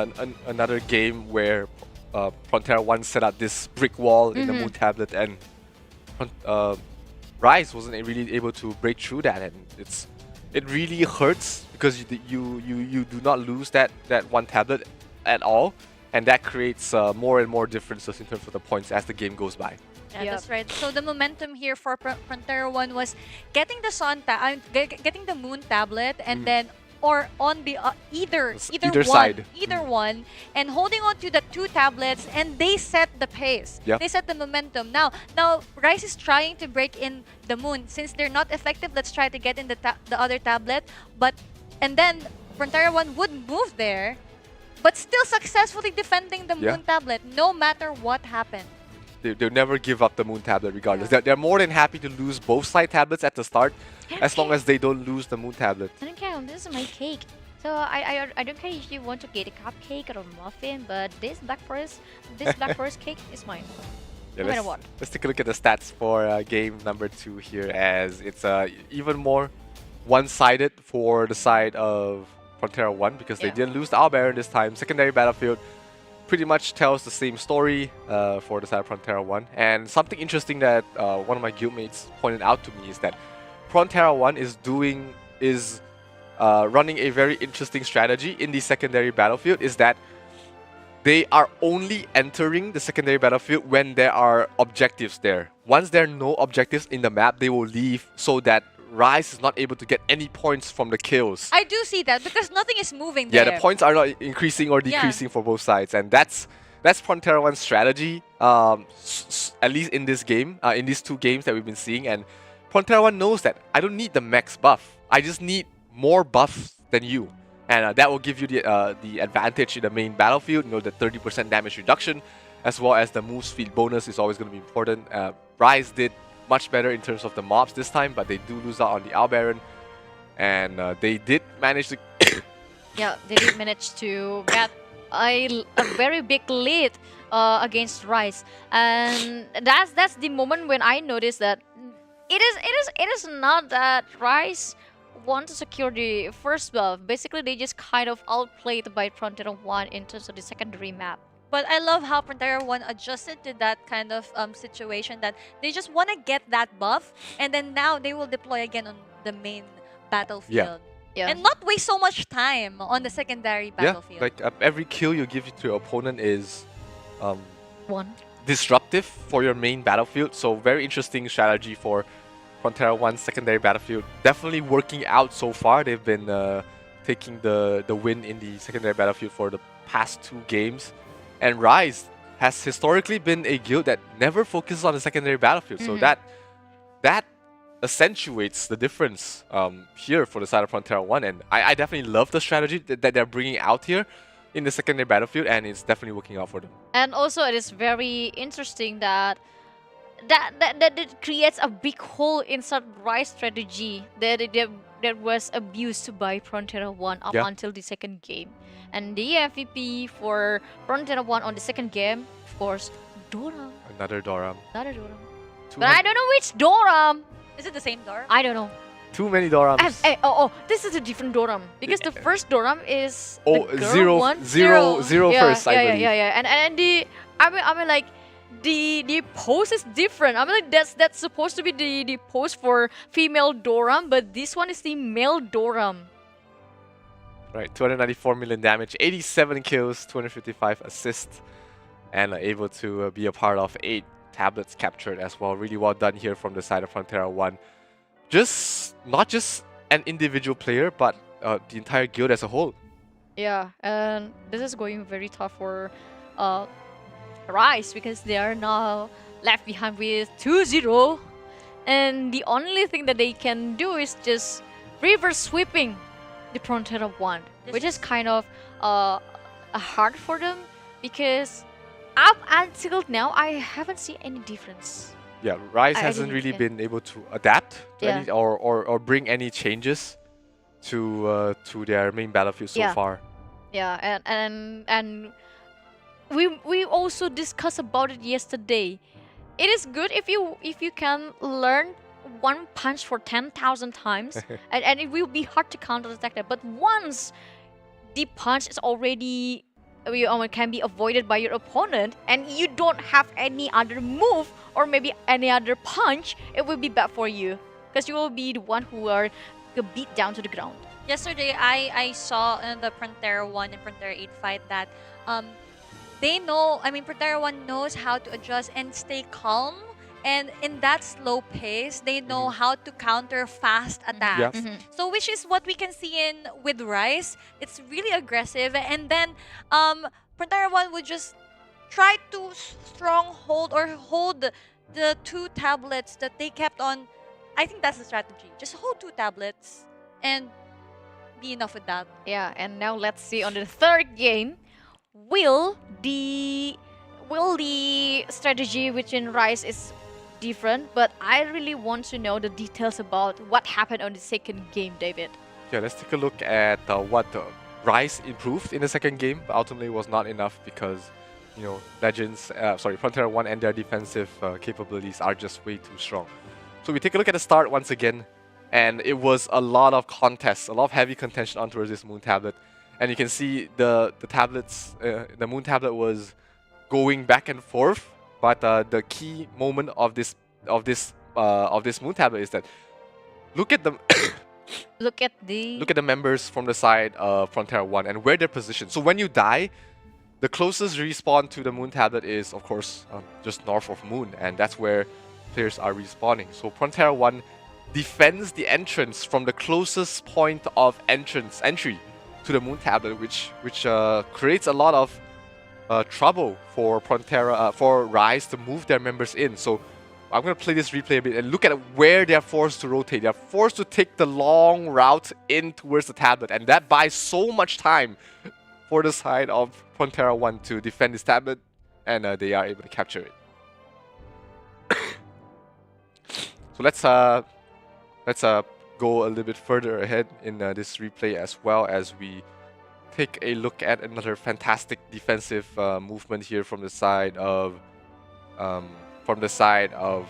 another game where Frontera 1 set up this brick wall in the Moon Tablet, and Rise wasn't really able to break through that, and it really hurts because you do not lose that one tablet at all, and that creates more and more differences in terms of the points as the game goes by. Yeah, that's right. So the momentum here for Frontera 1 was getting the getting the Moon Tablet, and then or on the either either one, side. either one, and holding on to the 2 tablets, and they set the pace. Yep. They set the momentum. Now Rice is trying to break in the moon. Since they're not effective, let's try to get in the other tablet. And then Frontera 1 would move there, but still successfully defending the moon tablet, no matter what happened. They'll never give up the moon tablet regardless. They're more than happy to lose both side tablets at the start, as long as they don't lose the moon tablet. I don't care. This is my cake. So I don't care if you want to get a cupcake or a muffin, but this Black Forest cake is mine. Yeah, no matter what. Let's take a look at the stats for game number 2 here, as it's even more one-sided for the side of Frontera 1 because they didn't lose the Owl Baron this time. Secondary battlefield pretty much tells the same story for the side of Frontera 1. And something interesting that one of my guildmates pointed out to me is that Frontera 1 is running a very interesting strategy in the secondary battlefield, is that they are only entering the secondary battlefield when there are objectives there. Once there are no objectives in the map, they will leave so that Rise is not able to get any points from the kills. I do see that because nothing is moving there. Yeah, the points are not increasing or decreasing for both sides, and that's Frontera 1's strategy, at least in this game, in these 2 games that we've been seeing. And Frontera 1 knows that I don't need the max buff. I just need more buffs than you. And that will give you the advantage in the main battlefield, the 30% damage reduction, as well as the move speed bonus is always going to be important. Rise did much better in terms of the mobs this time, but they do lose out on the Owl Baron. And they did manage to... Yeah, they did manage to get a very big lead against Rise. And that's the moment when I noticed that it is not that Rise want to secure the first buff. Basically, they just kind of outplayed by Frontera 1 in terms of the secondary map. But I love how Frontera 1 adjusted to that kind of situation, that they just want to get that buff, and then now they will deploy again on the main battlefield. Yeah. And not waste so much time on the secondary battlefield. Yeah, like every kill you give to your opponent is one disruptive for your main battlefield. So very interesting strategy for Frontera 1's secondary battlefield. Definitely working out so far. They've been taking the win in the secondary battlefield for the past 2 games. And Rise has historically been a guild that never focuses on the secondary battlefield. So that accentuates the difference here for the side of Frontera 1. And I definitely love the strategy that they're bringing out here in the secondary battlefield, and it's definitely working out for them. And also, it is very interesting that it creates a big hole inside Rise strategy that was abused by Frontera 1 up until the second game. And the MVP for Frontera 1 on the second game, of course, Doram. Another Doram. Another Doram. But I don't know which Doram. Is it the same Doram? I don't know. Too many Dorams. This is a different Doram. Because the first Doram is zero first, I believe. Yeah. And I mean like, the pose is different. I mean, like, that's supposed to be the pose for female Doram, but this one is the male Doram. Right, 294 million damage, 87 kills, 255 assists, and able to be a part of 8 tablets captured as well. Really well done here from the side of Frontera 1. Not just an individual player, but the entire guild as a whole. Yeah, and this is going very tough for Rise because they are now left behind with 2-0. And the only thing that they can do is just reverse sweeping the Frontera 1, which is kind of hard for them because up until now, I haven't seen any difference. Yeah, Rise hasn't really been able to adapt to any, or bring any changes to their main battlefield so far. Yeah, and we also discussed about it yesterday. It is good if you can learn one punch for 10,000 times, and it will be hard to counter-attack that. But once the punch is already can be avoided by your opponent, and you don't have any other move or maybe any other punch, it will be bad for you because you will be the one who are beat down to the ground. Yesterday, I saw in the Frontera 1 and Frontera 8 fight that they know, Frontera 1 knows how to adjust and stay calm And in that slow pace, they know how to counter fast attacks. So which is what we can see in with Rice. It's really aggressive. And then Frontera 1 would just try to stronghold or hold the 2 tablets that they kept on. I think that's the strategy. Just hold 2 tablets and be enough with that. Yeah, and now let's see on the third game, will the strategy within Rise is different, but I really want to know the details about what happened on the second game, David. Yeah, let's take a look at what Rise improved in the second game, but ultimately was not enough because, you know, Frontera 1 and their defensive capabilities are just way too strong. So we take a look at the start once again, and it was a lot of contests, a lot of heavy contention on towards this Moon Tablet. And you can see the tablets, the Moon Tablet was going back and forth, but the key moment of this Moon Tablet is that look at the look at the members from the side of Frontera 1 and where they're positioned. So when you die, the closest respawn to the Moon Tablet is, of course, just north of Moon, and that's where players are respawning. So Frontera 1 defends the entrance from the closest point of entry to the Moon Tablet, which creates a lot of trouble for for Rise to move their members in. So I'm going to play this replay a bit and look at where they're forced to rotate. They're forced to take the long route in towards the tablet, and that buys so much time for the side of Frontera 1 to defend this tablet, and they are able to capture it. So let's go a little bit further ahead in this replay as well, as we take a look at another fantastic defensive movement here from the side of Frontera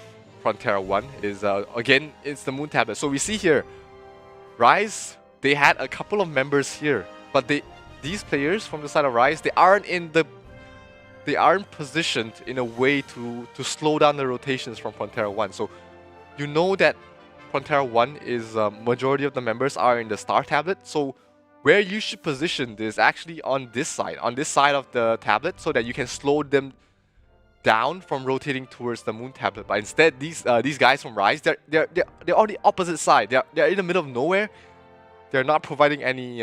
1. Is again, it's the Moon Tablet. So we see here, Rise, they had a couple of members here, but these players from the side of Rise, they aren't positioned in a way to slow down the rotations from Frontera 1. So you know that Frontera 1 is majority of the members are in the Star Tablet. So where you should position this actually on this side of the tablet, so that you can slow them down from rotating towards the Moon Tablet. But instead, these guys from Rise, they're on the opposite side. They're in the middle of nowhere. They're not providing any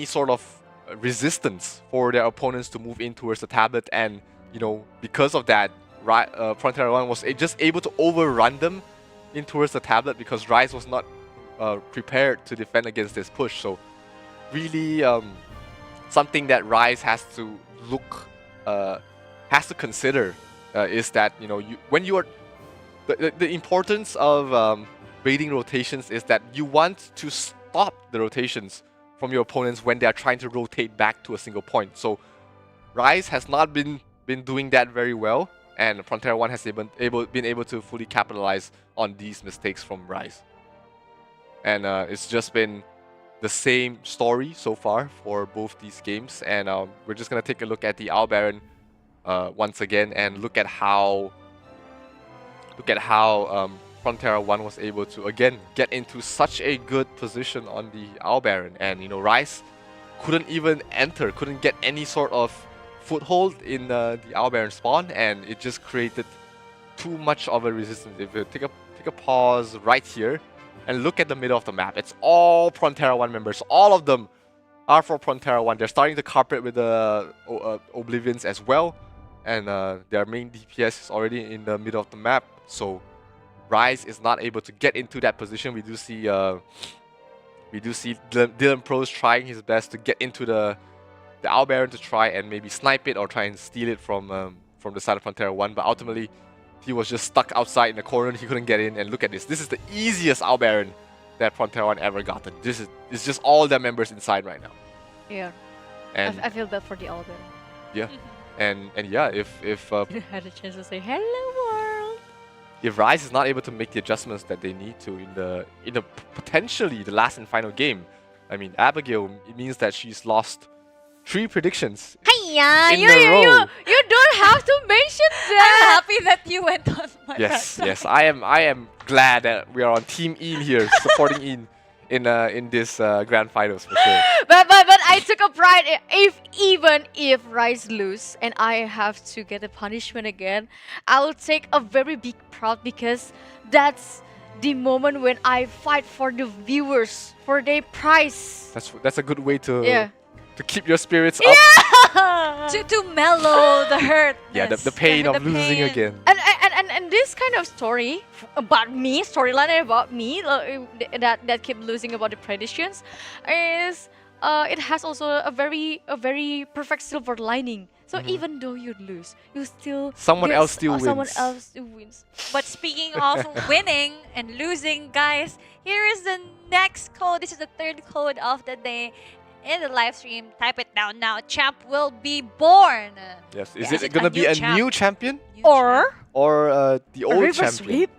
sort of resistance for their opponents to move in towards the tablet, and you know, because of that, Frontera 1 was just able to overrun them in towards the tablet because Rise was not prepared to defend against this push. So really something that Rise has to consider is that, you know, when you are the importance of baiting rotations is that you want to stop the rotations from your opponents when they are trying to rotate back to a single point. So Rise has not been doing that very well, and Frontera 1 has been able to fully capitalize on these mistakes from Rise. And it's just been the same story so far for both these games. And we're just going to take a look at the Owl Baron once again and look at how Frontera 1 was able to again get into such a good position on the Owl Baron. And you know, Rise couldn't even enter, couldn't get any sort of foothold in the Owl Baron spawn, and it just created too much of a resistance. If you take a pause right here and look at the middle of the map, it's all Frontera 1 members. All of them are for Frontera 1. They're starting to carpet with the Oblivions as well, and their main DPS is already in the middle of the map. So Rise is not able to get into that position. We do see Dylan Pros trying his best to get into the Owl Baron to try and maybe snipe it or try and steal it from the side of Frontera 1, but ultimately he was just stuck outside in the corner. He couldn't get in. And look at this. This is the easiest Owl Baron that Frontera 1 ever gotten. It's just all their members inside right now. Yeah. And I feel bad for the Owl Baron. Yeah. and yeah, if you had a chance to say hello world. If Rise is not able to make the adjustments that they need to in the potentially the last and final game, I mean, Abigail, it means that she's lost 3 predictions Hiya, in a row. You don't have to mention that. I'm happy that you went on my Yes, I am glad that we are on Team Ian here, supporting Ian in this grand finals for sure. But I took a pride even if Rice lose and I have to get a punishment again, I will take a very big pride because that's the moment when I fight for the viewers for their prize. That's a good way to Yeah. to keep your spirits up. Yeah. to mellow the hurt. Yeah, the pain of losing again. And this kind of story about me, storyline about me that keep losing about the predictions, is it has also a very perfect silver lining. So even though you lose, you still Someone else still someone wins. else still wins. But speaking of winning and losing, guys, here is the next code. This is the third code of the day. In the live stream, type it down now. Champ will be born. Yes. Is it gonna be a new champion Or the old river champion? sweep?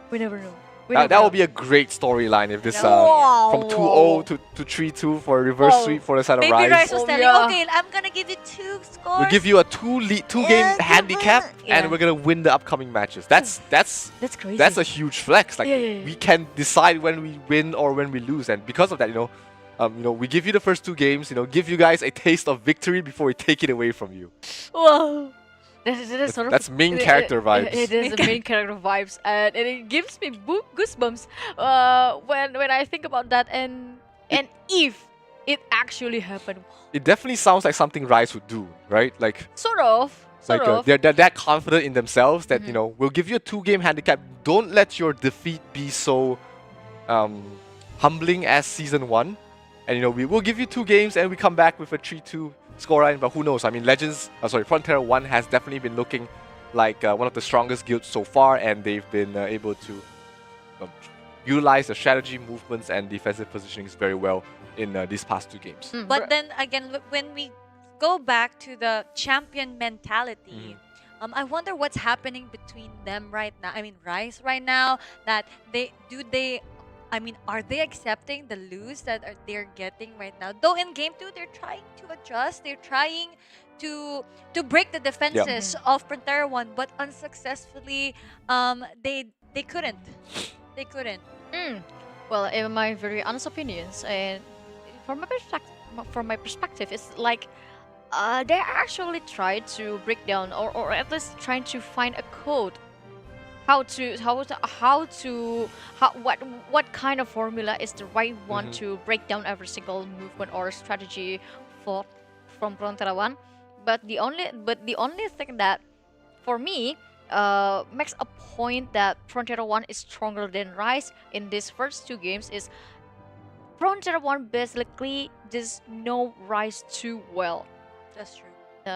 We never know. That would be a great storyline if this Wow. from 2-0 to 3-2 for a reverse sweep for the side of Maybe Rise. Rice was telling, yeah. okay, I'm gonna give you 2 scores. We'll give you a two-game handicap, Yeah. and we're gonna win the upcoming matches. That's crazy. That's a huge flex. Like Yeah. we can decide when we win or when we lose, and because of that, we give you the first 2 games. Give you guys a taste of victory before we take it away from you. Whoa. That's sort of That's main character vibes. It is the main character vibes, and it gives me goosebumps when I think about that. And if it actually happened, It definitely sounds like something Rise would do, right? Like sort of. they're that confident in themselves that we'll give you a 2-game handicap. Don't let your defeat be so humbling as season 1, and we will give you 2 games and we come back with a 3-2 scoreline. But who knows? I mean, Frontera 1 has definitely been looking like one of the strongest guilds so far, and they've been able to utilize the strategy, movements, and defensive positionings very well in these past 2 games. But then again, when we go back to the champion mentality, I wonder what's happening between them right now. I mean, Rice right now, that are they accepting the lose that they're getting right now? Though in game 2, they're trying to adjust. They're trying to break the defenses of Frontera 1, but unsuccessful,ly they couldn't. They couldn't. Well, in my very honest opinions, and from my perspective, it's like they actually tried to break down or at least trying to find a code. What kind of formula is the right one to break down every single movement or strategy from Frontera 1. But the only thing that for me makes a point that Frontera 1 is stronger than Rise in these first 2 games is Frontera 1 basically just know Rise too well. That's true.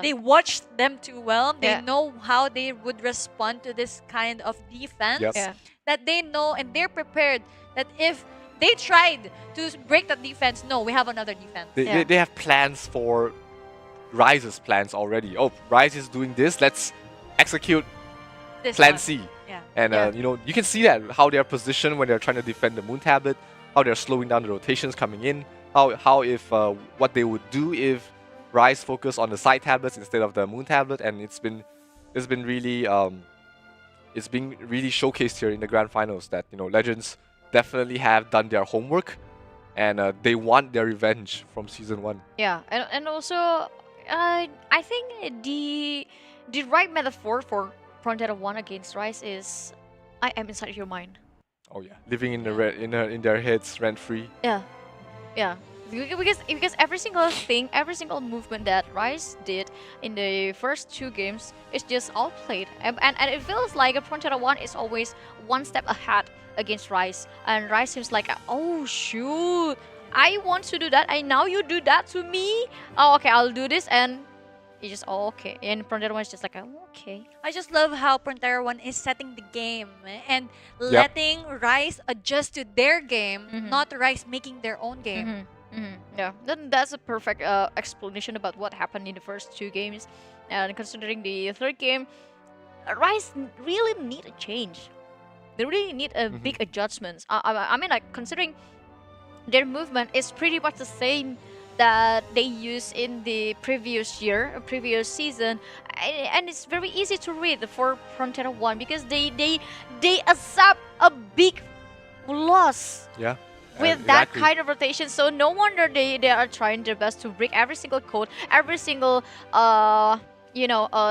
They watched them too well. They know how they would respond to this kind of defense. Yes. Yeah. That they know and they're prepared that if they tried to break that defense, no, we have another defense. They have plans for Rise's plans already. Oh, Rise is doing this. Let's execute This Plan one. C. Yeah. And you can see that how they're positioned when they're trying to defend the Moon Tablet, how they're slowing down the rotations coming in, how if what they would do if Rise focus on the side tablets instead of the Moon Tablet, and it's been really really showcased here in the grand finals that Legends definitely have done their homework, and they want their revenge from season 1. Yeah, and also I think the right metaphor for Frontera 1 against Rise is I am inside your mind. Oh yeah, living in in their heads rent free. Yeah. Because every single thing, every single movement that Rise did in the first 2 games is just all played, and it feels like Frontera 1 is always one step ahead against Rise, and Rise seems like, oh shoot, I want to do that, and now you do that to me. Oh, okay, I'll do this, and it's just okay. And Frontera 1 is just like, oh, okay. I just love how Frontera 1 is setting the game and letting Rise adjust to their game, not Rise making their own game. Yeah, then that's a perfect explanation about what happened in the first 2 games. And considering the 3rd game, Rise really need a change. They really need a big adjustments. I mean, like, considering their movement is pretty much the same that they used in the previous season, and it's very easy to read for Frontera 1 because they accept a big loss. Yeah. with that kind of rotation. So no wonder they are trying their best to break every single code, every single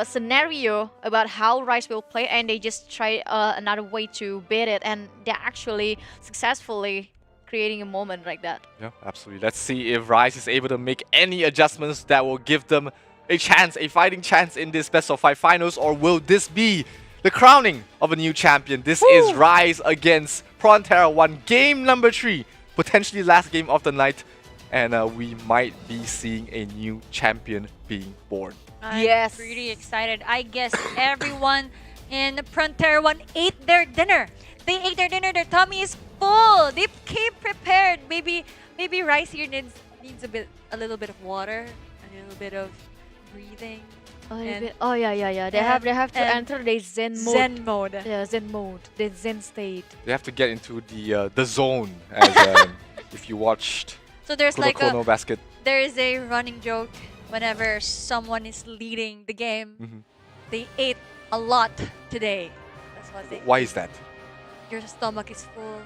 scenario about how Rise will play, and they just try another way to beat it, and they're actually successfully creating a moment like that. Yeah, absolutely. Let's see if Rise is able to make any adjustments that will give them a chance, a fighting chance in this best of 5 finals, or will this be the crowning of a new champion? This is Rise against Frontera 1, game number 3, potentially last game of the night, and we might be seeing a new champion being born. I'm pretty excited. I guess everyone in Frontera 1 ate their dinner. They ate their dinner, their tummy is full. They came prepared. Maybe Rice here needs a little bit of water, a little bit of breathing. Oh yeah. They have to enter the Zen mode. Zen mode. Yeah, Zen mode. The Zen state. They have to get into the zone, as if you watched. So there's Kurokono Basket. There is a running joke whenever someone is leading the game. They ate a lot today. That's what they. Why is that? Your stomach is full.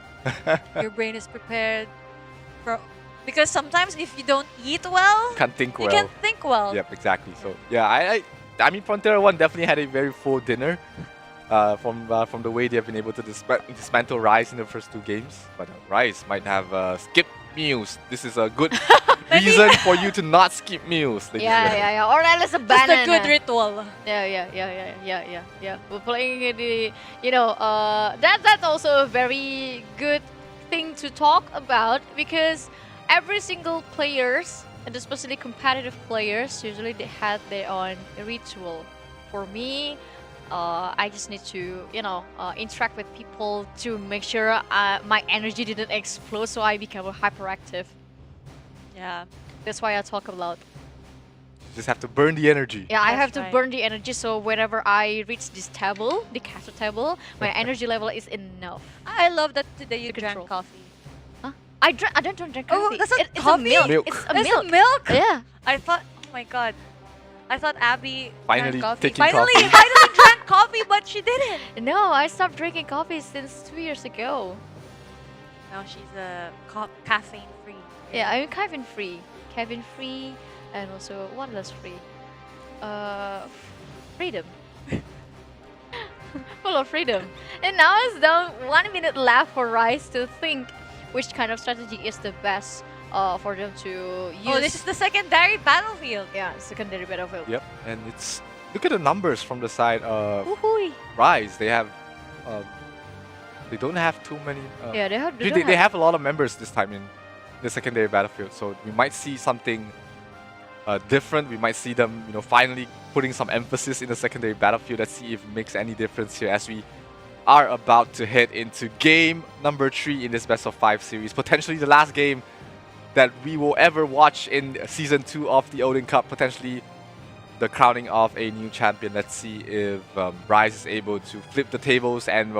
Your brain is prepared. Because sometimes if you don't eat well, You can't think well. You can't think well. Yep, exactly. So yeah, I mean, Frontera 1 definitely had a very full dinner from the way they have been able to dismantle Rise in the first 2 games. But Rise might have skipped meals. This is a good reason for you to not skip meals. Yeah. Or at least a banana. Just a good ritual. Yeah. We're playing the, that's also a very good thing to talk about, because every single players, and especially competitive players, usually they have their own ritual. For me, I just need to, interact with people to make sure my energy didn't explode, so I become hyperactive. Yeah. That's why I talk a lot. You just have to burn the energy. Yeah, I have to burn the energy, so whenever I reach this table, the castle table, my energy level is enough. I love that today you drank coffee. I don't drink coffee. Oh, that's not it's coffee? a milk. It's a It's milk. a milk? Yeah. I thought, oh my god. I thought Abby Finally drank coffee. taking coffee. Finally drank coffee, but she didn't. No, I stopped drinking coffee since 2 years ago. Now she's caffeine free. Yeah, I'm caffeine free. Caffeine free, and also what else free? Freedom. Full of freedom. And now it's down 1 minute left for Rise to think which kind of strategy is the best for them to use. Oh, this is the secondary battlefield. Yeah, secondary battlefield. Yep, and it's look at the numbers from the side of Woohoo! Rise. They have they don't have too many. Yeah, they have. They have a lot of members this time in the secondary battlefield, so we might see something different. We might see them, finally putting some emphasis in the secondary battlefield. Let's see if it makes any difference here as we are about to head into game number 3 in this best of 5 series. Potentially the last game that we will ever watch in season 2 of the Odin Cup. Potentially the crowning of a new champion. Let's see if Rise is able to flip the tables and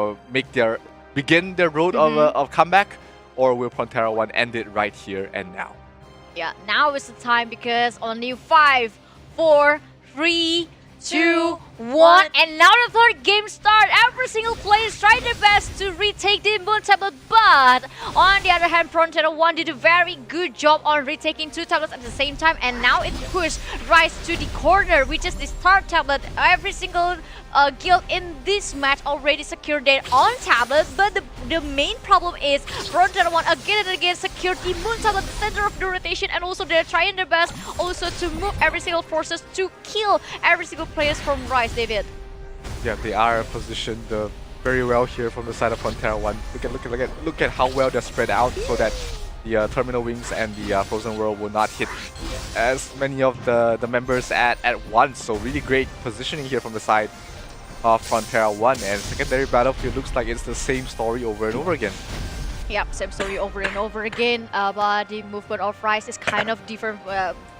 begin their road of comeback, or will Frontera 1 end it right here and now? Yeah, now is the time, because only 5, 4, 3, 2, 1, and now the third game start. Every single player is trying their best to retake the moon tablet, but on the other hand, Frontera 1 did a very good job on retaking 2 tablets at the same time, and now it pushed Rise to the corner, which is the start tablet. Every single guild in this match already secured their own tablet, but the main problem is Frontera 1 again and again secured the moon tablet, the center of the rotation, and also they're trying their best also to move every single forces to kill every single players from Rise, David. Yeah, they are positioned very well here from the side of Frontera 1. Look at how well they're spread out, so that the Terminal Wings and the Frozen World will not hit as many of the members at once. So really great positioning here from the side of Frontera 1, and secondary battlefield looks like it's the same story over and over again. Yep, same story over and over again, but the movement of Rise is kind of different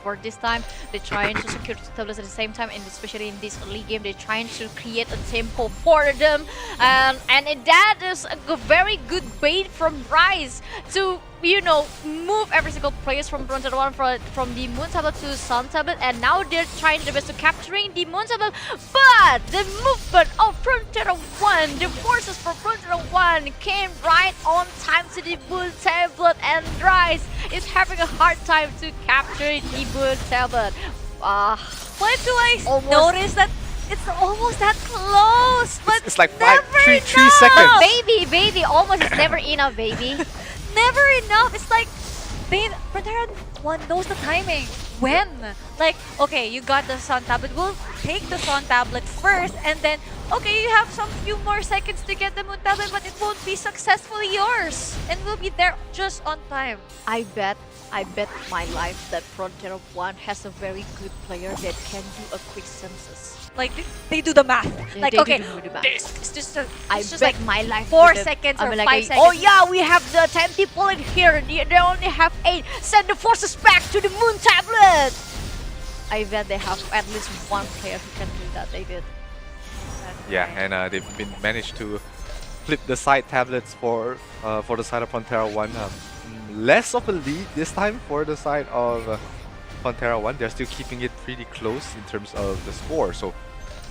for this time. They're trying to secure the tablets at the same time, and especially in this early game, they're trying to create a tempo for them, and that is a very good bait from Rise to move every single place from Frontier 1 from the Moon Tablet to Sun Tablet, and now they're trying their best to capturing the Moon Tablet, but the movement of Frontier 1, the forces from Frontier 1 came right on time to the Moon Tablet, and Rise is having a hard time to capture the Moon Tablet. Why do I notice that it's almost that close, but It's like never three enough. seconds. Baby, almost is never enough, baby. Never enough. It's like Frontier 1 knows the timing. When? Like, okay, you got the Sun Tablet. We'll take the Sun Tablet first, and then, okay, you have some few more seconds to get the Moon Tablet, but it won't be successfully yours. And we'll be there just on time. I bet my life that Frontier 1 has a very good player that can do a quick census. Like, they do the math. Yeah, like, they okay, do the math. it's just bet like my life 4 with them. seconds I'm or like, 5 seconds. oh yeah, we have the 10 people in here. They only have 8. Send the forces back to the Moon Tablet. I bet they have at least one player who can do that. They did. Yeah, and they've been managed to flip the side tablets for the side of Frontera 1. Less of a lead this time for the side of Frontera 1. They're still keeping it pretty close in terms of the score. So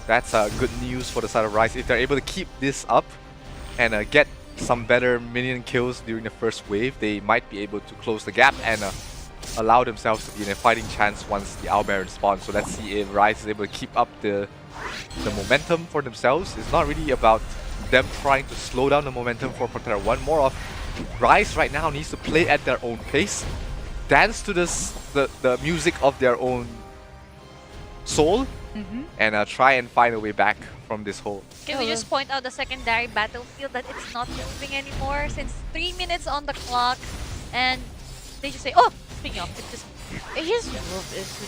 that's good news for the side of Rise. If they're able to keep this up and get some better minion kills during the first wave, they might be able to close the gap and allow themselves to be in a fighting chance once the Owl Baron spawns. So let's see if Rise is able to keep up the momentum for themselves. It's not really about them trying to slow down the momentum for Frontera 1. More of Rise right now needs to play at their own pace, dance to the music of their own soul, and try and find a way back from this hole. Can we just point out the secondary battlefield that it's not moving anymore since 3 minutes on the clock, and they just say, oh, speaking of, It just moved into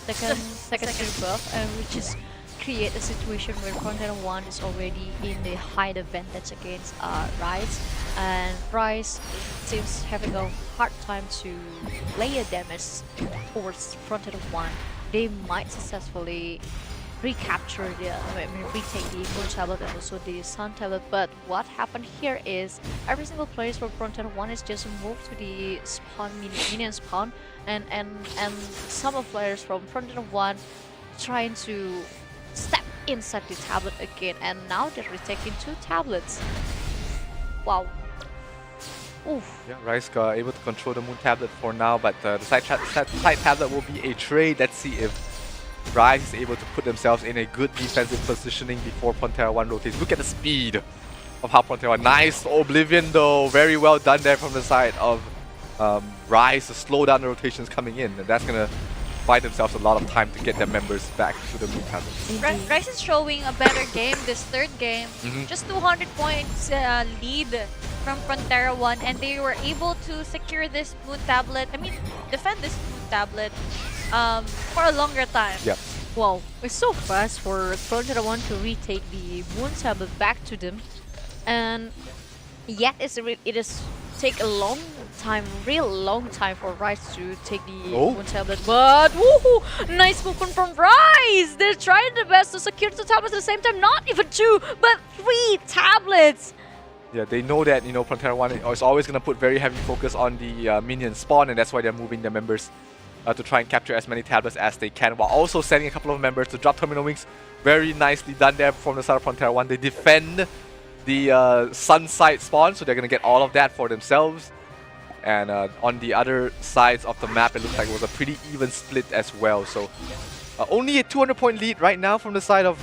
the secondary buff, and which is create a situation where Frontier 1 is already in the high advantage against Rise, and Rise seems having a hard time to layer damage towards Frontier 1. They might successfully recapture retake the Moon Tablet and also the Sun Tablet, but what happened here is every single player from Frontier 1 is just moved to the spawn minion spawn, and some of players from Frontier 1 trying to step inside the tablet again, and now they're retaking 2 tablets. Wow. Oof. Yeah, Rise able to control the Moon Tablet for now, but the side tablet will be a trade. Let's see if Rise is able to put themselves in a good defensive positioning before Frontera 1 rotates. Look at the speed of how Frontera 1. Nice Oblivion though, very well done there from the side of Rise to slow down the rotations coming in, and that's gonna buy themselves a lot of time to get their members back to the Moon Tablet. Rise is showing a better game this third game. Just 200 points lead from Frontera 1, and they were able to secure this Moon Tablet. I mean, defend this Moon Tablet for a longer time. Yep. Wow, it's so fast for Frontier 1 to retake the Moon Tablet back to them, and yet it is take a real long time for Rise to take the Moon Tablet. But woohoo! Nice movement from Rise! They're trying their best to secure 2 tablets at the same time. Not even 2, but 3 tablets! Yeah, they know that, you know, Frontera 1 is always going to put very heavy focus on the minion spawn, and that's why they're moving their members to try and capture as many tablets as they can, while also sending a couple of members to drop Terminal Wings. Very nicely done there from the side of Frontera 1. They defend the sun side spawn, so they're going to get all of that for themselves. And on the other sides of the map, it looks like it was a pretty even split as well. So only a 200-point lead right now from the side of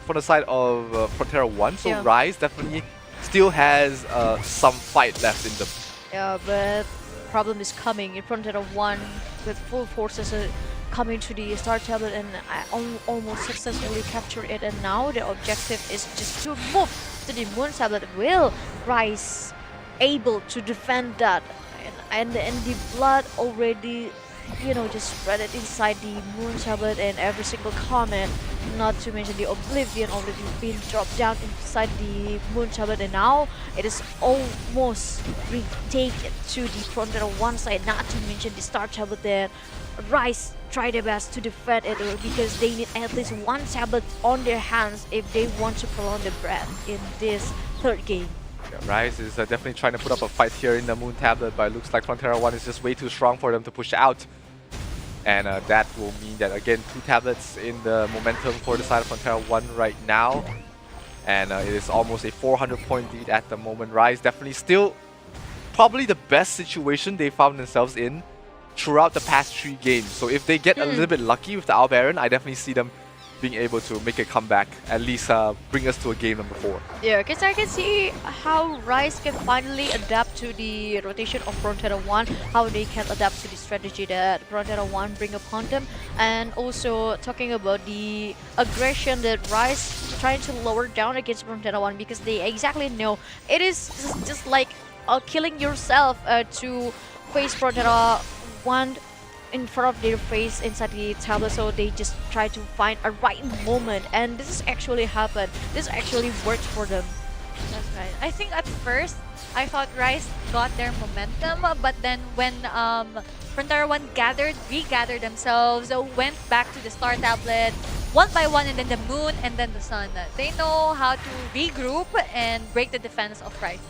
Frontera 1. So Yeah. Rise definitely still has some fight left in them. Yeah, but problem is coming in Frontier 1 with full forces coming to the Star Tablet, and I almost successfully captured it, and now the objective is just to move to the Moon Tablet. Will Rise able to defend that? And the blood already, you know, just spread it inside the Moon Tablet, and every single comment, not to mention the Oblivion already been dropped down inside the Moon Tablet, and now it is almost retaken to the Frontier 1 side, not to mention the Star Tablet there. Rise try their best to defend it because they need at least 1 tablet on their hands if they want to prolong the breath in this third game. Yeah, Rise is definitely trying to put up a fight here in the Moon Tablet, but it looks like Frontera 1 is just way too strong for them to push out. And that will mean that, again, 2 tablets in the momentum for the side of Frontera 1 right now. And it is almost a 400-point lead at the moment. Rise definitely still probably the best situation they found themselves in throughout the past 3 games. So if they get a little bit lucky with the Owl Baron, I definitely see them being able to make a comeback, at least bring us to a game number 4. Yeah, because I can see how Rise can finally adapt to the rotation of Frontera 1, how they can adapt to the strategy that Frontera 1 bring upon them, and also talking about the aggression that Rise trying to lower down against Frontera 1, because they exactly know it is just like killing yourself to face Frontera 1 in front of their face inside the tablet, so they just try to find a right moment, and this is actually happened. This actually worked for them. That's right. I think at first I thought Rise got their momentum, but then when Frontera 1 regathered themselves, went back to the Star Tablet one by one, and then the Moon, and then the Sun. They know how to regroup and break the defense of Rise.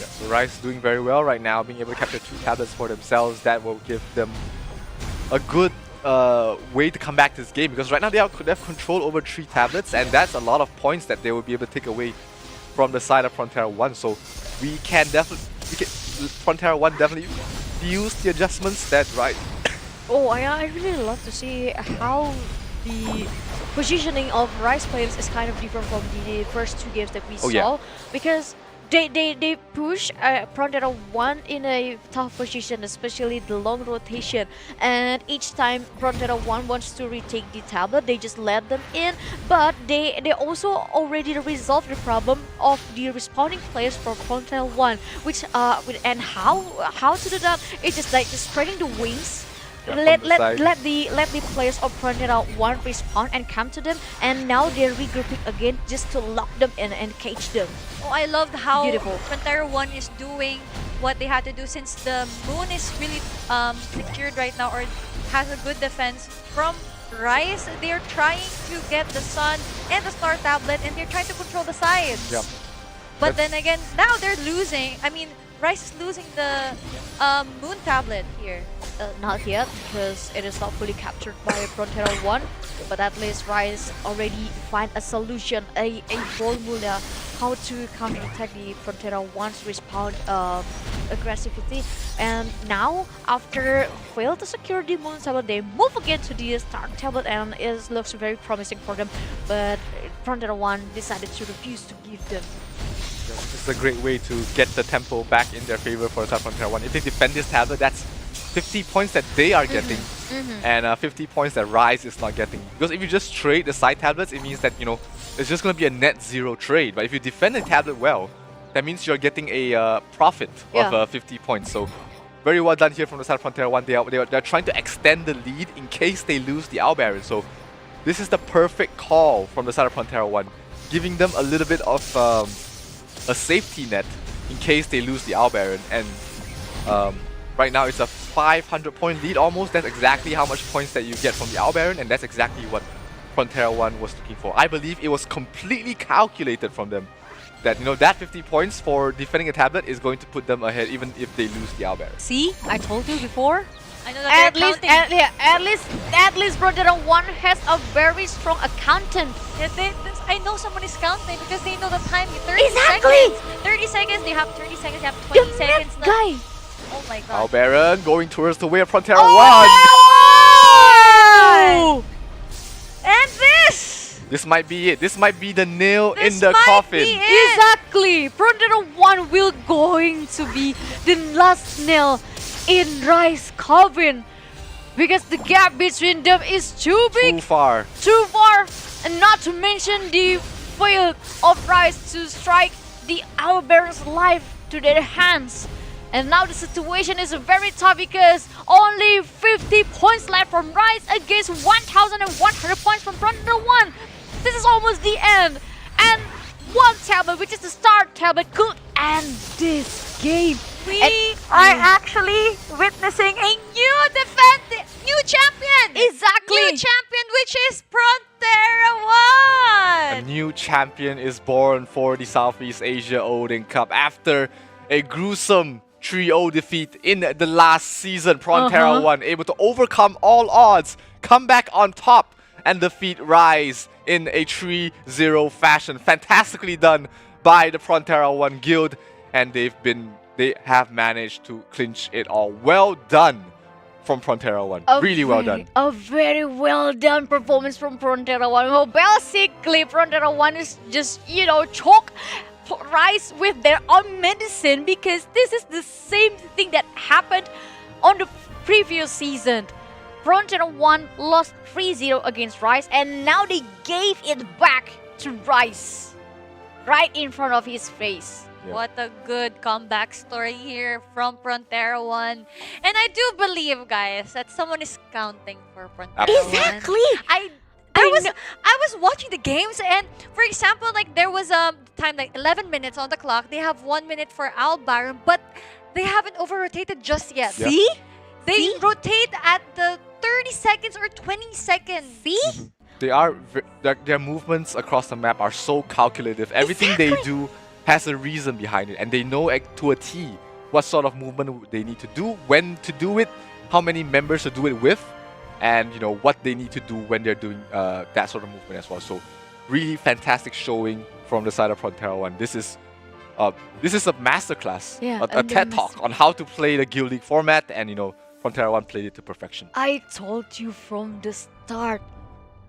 Yeah, so Rise is doing very well right now, being able to capture 2 tablets for themselves. That will give them a good way to come back to this game, because right now they have control over 3 tablets, and that's a lot of points that they will be able to take away from the side of Frontera 1. So we can definitely, Frontera 1 definitely feels the adjustments that Oh, I really love to see how the positioning of Rise players is kind of different from the first 2 games that we saw, because they push Frontera 1 in a tough position, especially the long rotation, and each time Frontera 1 wants to retake the tablet, they just let them in, but they also already resolved the problem of the respawning players from Frontera 1, which and how to do that? It's just like spreading the wings. Let the players of Frontera 1 respawn and come to them, and now they're regrouping again just to lock them in and cage them. Oh, I loved how Beautiful. Frontera 1 is doing what they had to do, since the Moon is really secured right now, or has a good defense from Rise. They're trying to get the Sun and the Star Tablet, and they're trying to control the sides. Yep. But then again, now they're losing. I mean, Rise is losing the Moon Tablet here. Not yet, because it is not fully captured by Frontera 1, but at least Rise already find a solution, a formula how to counterattack the Frontera 1's respawn aggressivity. And now, after fail to secure the Moon Tablet, they move again to the Star Tablet, and it looks very promising for them, but Frontera 1 decided to refuse to give them. This is a great way to get the tempo back in their favor for Frontera 1. If they defend this tablet, that's 50 points that they are getting, and 50 points that Rise is not getting. Because if you just trade the side tablets, it means that, you know, it's just going to be a net 0 trade. But if you defend the tablet well, that means you're getting a profit of 50 points. So very well done here from the side of Frontera 1. They're trying to extend the lead in case they lose the Owl Baron. So this is the perfect call from the side of Frontera 1, giving them a little bit of a safety net in case they lose the Owl Baron. And right now it's a 500-point lead almost. That's exactly how much points that you get from the Owl Baron, and that's exactly what Frontera 1 was looking for. I believe it was completely calculated from them that, you know, that 50 points for defending a tablet is going to put them ahead even if they lose the Owl Baron. See, I told you before. I know that at least Frontera 1 has a very strong accountant. Yeah, I know someone is counting because they know the time. 30 Exactly. seconds. 30 seconds. They have 30 seconds. They have 20 seconds left. Guy. Oh my god. Owl Baron going towards the way of Frontera 1. Oh! And this might be it. This might be the nail in the coffin. Exactly. Frontera 1 will going to be the last nail in Rise coffin, because the gap between them is too big. Too far. And not to mention the fail of Rise to strike the Owl Baron's life to their hands. And now the situation is very tough, because only 50 points left from Rise against 1,100 points from Frontera 1. This is almost the end. And one tablet, which is the Star Tablet, could end this game. We are actually witnessing a new champion. Exactly. New champion, which is Frontera 1. A new champion is born for the Southeast Asia Odin Cup after a gruesome 3-0 defeat in the last season. Frontera 1 able to overcome all odds, come back on top, and defeat Rise in a 3-0 fashion. Fantastically done by the Frontera 1 guild, and they have managed to clinch it all. Well done from Frontera 1. Really well done. A very well done performance from Frontera 1. Well, basically, Frontera 1 is just, choke Rise with their own medicine, because this is the same thing that happened on the previous season. Frontera 1 lost 3-0 against Rise, and now they gave it back to Rise right in front of his face. What a good comeback story here from Frontera 1. And I do believe, guys, that someone is counting for Frontera 1. Exactly! I was watching the games, and for example, like there was a time like 11 minutes on the clock. They have 1 minute for Al Baron, but they haven't over-rotated just yet. See? They rotate at the 30 seconds or 20 seconds. See? Their movements across the map are so calculative. Everything they do has a reason behind it, and they know to a T what sort of movement they need to do, when to do it, how many members to do it with, and what they need to do when they're doing that sort of movement as well. So really fantastic showing from the side of Frontera 1. This is a masterclass, a TED Talk on how to play the Guild League format, and Frontera 1 played it to perfection. I told you from the start.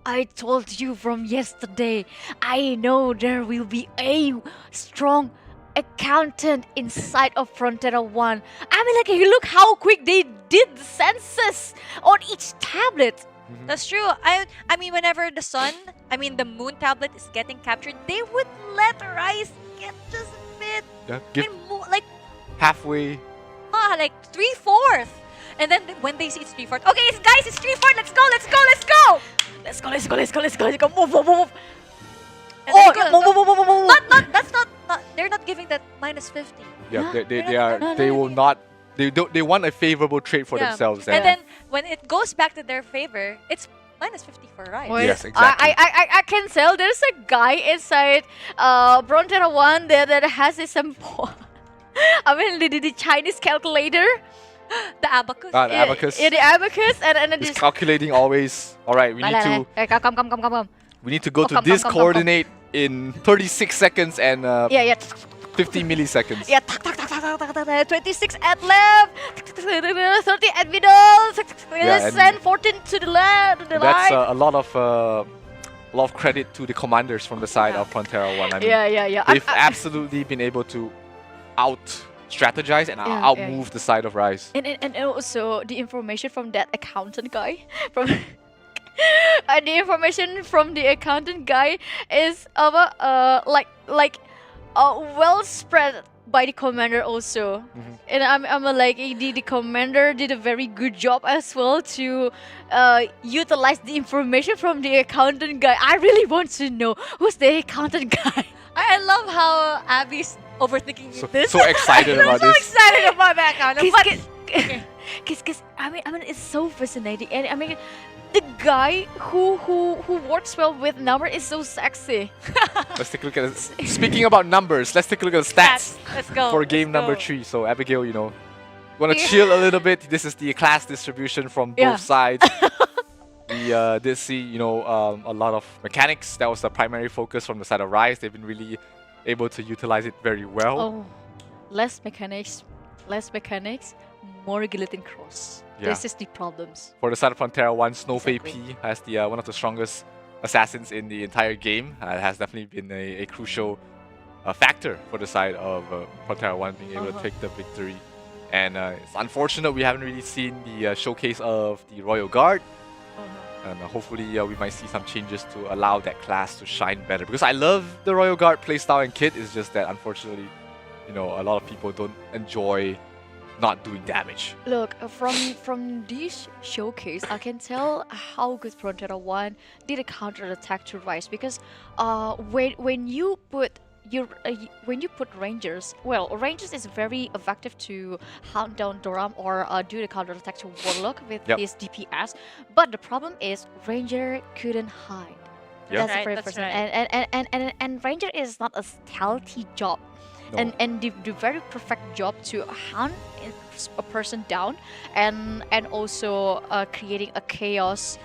I told you from yesterday. I know there will be a strong accountant inside of Frontera 1. I mean, look how quick they did the census on each tablet. That's true. I mean, whenever the moon tablet is getting captured, they would let Rise get just a bit. Yeah, give like halfway. Like 3/4. And then when they see it's 3/4, okay, guys, it's 3/4. Let's go. Let's go. Move. And move. That's not. They're not giving that -50. Yeah, they will not. They want a favorable trade for themselves. And then when it goes back to their favor, it's -50 for Rise. Yes, exactly. I can tell there's a guy inside Frontera 1 that has this I mean, the Chinese calculator. The abacus. The abacus. Yeah, the abacus, and it's calculating always. All right, we need to. Come. We need to go to this coordinate in 36 seconds and 50 milliseconds. Yeah, 26 at left, 30 at middle, send 14 to the left. That's a lot of credit to the commanders from the side of Frontera 1. I mean, they've absolutely been able to out-strategize and out-move the side of Rise. And also the information from that accountant guy, the information from the accountant guy is well spread by the commander also. And I'm like, the commander did a very good job as well to utilize the information from the accountant guy. I really want to know who's the accountant guy. I love how Abby's overthinking this. So excited about I'm this. so excited about that accountant. Because I mean it's so fascinating, and I mean the guy who works well with numbers is so sexy. Let's take a look at it. Speaking about numbers, let's take a look at the stats Let's go. for game number 3. So Abigail, want to chill a little bit. This is the class distribution from both sides. We did see, a lot of mechanics. That was the primary focus from the side of Rise. They've been really able to utilize it very well. Oh, less mechanics, more guillotine cross. Yeah. This is the problems. For the side of Frontera 1, Snowfay P has the one of the strongest assassins in the entire game. It has definitely been a crucial factor for the side of Frontera 1 being able to take the victory. And it's unfortunate we haven't really seen the showcase of the Royal Guard. And hopefully we might see some changes to allow that class to shine better. Because I love the Royal Guard playstyle and kit. It's just that unfortunately, a lot of people don't enjoy not doing damage. Look, from this showcase, I can tell how good Frontera 1 did a counter attack to Rise, because when you put Rangers, Rangers is very effective to hunt down Doram or do the counter attack to Warlock with his DPS. But the problem is Ranger couldn't hide. Yeah. That's the first person. And Ranger is not a stealthy job. No. And the very perfect job to hunt a person down and also creating a chaos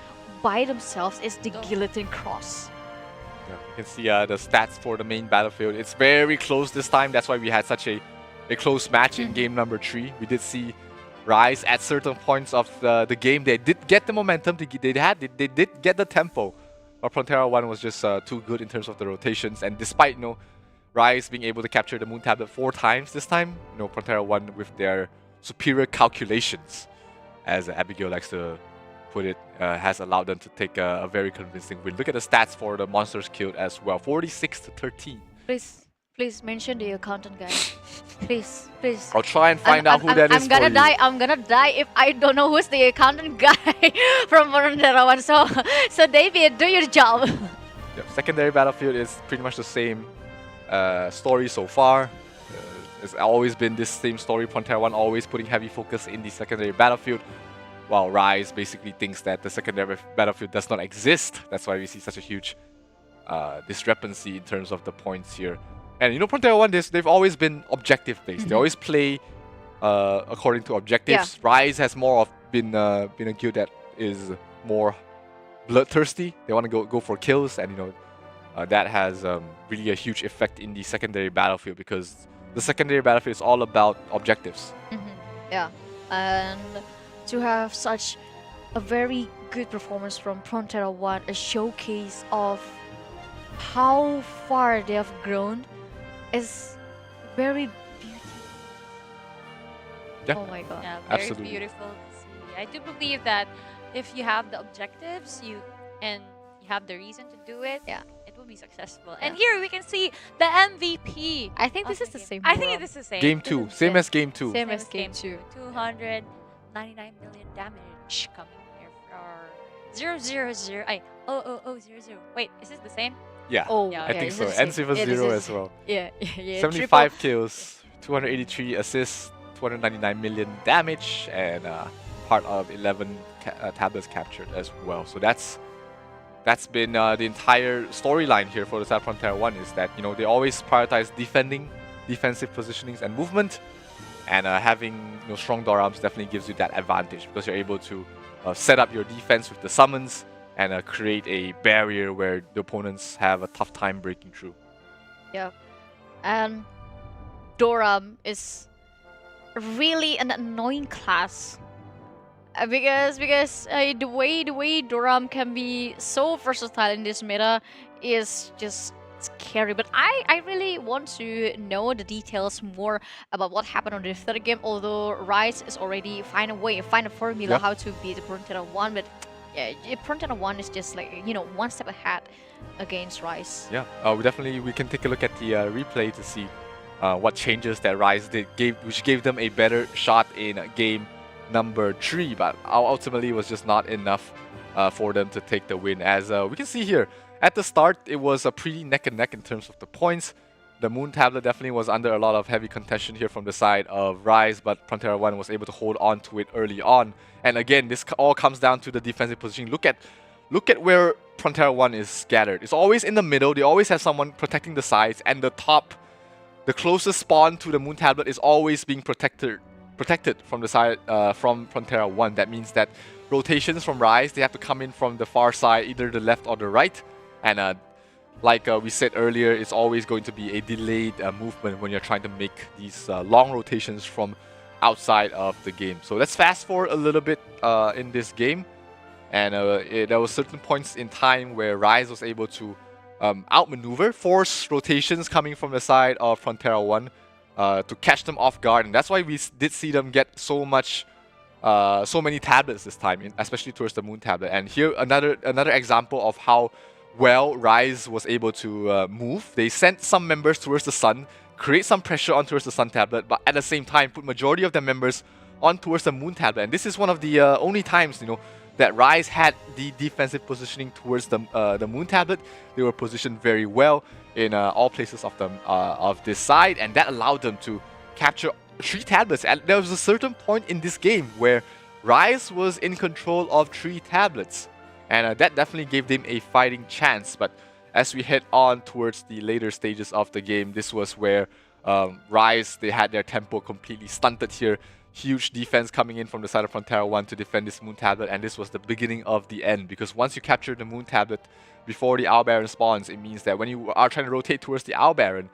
by themselves is the Guillotine Cross. Yeah, you can see the stats for the main battlefield. It's very close this time. That's why we had such a close match in game number 3. We did see Rise at certain points of the game. They did get the momentum. They did get the tempo. But Frontera 1 was just too good in terms of the rotations. And despite Rise being able to capture the Moon Tablet 4 times this time, Frontera 1 with their superior calculations, as Abigail likes to put it, has allowed them to take a very convincing win. Look at the stats for the monsters killed as well, 46-13. Please mention the accountant guy. Please. I'll try and find out who that is. I'm gonna die if I don't know who's the accountant guy from Frontera 1. So David, do your job. Yep. Secondary battlefield is pretty much the same story so far. It's always been this same story. Frontera 1 always putting heavy focus in the secondary battlefield, while Rise basically thinks that the secondary battlefield does not exist. That's why we see such a huge discrepancy in terms of the points here. And Frontera 1, they've always been objective-based. They always play according to objectives. Yeah. Rise has more of been a guild that is more bloodthirsty. They want to go for kills, and that has really a huge effect in the secondary battlefield, because the secondary battlefield is all about objectives. Yeah, and to have such a very good performance from Frontera 1, a showcase of how far they have grown, is very beautiful. Yeah. Oh my god. Yeah, very absolutely beautiful to see. I do believe that if you have the objectives and you have the reason to do it, it will be successful. Yeah. And here we can see the MVP. I think this is the same. I think it is the same. Game 2, same as game 2. Same as game 2. 299 million damage coming here for 000. 000. Wait, is this the same? Yeah, I think so. Ends with a 0 as well. Yeah. 75 kills, 283 assists, 299 million damage, and part of 11 tablets captured as well. So that's been the entire storyline here for the side of Frontera 1, is that they always prioritize defensive positionings and movement, and having strong door arms definitely gives you that advantage, because you're able to set up your defense with the summons and create a barrier where the opponents have a tough time breaking through. Yeah, and Doram is really an annoying class because the way Doram can be so versatile in this meta is just scary. But I really want to know the details more about what happened on the third game. Although Rise is already find a formula how to beat Frontera 1, but yeah, Frontera 1 is just like one step ahead against Rise. Yeah, we can take a look at the replay to see what changes that Rise did, which gave them a better shot in game number 3, but ultimately was just not enough for them to take the win. As we can see here, at the start, it was a pretty neck and neck in terms of the points. The Moon Tablet definitely was under a lot of heavy contention here from the side of Rise, but Frontera 1 was able to hold on to it early on. And again, this all comes down to the defensive positioning. Look at where Frontera 1 is scattered. It's always in the middle. They always have someone protecting the sides, and the closest spawn to the Moon Tablet is always being protected from the side from Frontera 1. That means that rotations from Rise, they have to come in from the far side, either the left or the right. And like we said earlier, it's always going to be a delayed movement when you're trying to make these long rotations from outside of the game. So let's fast forward a little bit in this game. And there were certain points in time where Rise was able to outmaneuver, force rotations coming from the side of Frontera 1 to catch them off guard. And that's why we did see them get so many tablets this time, especially towards the Moon Tablet. And here another example of how well Rise was able to move. They sent some members towards the Sun, create some pressure on towards the Sun Tablet, but at the same time put majority of their members on towards the Moon Tablet. And this is one of the only times that Rise had the defensive positioning towards the Moon Tablet. They were positioned very well in all places of this side, and that allowed them to capture 3 tablets. And there was a certain point in this game where Rise was in control of 3 tablets. And that definitely gave them a fighting chance. But as we head on towards the later stages of the game, this was where Rise, they had their tempo completely stunted here. Huge defense coming in from the side of Frontera 1 to defend this Moon Tablet, and this was the beginning of the end, because once you capture the Moon Tablet before the Owl Baron spawns, it means that when you are trying to rotate towards the Owl Baron,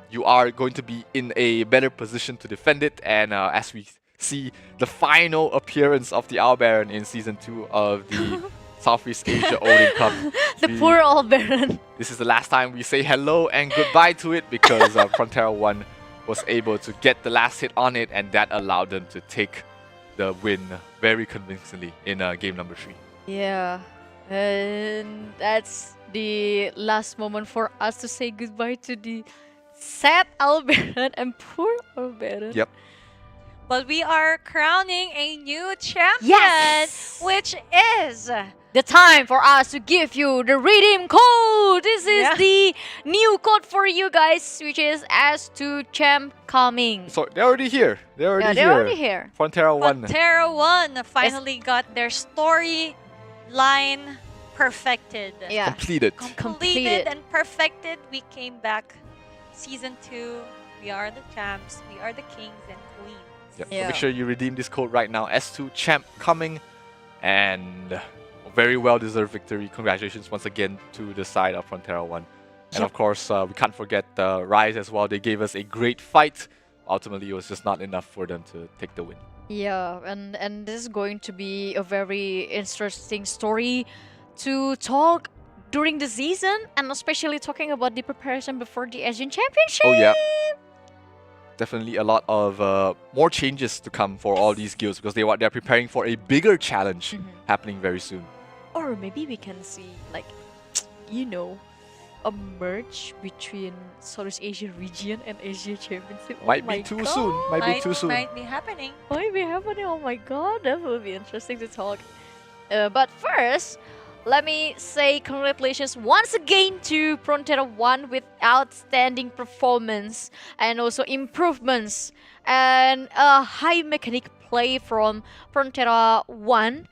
you are going to be in a better position to defend it. And as we see the final appearance of the Owl Baron in Season 2 of the Southeast Asia Odin Cup. The poor Owl Baron. This is the last time we say hello and goodbye to it, because Frontera 1 was able to get the last hit on it, and that allowed them to take the win very convincingly in game number 3. Yeah, and that's the last moment for us to say goodbye to the sad Owl Baron and poor Owl Baron. Yep. But we are crowning a new champion, Yes! which is the time for us to give you the redeem code. This is the new code for you guys, which is S2 Champ coming. So they're already here. They're already here. Frontera 1. Frontera 1 finally got their storyline perfected. Yeah. Completed. And perfected. We came back. Season 2, we are the champs. We are the kings and queens. Yep. So make sure you redeem this code right now. S2 Champ coming, and a very well-deserved victory. Congratulations once again to the side of Frontera 1. And of course, we can't forget Rise as well. They gave us a great fight. Ultimately, it was just not enough for them to take the win. Yeah, and this is going to be a very interesting story to talk during the season, and especially talking about the preparation before the Asian Championship. Oh yeah. Definitely a lot of more changes to come for all these guilds, because they're preparing for a bigger challenge happening very soon. Or maybe we can see, like, you know, a merge between Southeast Asia region and Asia Championship. Might be too soon. Might be too soon. Might be happening. Might be happening. Oh my god, that will be interesting to talk. But first, let me say congratulations once again to Frontera 1 with outstanding performance and also improvements and a high mechanic play from Frontera 1.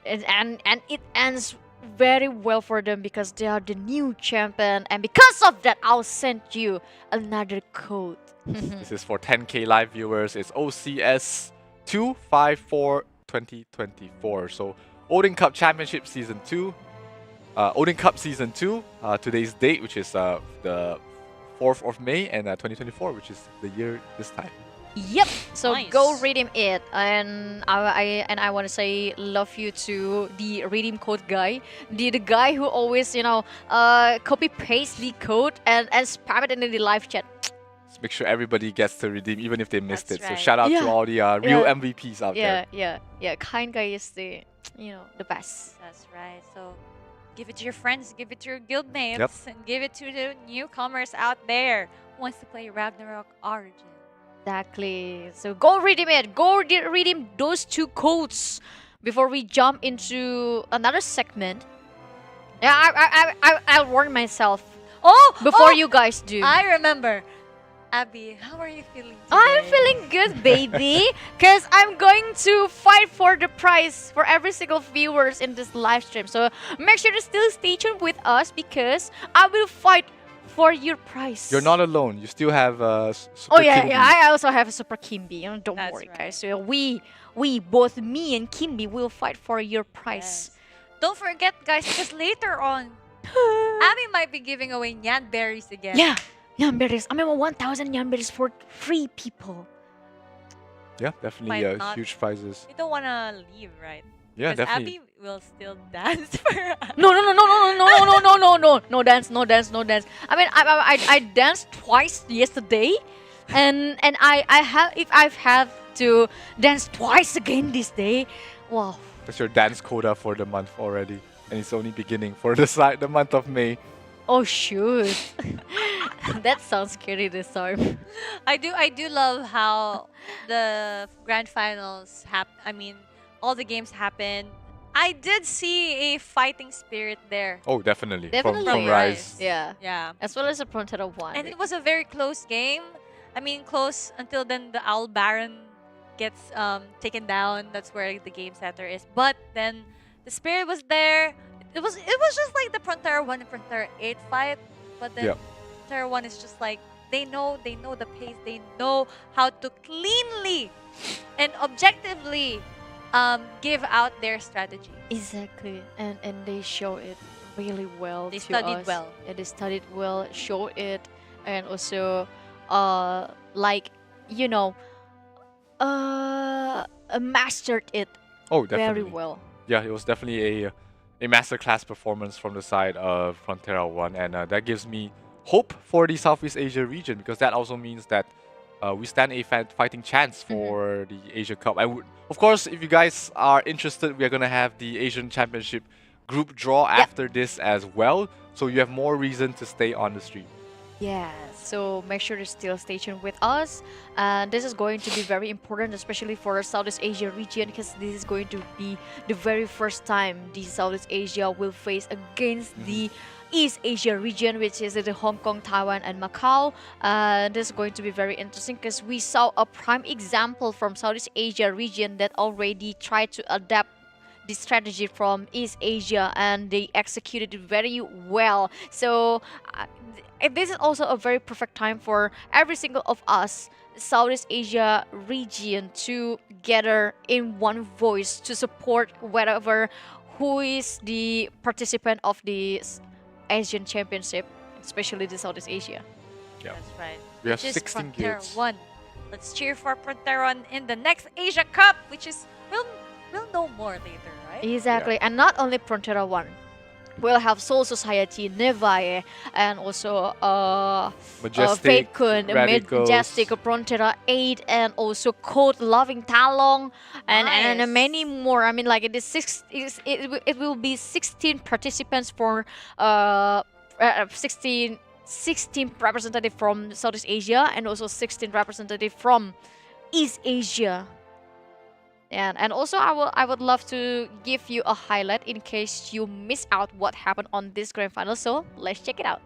And it ends very well for them because they are the new champion, and because of that, I'll send you another code. This is for 10K live viewers. It's OCS 254-2024. So Odin Cup Championship Season 2. Odin Cup Season 2. Today's date, which is the 4th of May, and 2024, which is the year this time. Yep. So Nice. go redeem it, and I want to say love you to the redeem code guy, the guy who always copy paste the code and spam it in the live chat. So make sure everybody gets to redeem, even if they missed That's it. right. So shout out Yeah. to all the real MVPs out there. Yeah. Kind guy is the the best. That's right. So give it to your friends, give it to your guildmates, Yep. and give it to the newcomers out there who wants to play Ragnarok Origin. Exactly. So go redeem it. Go redeem those two codes before we jump into another segment. Yeah, I'll warn myself before you guys do. I remember. Abby, how are you feeling today? I'm feeling good, baby, because I'm going to fight for the prize for every single viewers in this live stream. So make sure to still stay tuned with us, because I will fight for your prize. You're not alone. You still have Super King yeah. I also have a Super Kimby. Don't That's worry, right. guys. So we both me and Kimby will fight for your prize. Don't forget, guys, because later on, Abby might be giving away Nyan berries again. Yeah, Nyan berries. I mean, 1,000 Nyan berries for 3 people. Yeah, definitely Might not. huge prizes. You don't want to leave, right? Yeah, Because definitely. Abby will still dance for us. No, no dance. I mean, I danced twice yesterday, and I have to dance twice again this day. Wow. That's your dance quota for the month already, and it's only beginning for the month of May. Oh shoot. That sounds scary this time. I do love how the grand finals all the games happened. I did see a fighting spirit there. Oh, definitely. Definitely. From Rise. Yeah. As well as the Frontera 1. And it was a very close game. I mean, close until then the Owl Baron gets taken down. That's where the game center is. But then The spirit was there. It was just like the Frontera 1 and Frontera 8 fight, but then Frontera 1 is just like they know the pace. They know how to cleanly and objectively give out their strategy. Exactly, and they show it really well. They to studied us. well. Yeah, they studied well, showed it, and also, like you know, mastered it. Oh, definitely. Very well. Yeah, it was definitely a masterclass performance from the side of Frontera 1, and that gives me hope for the Southeast Asia region, because that also means that we stand a fighting chance for the Asia Cup. Of course, if you guys are interested, we are going to have the Asian Championship group draw after this as well, so you have more reason to stay on the stream. Yeah, so make sure to still stay tuned with us. And this is going to be very important, especially for the Southeast Asia region, because this is going to be the very first time the Southeast Asia will face against the East Asia region, which is the Hong Kong, Taiwan, and Macau. This is going to be very interesting because we saw a prime example from Southeast Asia region that already tried to adapt the strategy from East Asia, and they executed it very well. So this is also a very perfect time for every single of us Southeast Asia region to gather in one voice to support whatever who is the participant of the Asian Championship, especially the Southeast Asia. Yeah. That's right. We have Which is 16 Frontera guilds. 1. Let's cheer for Frontera 1 in the next Asia Cup, which is we'll know more later, right? Exactly, and not only Frontera 1. We'll have Soul Society, Nevae, and also Majestic, Faithkun, Radicals. Majestic, Frontera 8, and also Code Loving Talong, and many more. I mean, like it is it will be 16 participants for 16 representative from Southeast Asia, and also 16 representative from East Asia. And also I would love to give you a highlight in case you miss out what happened on this grand final. So let's check it out.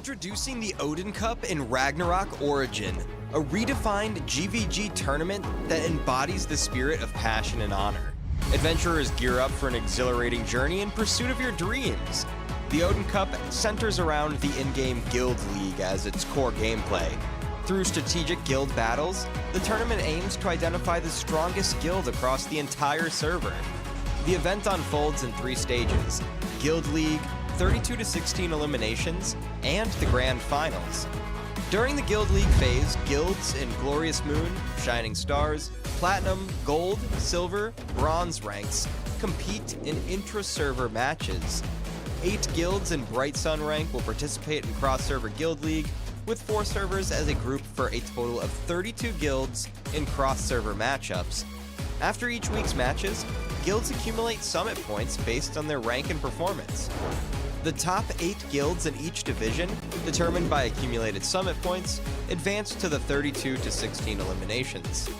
Introducing the Odin Cup in Ragnarok Origin, a redefined GVG tournament that embodies the spirit of passion and honor. Adventurers gear up for an exhilarating journey in pursuit of your dreams. The Odin Cup centers around the in-game Guild League as its core gameplay. Through strategic guild battles, the tournament aims to identify the strongest guild across the entire server. The event unfolds in 3 stages: Guild League, 32-16 eliminations, and the Grand Finals. During the Guild League phase, guilds in Glorious Moon, Shining Stars, Platinum, Gold, Silver, Bronze ranks compete in intra-server matches. 8 guilds in Bright Sun rank will participate in cross-server Guild League, with 4 servers as a group for a total of 32 guilds in cross-server matchups. After each week's matches, guilds accumulate summit points based on their rank and performance. The top 8 guilds in each division, determined by accumulated summit points, advance to the 32-16 eliminations.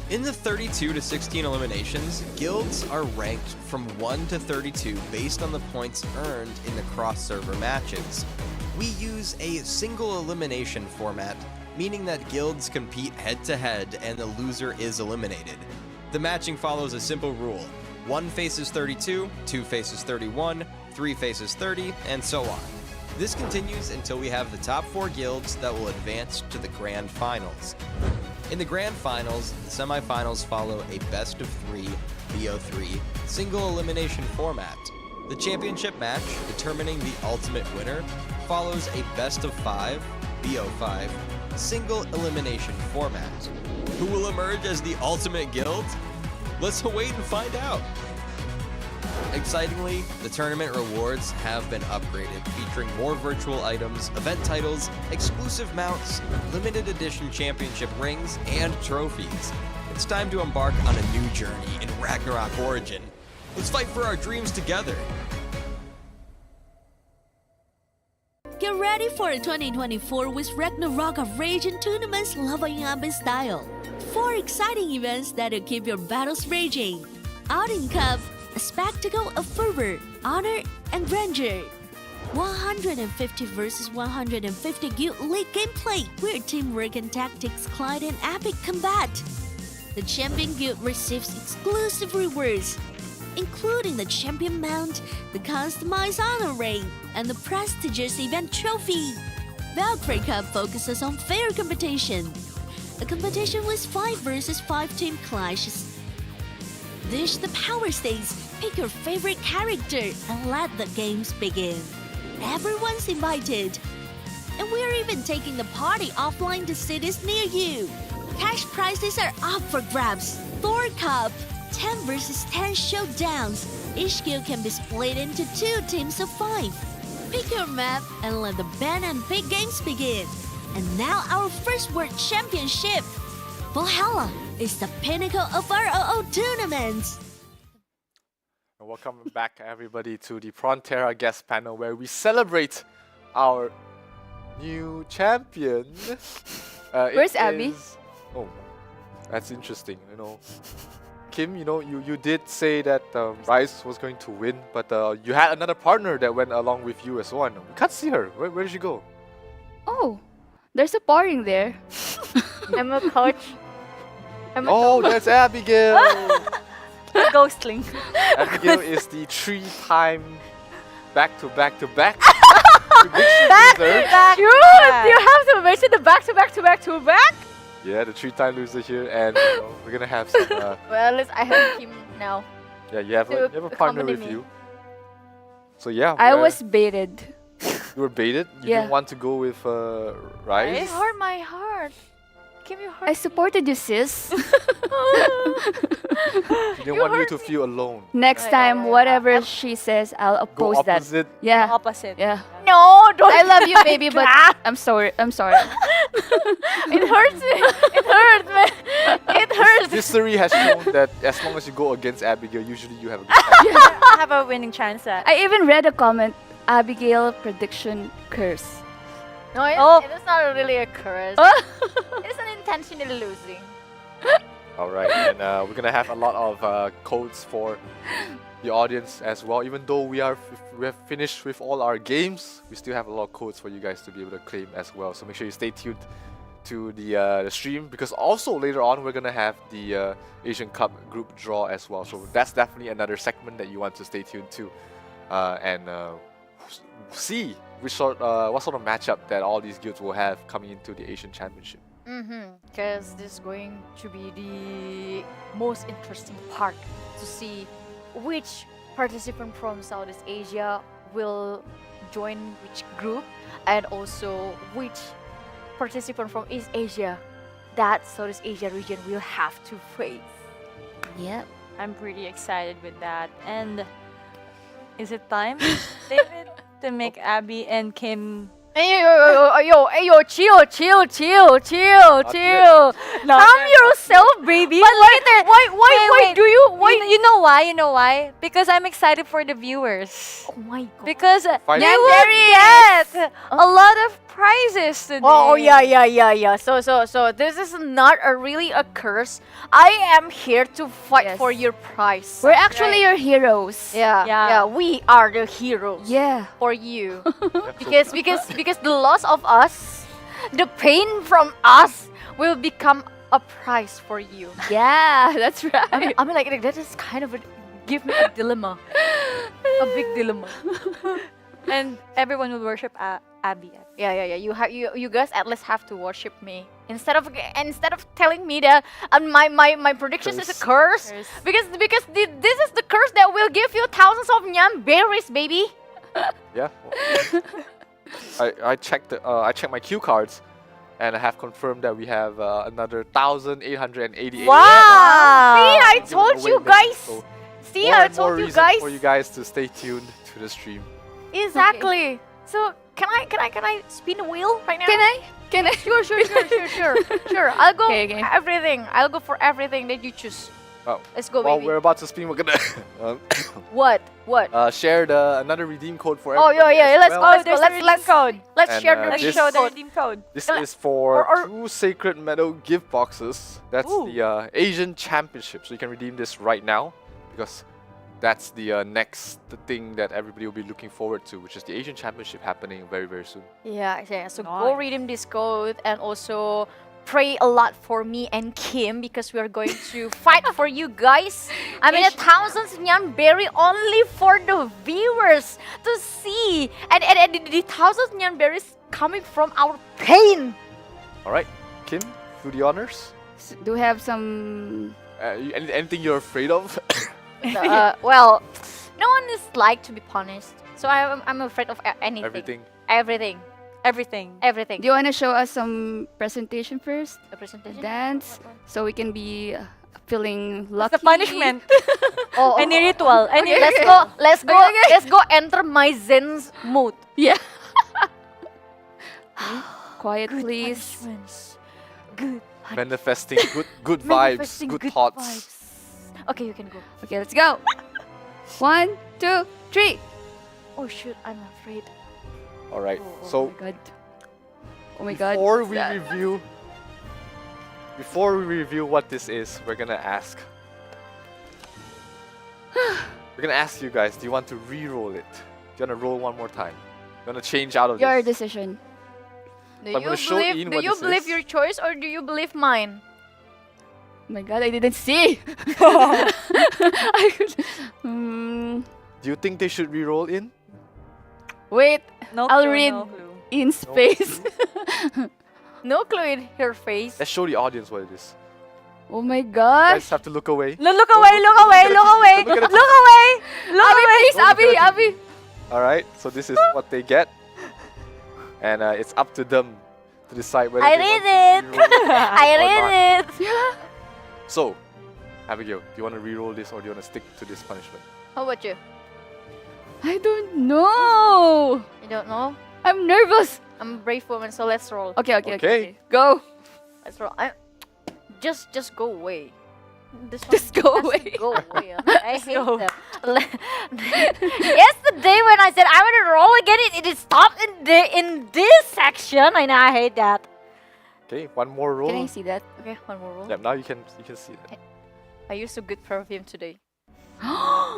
In the 32-16 eliminations, guilds are ranked from 1 to 32 based on the points earned in the cross-server matches. We use a single elimination format, meaning that guilds compete head-to-head and the loser is eliminated. The matching follows a simple rule: 1 faces 32, 2 faces 31, 3 faces 30, and so on. This continues until we have the top 4 guilds that will advance to the Grand Finals. In the Grand Finals, the semifinals follow a best-of-3 BO3 single elimination format. The championship match, determining the ultimate winner, follows a best-of-5 BO5 single elimination format. Who will emerge as the ultimate guild? Let's wait and find out. Excitingly, the tournament rewards have been upgraded, featuring more virtual items, event titles, exclusive mounts, limited edition championship rings, and trophies. It's time to embark on a new journey in Ragnarok Origin. Let's fight for our dreams together. Get ready for 2024 with Ragnarok of Raging Tournament's Lava Yambe style. 4 exciting events that'll keep your battles raging. Odin Cup, a spectacle of fervor, honor, and grandeur. 150 versus 150 Guild League gameplay, where teamwork and tactics collide in epic combat. The Champion Guild receives exclusive rewards, including the Champion Mount, the customized honor ring, and the prestigious event trophy. Valkyrie Cup focuses on fair competition, a competition with 5 versus 5 team clashes. Dish the power stakes, pick your favorite character, and let the games begin. Everyone's invited. And we're even taking the party offline to cities near you. Cash prizes are up for grabs. Thor Cup, 10 versus 10 showdowns. Each guild can be split into 2 teams of 5. Pick your map and let the ban and pick games begin. And now our first World Championship. Valhalla is the pinnacle of ROO tournaments. And welcome back, everybody, to the Frontera guest panel, where we celebrate our new champion. Where's Abby? Oh, that's interesting. You know, Kim, you know, you did say that Rice was going to win, but you had another partner that went along with you as one. We can't see her. Where did she go? Oh, there's a paring there. I'm a coach. Oh, that's Abigail. Ghostling. Abigail is the 3-time back-to-back-to-back. Back-to-back. You have to mention the back-to-back-to-back-to-back. Yeah, the 3-time loser here, and you know, we're gonna have some. Well, at least I have him now. Yeah, you have a partner with you. So yeah, I was baited. You were baited. You Yeah. didn't want to go with Rice. Heart, my heart. Give me your heart. I supported you, sis. She didn't want you to feel alone. Next time, whatever she says, I'll oppose Go that. opposite. Yeah. Opposite. Yeah. No, don't. I love you, baby, but I'm sorry. I'm sorry. It hurts me. It hurts, man. It hurts. History has shown that as long as you go against Abigail, usually you have a good chance. I have a winning chance at. I even read a comment, Abigail prediction curse. No, it's not really a curse. It's an intentionally losing. All right, and we're gonna have a lot of codes for the audience as well. Even though we have finished with all our games, we still have a lot of codes for you guys to be able to claim as well. So make sure you stay tuned to the stream, because also later on we're gonna have the Asian Cup group draw as well. So that's definitely another segment that you want to stay tuned to and see what sort of matchup that all these guilds will have coming into the Asian Championship. Because this is going to be the most interesting part to see which participant from Southeast Asia will join which group, and also which participant from East Asia that Southeast Asia region will have to face. Yep. I'm pretty excited with that. And is it time, David, to make Abby and Kim? Yo, chill. No, Calm yourself, baby. But Why wait. do you? You know why? You know why? Because I'm excited for the viewers. Oh my god. Because you Finally. will get a lot of prizes today. Oh yeah. So this is not really a curse. I am here to fight for your prize. We're actually your heroes. Yeah. We are the heroes. Yeah. For you. because the loss of us, the pain from us will become a prize for you. Yeah, that's right. I mean like that is kind of give me a dilemma. A big dilemma. And everyone will worship Abby. Yeah. You guys at least have to worship me instead of telling me that my predictions is a curse. Because this is the curse that will give you thousands of nyam berries, baby. Yeah. I checked my cue cards, and I have confirmed that we have another 1,888. Wow! See, I told you guys. So See, I told you guys. For you guys to stay tuned to the stream. Exactly. So can I spin the wheel right now? Can I? Sure. I'll go for everything. I'll go for everything that you choose. Oh. Let's go, While baby. we're about to spin, we're gonna What? share another redeem code for Oh everybody. yeah. as Let's well. go. Let's And, share the this- Show the redeem code. This is for 2 Sacred Meadow gift boxes. That's the Asian Championship. So you can redeem this right now, because that's the next thing that everybody will be looking forward to, which is the Asian Championship happening very, very soon. Yeah. So go redeem this code, and also pray a lot for me and Kim, because we are going to fight for you guys. I mean, 1,000 nyan berry only for the viewers to see, and the 1,000 nyan berries coming from our pain. All right, Kim, do the honors. Do we have some? Anything you're afraid of? Well, no one is like to be punished, so I'm afraid of anything. Everything. Do you want to show us some presentation first? A presentation? Dance, so we can be feeling lucky. The punishment. Any ritual. Any Let's go enter my Zen mood. Yeah. Quiet, please. Punishments. Good. Manifesting good vibes, good thoughts. Vibes. Okay, you can go. Okay, let's go. 1, 2, 3. Oh shoot, I'm afraid. All right. Oh my god. Before we review what this is, we're gonna ask. We're gonna ask you guys. Do you want to re-roll it? Do you want to roll one more time? You want to change out of this? Your decision. Do you believe your choice, or do you believe mine? Oh my god, I didn't see. Do you think they should re-roll in? Wait, No I'll clue, read no clue. in space. No clue in her face. Let's show the audience what it is. Oh my You gosh. guys have to look away. Look away. Abby. All right. So this is what they get, and it's up to them to decide whether I they read want it. to re-roll it I or read not. it. So, Abigail, do you want to re-roll this, or do you want to stick to this punishment? How about you? I don't know. You don't know? I'm nervous. I'm a brave woman, so let's roll. Okay. Go. Let's roll. Just go away. Just go away. Go away. I hate them. Yesterday when I said I want to roll again, it stopped in this section, and I hate that. Okay, one more roll. Can I see that? Okay, one more roll. Yeah, now you can see that. I used a good perfume today.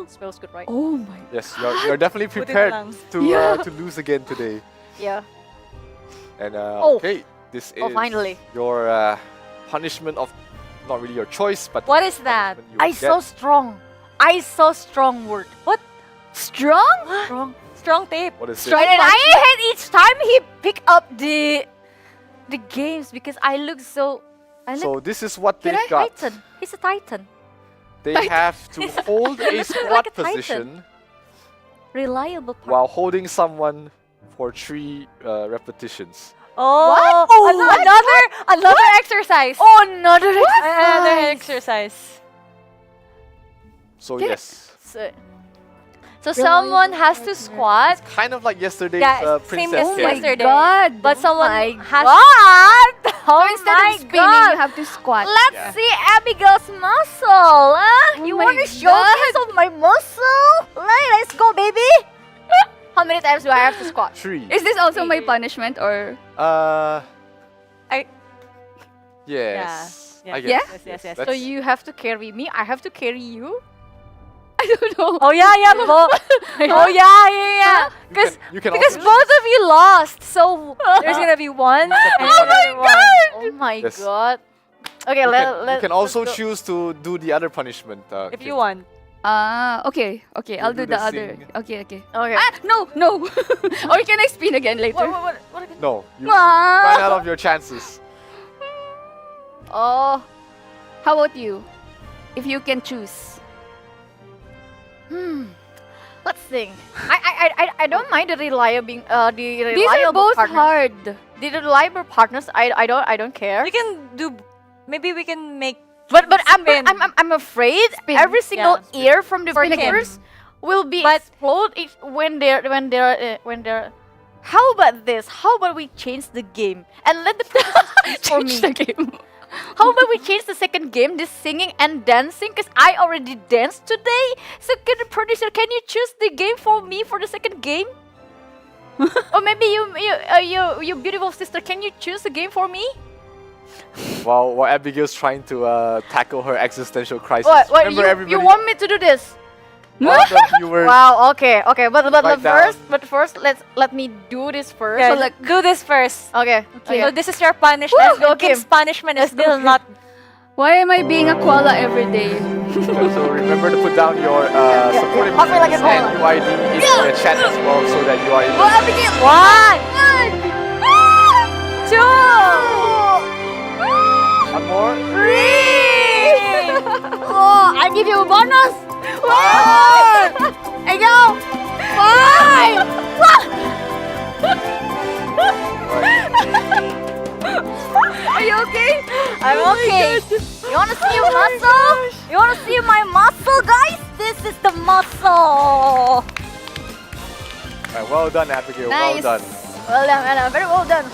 Smells good, right? Oh my. Yes, you're definitely Put it prepared along. to lose again today. Yeah. And Oh. okay, this is Finally. your punishment of not really your choice, but What is that? you I get. so strong. I so strong word. What? Strong? Strong. Strong tape. What is Strong. it? And I hate each time he pick up the games because I look so. I So look. this is what Can they've I got. Titan? He's a Titan. They have to hold a Like squat a Titan. position Reliable partner. while holding someone for 3 repetitions. Oh, What? Oh, what? another exercise. Oh, another Another exercise. exercise. So Can I- yes, So someone has to squat. kind of like yesterday's Yeah, same princess as game. yesterday. God. But someone has What? So Oh instead my of spinning, God. you have to squat. Let's Yeah. see Abigail's muscle. Huh? You my want to showcase of my muscle? Let's go, baby. How many times do I have to squat? 3. Is this also my punishment or? Yes. Yeah. I guess. Yes. So Let's- you have to carry me. I have to carry you. I don't know. Oh yeah. Oh yeah. Because you can because also both of you lost, so there's gonna be one. and another one. Oh my Yes. God. Okay, you can also let's go. choose to do the other punishment. If Kim. you want. Okay. I'll do do the the other. sing. Okay. Okay. No. Or can I spin again later? What again? No, you Ah. ran out of your chances. Oh. How about you? If you can choose. Let's think. I don't mind the reliable These are both partners. hard. The reliable partners. I don't care. We can do. Maybe we can make. But spin. I'm afraid Spin. every single ear from the For him. fingers will be explode when they're. How about this? How about we change the game and let the participants for me? Change the game. How about we change the second game, this singing and dancing? Because I already danced today. So can the producer, can you choose the game for me for the second game? Or maybe you beautiful sister, can you choose a game for me? While Abigail's trying to tackle her existential crisis. What? Remember everybody. You want me to do this? all the viewers. Wow. Okay. But Write first, let me do this first. Okay, So like, do this first. okay. So this is your punishment. Let's go, and Kim's Kim. punishment is still not. Why am I being a koala every day? So remember to put down your supporting Hop me like a and koala. UID in the chat as well, so that you are able. Well, Abigail. One, Two. One more. Three. Oh, I give you a bonus. Four. And go. Five. Are you okay? I'm okay. You wanna see your muscle? You wanna see my muscle, guys? This is the muscle. Alright, well done, Abigail. Nice. Well done. Well done, Anna. Very well done.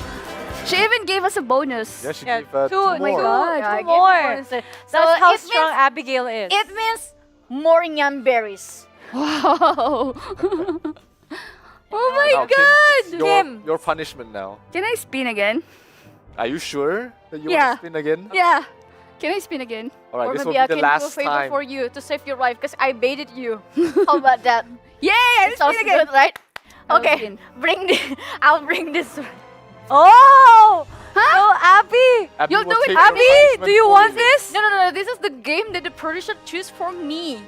She even gave us a bonus. Yeah, she Yeah, gave two, two oh my more. God. Yeah, I Two gave you more. bonus. So That's how it strong means, Abigail is. it means more yam berries. Wow. Oh my Now, Kim, God. it's your punishment now. Can I spin again? Are you sure that you Yeah. want to spin again? Yeah. Can I spin again? Alright, Or this will maybe I be the can do a last favor time. for you to save your life because I baited you. How about that? Yay! I Sounds spin again. good, right? I'll Okay, spin. I'll bring this one. Oh! Oh, Abby! Abby You'll will do it, take your Abby! punishment Do you for want this? No. This is the game that the producer choose for me.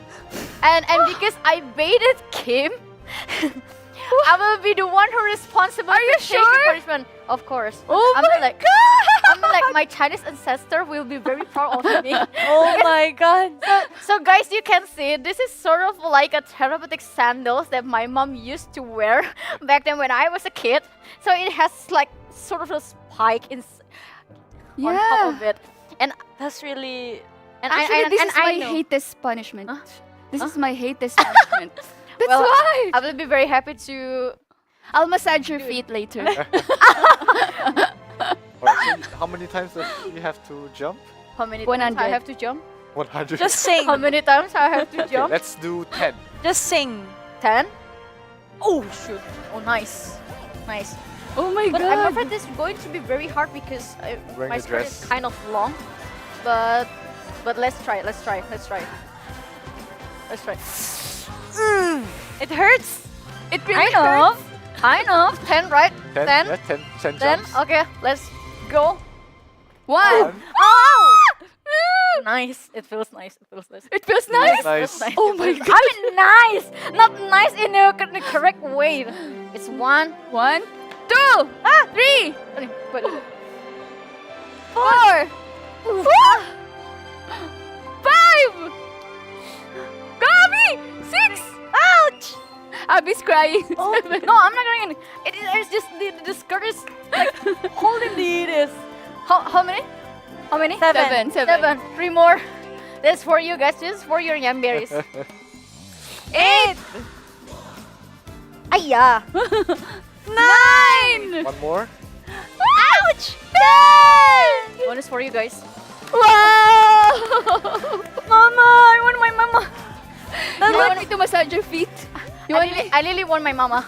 And because I baited Kim, I will be the one who responsible Are you to take sure? the punishment. Of course. Oh I'm my like, God. I'm like my Chinese ancestor will be very proud of me. Oh my God! So guys, you can see this is sort of like a therapeutic sandals that my mom used to wear back then when I was a kid. So it has like sort of a spike on top of it, and That's really. Actually, this is my know. hatest punishment. This is my hatest punishment. That's Well, why. I will be very happy to. I'll massage your feet later. Alright, so how many times does she have to jump? How many times 100. I have to jump? 100. Just sing. How many times I have to Okay, jump? let's do 10. Just sing. 10. Oh shoot! Oh nice. Oh my But God. I'm afraid this is going to be very hard because Wearing my a skirt is dress. kind of long. But let's try. It hurts. It really hurts. I know. 10, right? 10? 10. Yeah, 10, 10 10. jumps. Okay, let's go. 1. Oh! Nice. It feels nice. It feels nice. It feels nice? Nice. Oh my god. I mean nice. Not nice in the correct way. It's 1. 1, 2, 3, 4, 5. Go, Abby! 6. Ouch! Abby's crying. Oh, no, I'm not going. It's just the skirt is like holding this. How many? How many? 7. 7. 3 more. This is for you guys. This is for your yam berries. 8. Ayah. 9. One more. Ouch! 10. One is for you guys. Wow! Mama, I want my mama. You want me to massage your feet? I really want my mama.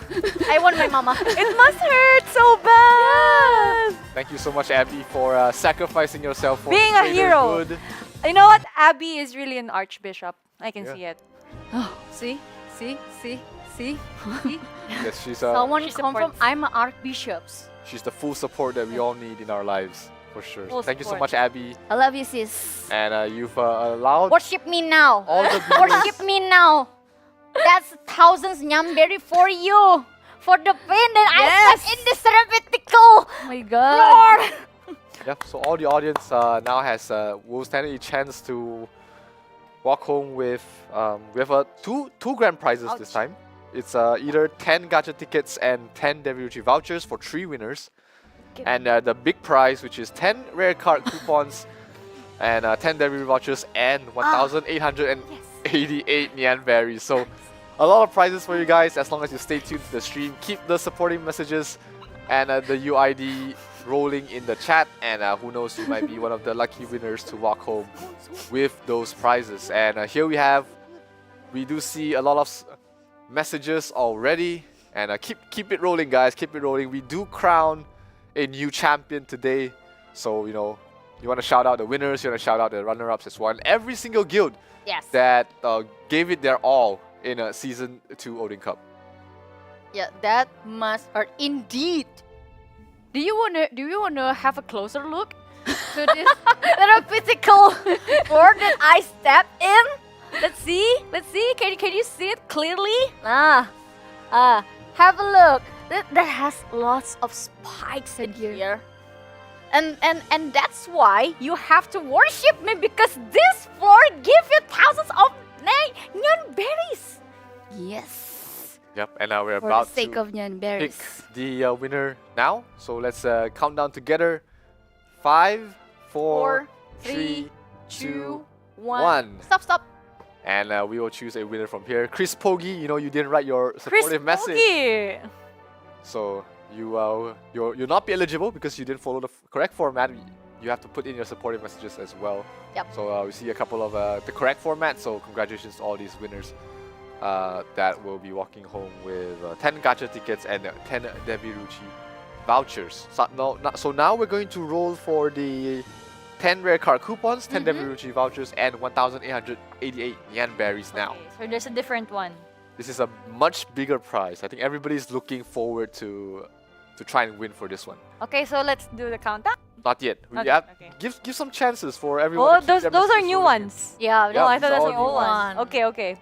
I want my mama. It must hurt so bad. Thank you so much, Abby, for sacrificing yourself for Being a greater hero. good. You know what? Abby is really an archbishop. I can see it. See? Yes, she's Someone come from, I'm an archbishop. she's the full support that we all need in our lives, for sure. Full Thank you so support. much, Abby. I love you, sis. And you've allowed Worship me now. all the viewers. Worship me now. That's thousands nyamberi for you. For the pain that I felt in the cerebral. Oh my god. Lord. Yep, so all the audience now has will stand a chance to walk home with we have two grand prizes this time. It's either 10 gacha tickets and 10 Deviruchi vouchers for 3 winners. And the big prize, which is 10 rare card coupons and 10 Deviruchi vouchers and 1,888 Nyan berries. So a lot of prizes for you guys as long as you stay tuned to the stream. Keep the supporting messages and the UID rolling in the chat, and who knows, you might be one of the lucky winners to walk home with those prizes. And here we do see a lot of messages already, and keep it rolling, guys. Keep it rolling. We do crown a new champion today, so you know you want to shout out the winners, you want to shout out the runner-ups as well, and every single guild that gave it their all in a season 2 Odin Cup. Yeah, that must hurt indeed. Do you wanna have a closer look to this little physical board that I stepped in? Let's see. Can you see it clearly? Have a look. That has lots of spikes in here. And that's why you have to worship me, because this floor gives you thousands of nyan berries. Yes. Yep, and we're For about the sake to of nyan berries. pick the winner now. So let's count down together. 5, 4, 3, 2, 1. Stop. And we will choose a winner from here. Chris Pogi, you know you didn't write your supportive message. Pogi. So you'll not be eligible because you didn't follow the correct format. You have to put in your supportive messages as well. Yep. So we see a couple of the correct format. So congratulations to all these winners that will be walking home with 10 gacha tickets and 10 Deviruchi vouchers. So now we're going to roll for the 10 rare card coupons, 10 Deviruchi vouchers, and 1,888 Nyan berries now. So there's a different one. This is a much bigger prize. I think everybody's looking forward to try and win for this one. Okay, so let's do the countdown. Not yet. We Okay, have, okay. Give some chances for everyone. Oh, to keep their those are messages new rolling. ones. Yeah, No, I thought these that's are the all old new one. Okay.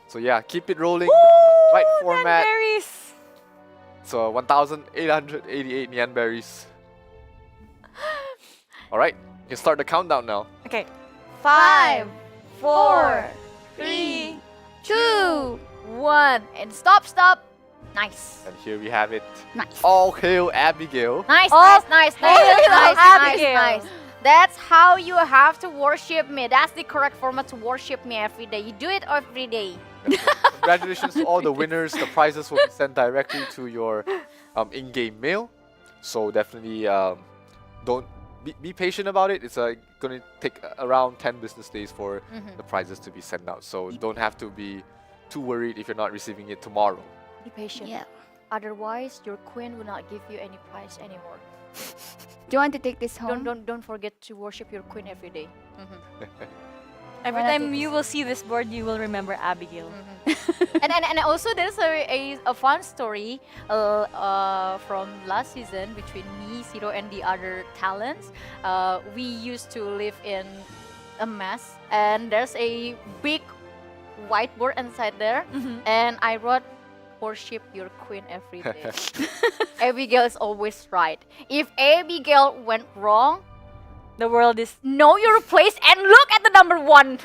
So yeah, keep it rolling. Ooh, Right format. berries. So 1,888 Nyan berries. All right, you can start the countdown now. Okay. 5, 4, 3, 2, 1, and stop. Nice. And here we have it. Nice. All hail Abigail. Nice. Abigail. That's how you have to worship me. That's the correct format to worship me every day. You do it every day. Congratulations to all the winners. The prizes will be sent directly to your in-game mail. So definitely don't be patient about it. It's going to take around 10 business days for the prizes to be sent out. So don't have to be too worried if you're not receiving it tomorrow. Be patient. Yeah. Otherwise, your queen will not give you any prize anymore. Do you want to take this home? Don't forget to worship your queen every day. Every time you will see this board, you will remember Abigail. and also there's a fun story from last season between me, Zero, and the other talents. We used to live in a mess, and there's a big whiteboard inside there, and I wrote, "Worship your queen every day." Abigail is always right. If Abigail went wrong, the world is know your place and look at the number 1.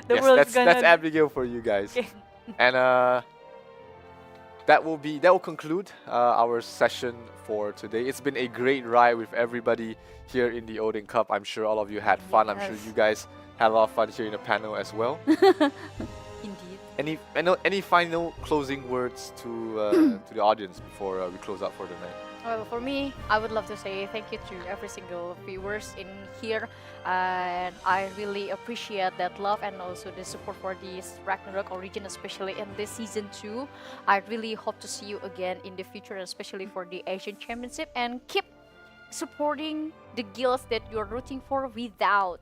That's Abigail for you guys. And that will conclude our session for today. It's been a great ride with everybody here in the Odin Cup. I'm sure all of you had fun. I'm sure you guys had a lot of fun here in the panel as well. Indeed. Any final closing words to the audience before we close out for the night? Well, for me, I would love to say thank you to every single viewers in here, and I really appreciate that love and also the support for this Ragnarok Origin, especially in this season 2. I really hope to see you again in the future, especially for the Asian Championship, and keep supporting the guilds that you're rooting for without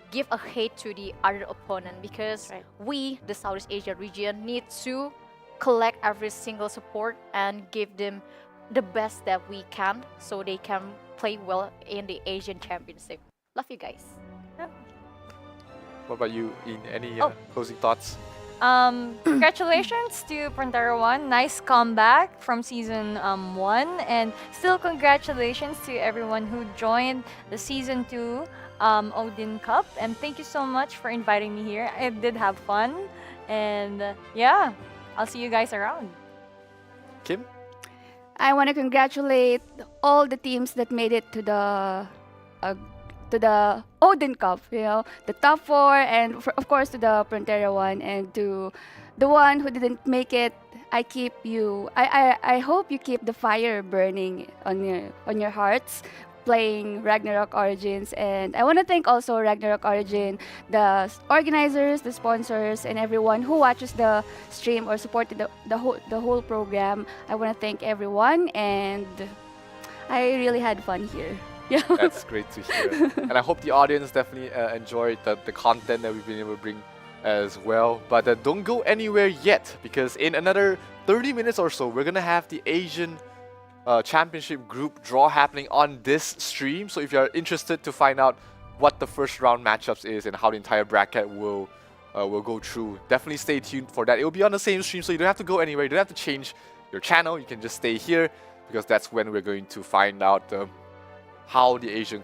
give a hate to the other opponent, because we, the Southeast Asia region, need to collect every single support and give them the best that we can so they can play well in the Asian Championship. Love you guys. What about you, Ian? Any closing thoughts? Congratulations to Frontera 1. Nice comeback from season 1. And still congratulations to everyone who joined the season 2 Odin Cup. And thank you so much for inviting me here. I did have fun. And yeah, I'll see you guys around. Kim? I want to congratulate all the teams that made it to the Odin Cup, you know, the top 4, and of course to the Frontera 1, and to the one who didn't make it. I hope you keep the fire burning on your hearts, playing Ragnarok Origins. And I want to thank also Ragnarok Origin, the organizers, the sponsors, and everyone who watches the stream or supported the whole program. I want to thank everyone, and I really had fun here. Yeah. That's great to hear. And I hope the audience definitely enjoyed the content that we've been able to bring as well. But don't go anywhere yet, because in another 30 minutes or so, we're going to have the Asian Championship group draw happening on this stream. So if you're interested to find out what the first round matchups is and how the entire bracket will go through, definitely stay tuned for that. It will be on the same stream, so you don't have to go anywhere. You don't have to change your channel. You can just stay here, because that's when we're going to find out how the Asian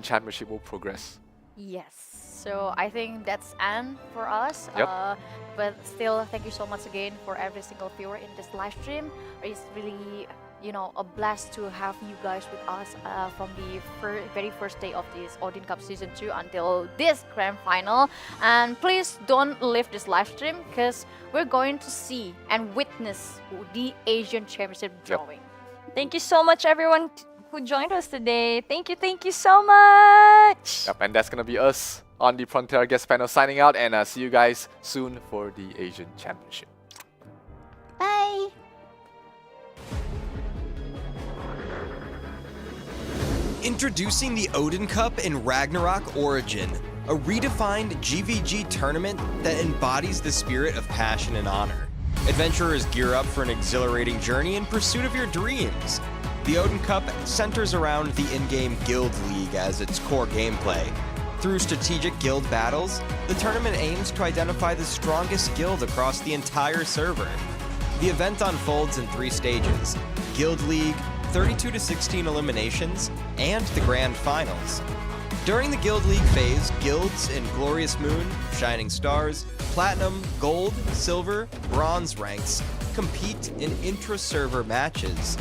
Championship will progress. Yes. So I think that's end for us. Yep. But still, thank you so much again for every single viewer in this live stream. It's really, a blast to have you guys with us from the very first day of this Odin Cup Season 2 until this grand final. And please don't leave this live stream, because we're going to see and witness the Asian Championship drawing. Thank you so much, everyone who joined us today. Thank you so much. Yep, and that's gonna be us on the Frontera guest panel signing out, and see you guys soon for the Asian Championship. Bye. Introducing the Odin Cup in Ragnarok Origin, a redefined GVG tournament that embodies the spirit of passion and honor. Adventurers gear up for an exhilarating journey in pursuit of your dreams. The Odin Cup centers around the in-game Guild League as its core gameplay. Through strategic guild battles, the tournament aims to identify the strongest guild across the entire server. The event unfolds in 3 stages: Guild League, 32-16 eliminations, and the Grand Finals. During the Guild League phase, guilds in Glorious Moon, Shining Stars, Platinum, Gold, Silver, Bronze ranks compete in intra-server matches.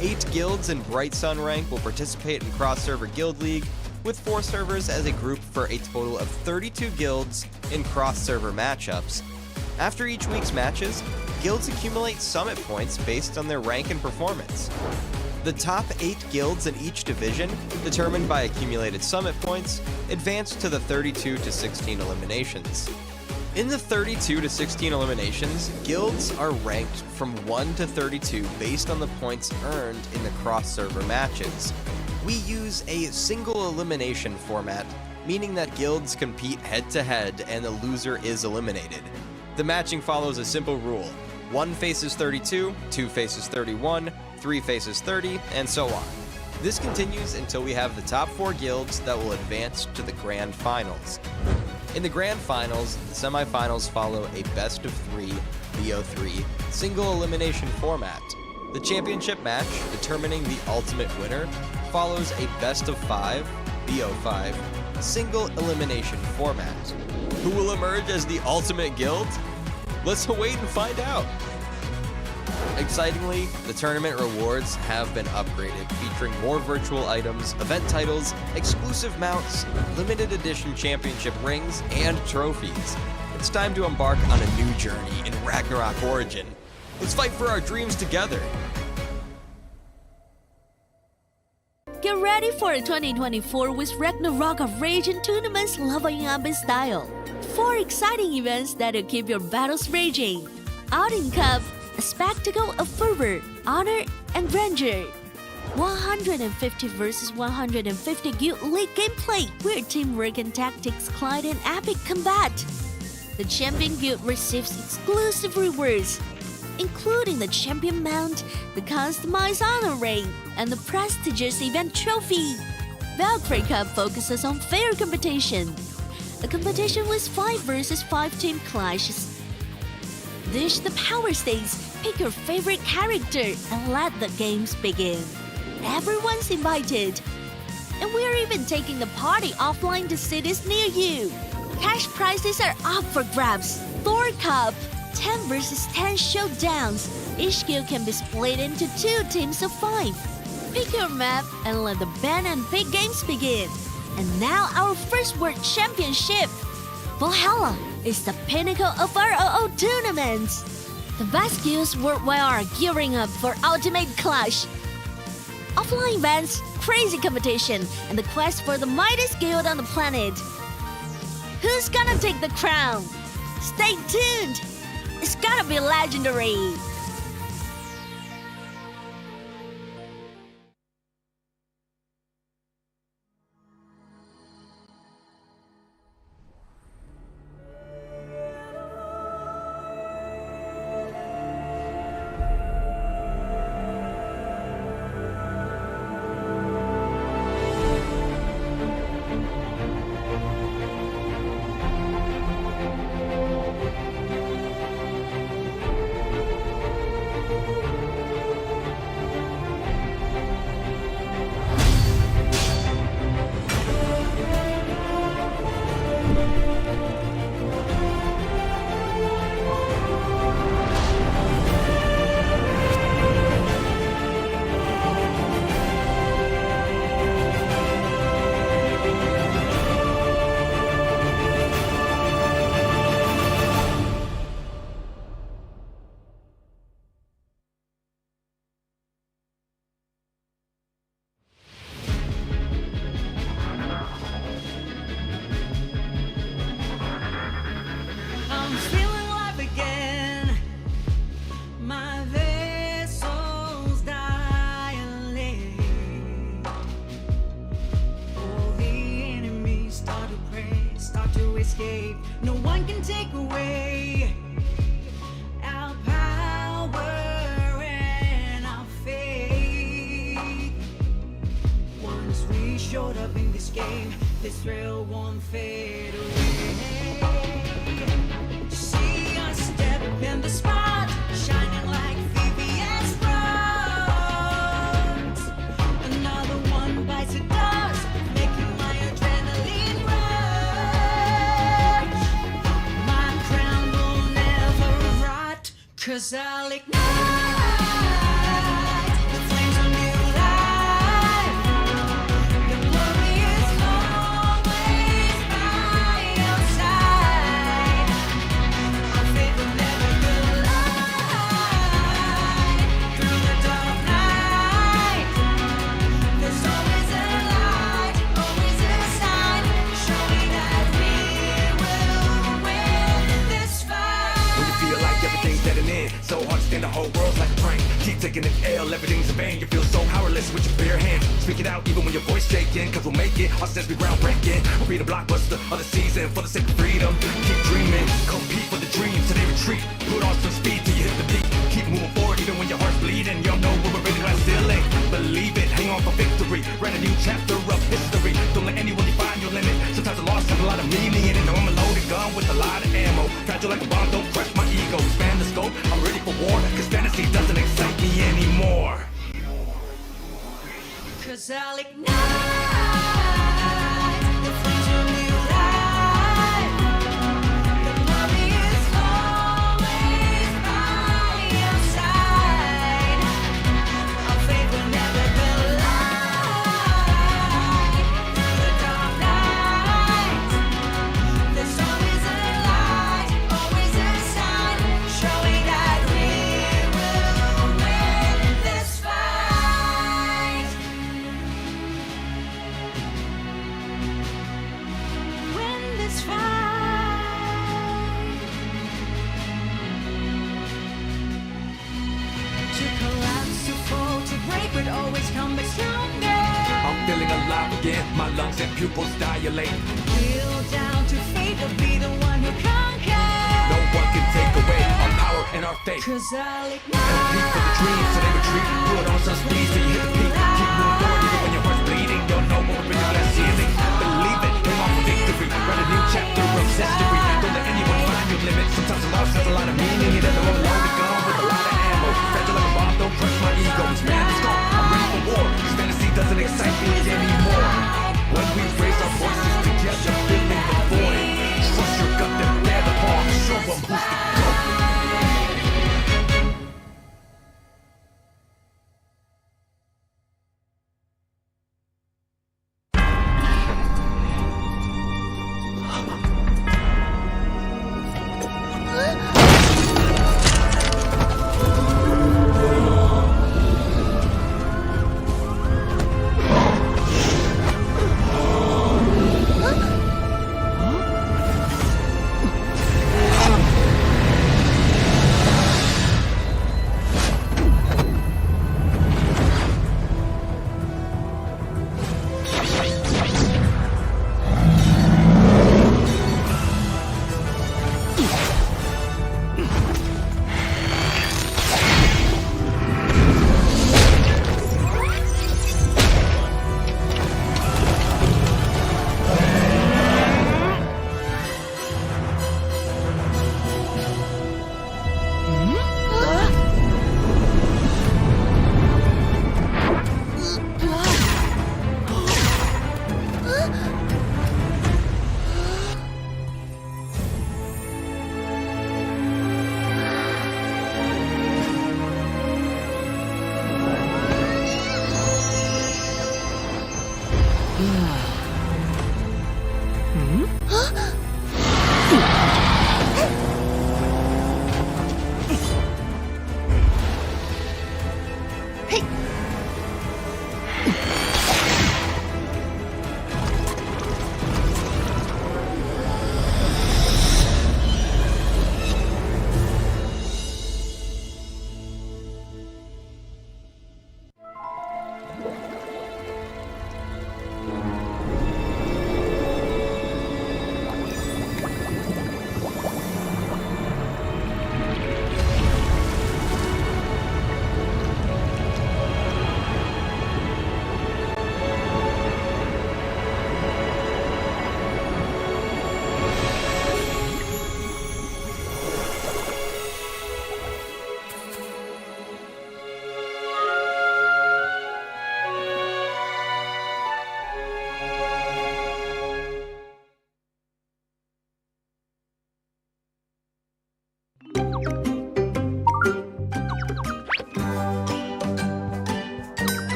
8 guilds in Bright Sun rank will participate in cross-server Guild League, with 4 servers as a group for a total of 32 guilds in cross-server matchups. After each week's matches, guilds accumulate summit points based on their rank and performance. The top 8 guilds in each division, determined by accumulated summit points, advance to the 32-16 eliminations. In the 32-16 eliminations, guilds are ranked from 1 to 32 based on the points earned in the cross-server matches. We use a single elimination format meaning that guilds compete head-to-head and the loser is eliminated. The matching follows a simple rule. 1 faces 32, 2 faces 31, 3 faces 30, and so on. This continues until we have the top 4 guilds that will advance to the Grand Finals. In the Grand Finals, the semifinals follow a best-of-3, BO3, single elimination format. The championship match, determining the ultimate winner, follows a best-of-5, BO5, single elimination format. Who will emerge as the ultimate guild? Let's wait and find out. Excitingly, the tournament rewards have been upgraded, featuring more virtual items, event titles, exclusive mounts, limited edition championship rings, and trophies. It's time to embark on a new journey in Ragnarok Origin. Let's fight for our dreams together. Get ready for 2024 with Ragnarok of Raging Tournaments Lava Yambe style. 4 exciting events that'll keep your battles raging. Odin Cup, a spectacle of fervor, honor, and grandeur. 150 versus 150 Guild League gameplay, where teamwork and tactics collide in epic combat. The Champion Guild receives exclusive rewards, including the Champion Mount, the customized honor ring, and the prestigious event trophy. Valkyrie Cup focuses on fair competition, a competition with 5 versus 5 team clashes. Dish the power stakes, pick your favorite character, and let the games begin. Everyone's invited. And we're even taking the party offline to cities near you. Cash prizes are up for grabs. Thor Cup, 10 versus 10 showdowns. Each guild can be split into 2 teams of 5. Pick your map and let the ban and pick games begin. And now our first World Championship. Valhalla is the pinnacle of ROO tournaments. The best guilds worldwide are gearing up for Ultimate Clash. Offline events, crazy competition, and the quest for the mightiest guild on the planet. Who's gonna take the crown? Stay tuned! It's gonna be legendary! I'm feeling alive again. My vessel's dilate. All the enemies start to pray, start to escape. No one can take away our power and our faith. Once we showed up in this game, this thrill won't fade away. See us step in the spot, shining like VVS bronze. Another one bites the dust, making my adrenaline rush. My crown will never rot, 'cause I'll ignite the flames of new life. The glory is always by your side. Our faith will never collide. Through the dark night, there's always a light, always a sign, showing that we will win this fight. When you feel like everything's dead and in, so hard to taking an L, everything's in vain. You feel so powerless with your bare hands. Speak it out even when your voice shaking, cause we'll make it. Our steps be groundbreaking. We'll be the blockbuster of the season for the sake of freedom. Keep dreaming, compete for the dreams till they retreat. Put on some speed till you hit the beat. Keep moving forward even when your heart's bleeding. Y'all know we're raising glass ceiling. Believe it, hang on for victory. Write a new chapter of history. Don't let anyone define your limit. Sometimes a loss has a lot of meaning in it. Know I'm a loaded gun with a lot of ammo. Fragile like a bomb, don't crush my ego. Expand the scope, I'm ready for war. Cause fantasy doesn't excite me anymore. Cause I'll ignite the flames of new life. The mommy is always by your side. Our faith will never collide. Through the dark night, there's always a light, always a sign, showing that we will win this fight. Win this fight. To collapse, to fall, to break, but always come back stronger. I'm feeling alive again, my lungs and pupils dilate. Kneel down to fate, but be the one who conquers. No one can take away our power and our faith. Cause I'll Compete for the dreams so they retreat. Put on some speed till you hit the peak. Keep moving forward even when your heart's bleeding. You'll know when we're in the glass ceiling. Believe it, hang on for victory. Write a new chapter of history. Don't let anyone find your limit. Sometimes a loss has a lot of meaning. It has a loaded gun with a lot of ammo. Fragile like a bomb, don't crush my ego. Expand the scope, I'm ready for war. Cause fantasy doesn't excite me anymore. When we raise our voices together, filling the void. Trust your gut, then bear the palm. Show them who's the GOAT.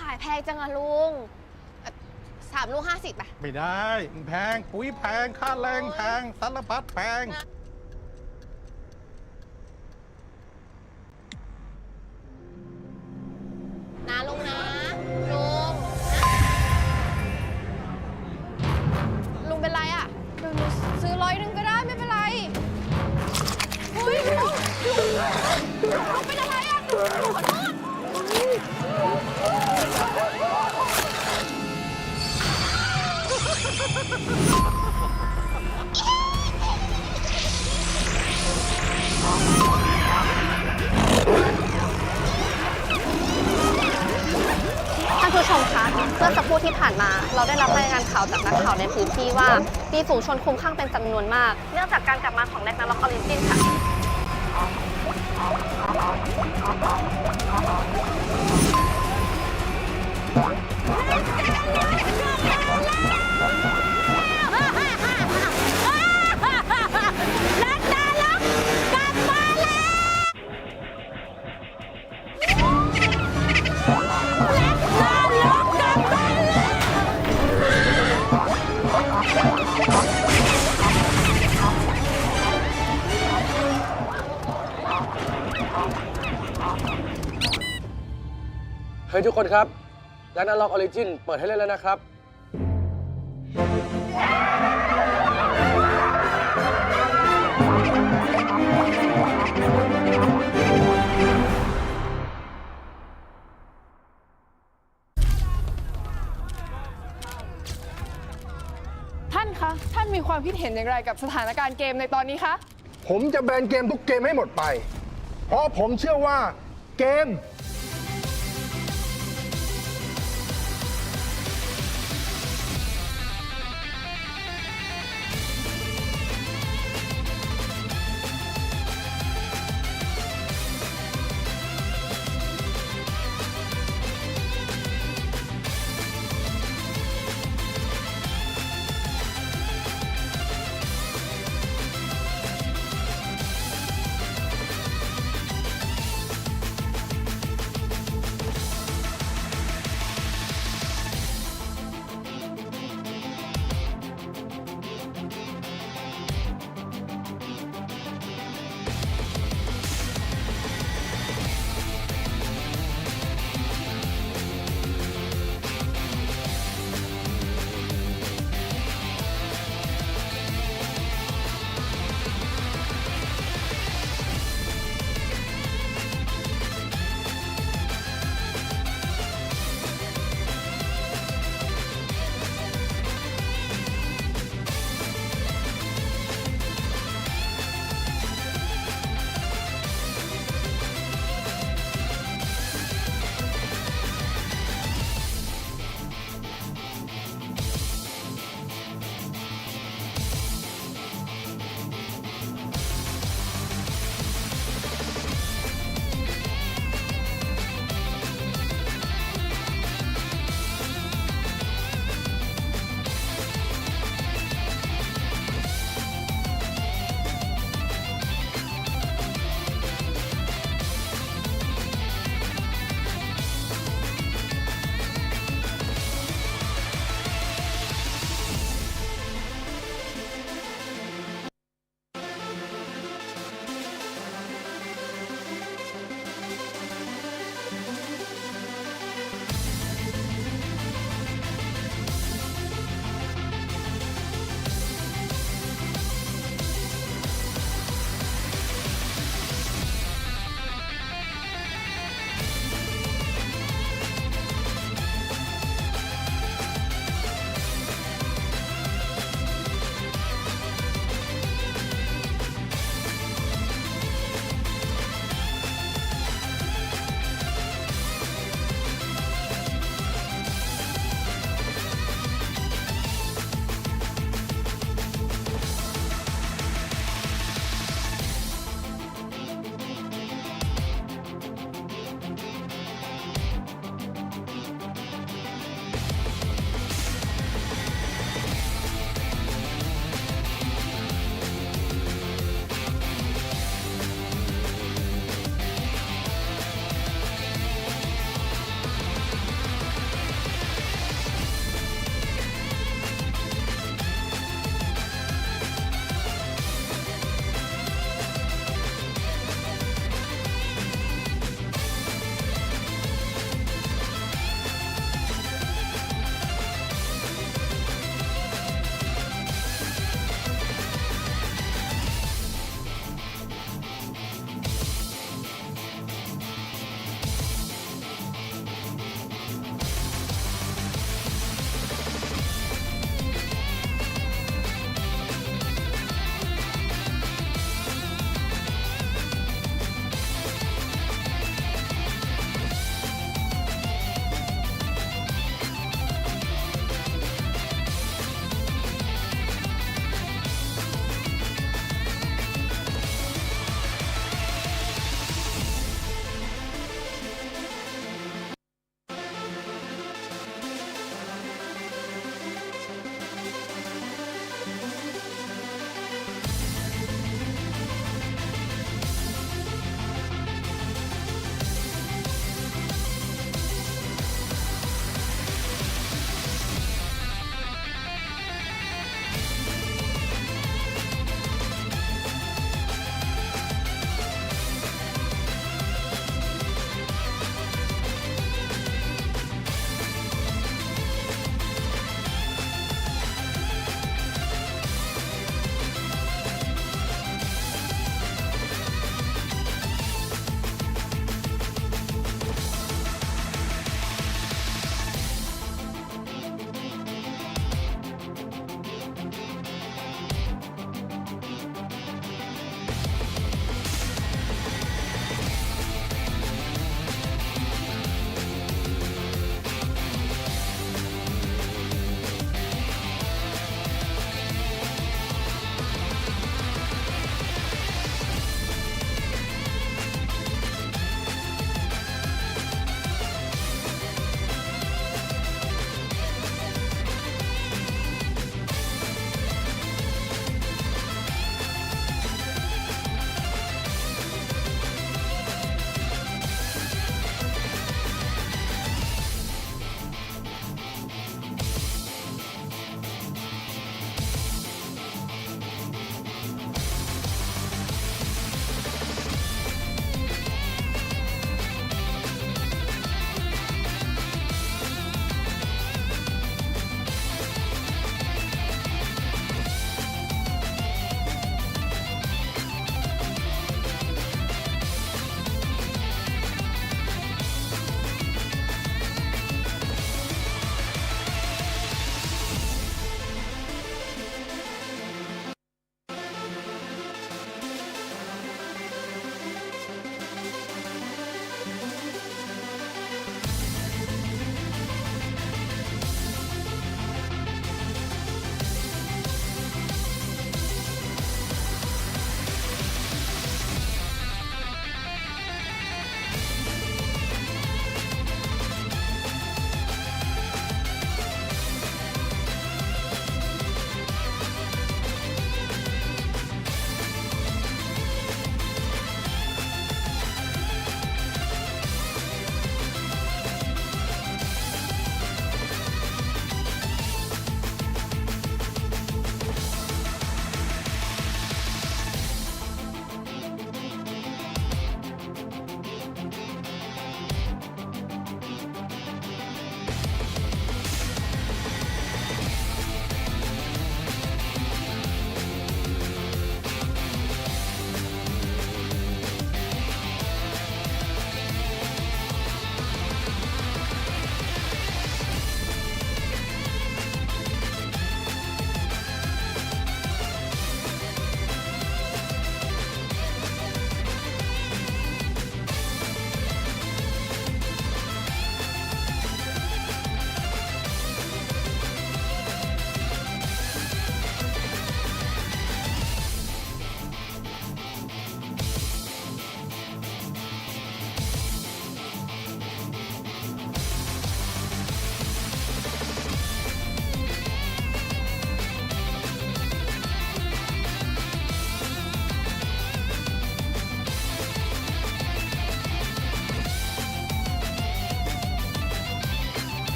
ขายแพงจังอะลุง3 ลูก 50ป่ะ ไม่ได้มันแพงปุ๋ยแพงค่าแรงแพงสารพัดแพง นะลุงนะลุงลุงเป็นไรอ่ะเดี๋ยวหนูซื้อ100ก็ได้ไม่เป็นไรเฮ้ยลุงเป็นอะไรอ่ะขอโทษท่านผู้ชมคะเมื่อสักครู่ที่ผ่านมาเราได้รับรายงานข่าวจากนักข่าวในพื้นที่ว่ามีฝูงชนคลุ้มคลั่งเป็นจำนวนมากเนื่องจากการกลับมาของแร็กนาร็อกออริจินค่ะเฮ้ยทุกคนครับ Ragnarok Origin เปิดให้เล่นแล้วนะครับ ท่านคะ ท่านมีความคิดเห็นอย่างไรกับสถานการณ์เกมในตอนนี้คะ ผมจะแบนเกมทุกเกมให้หมดไป เพราะผมเชื่อว่าเกม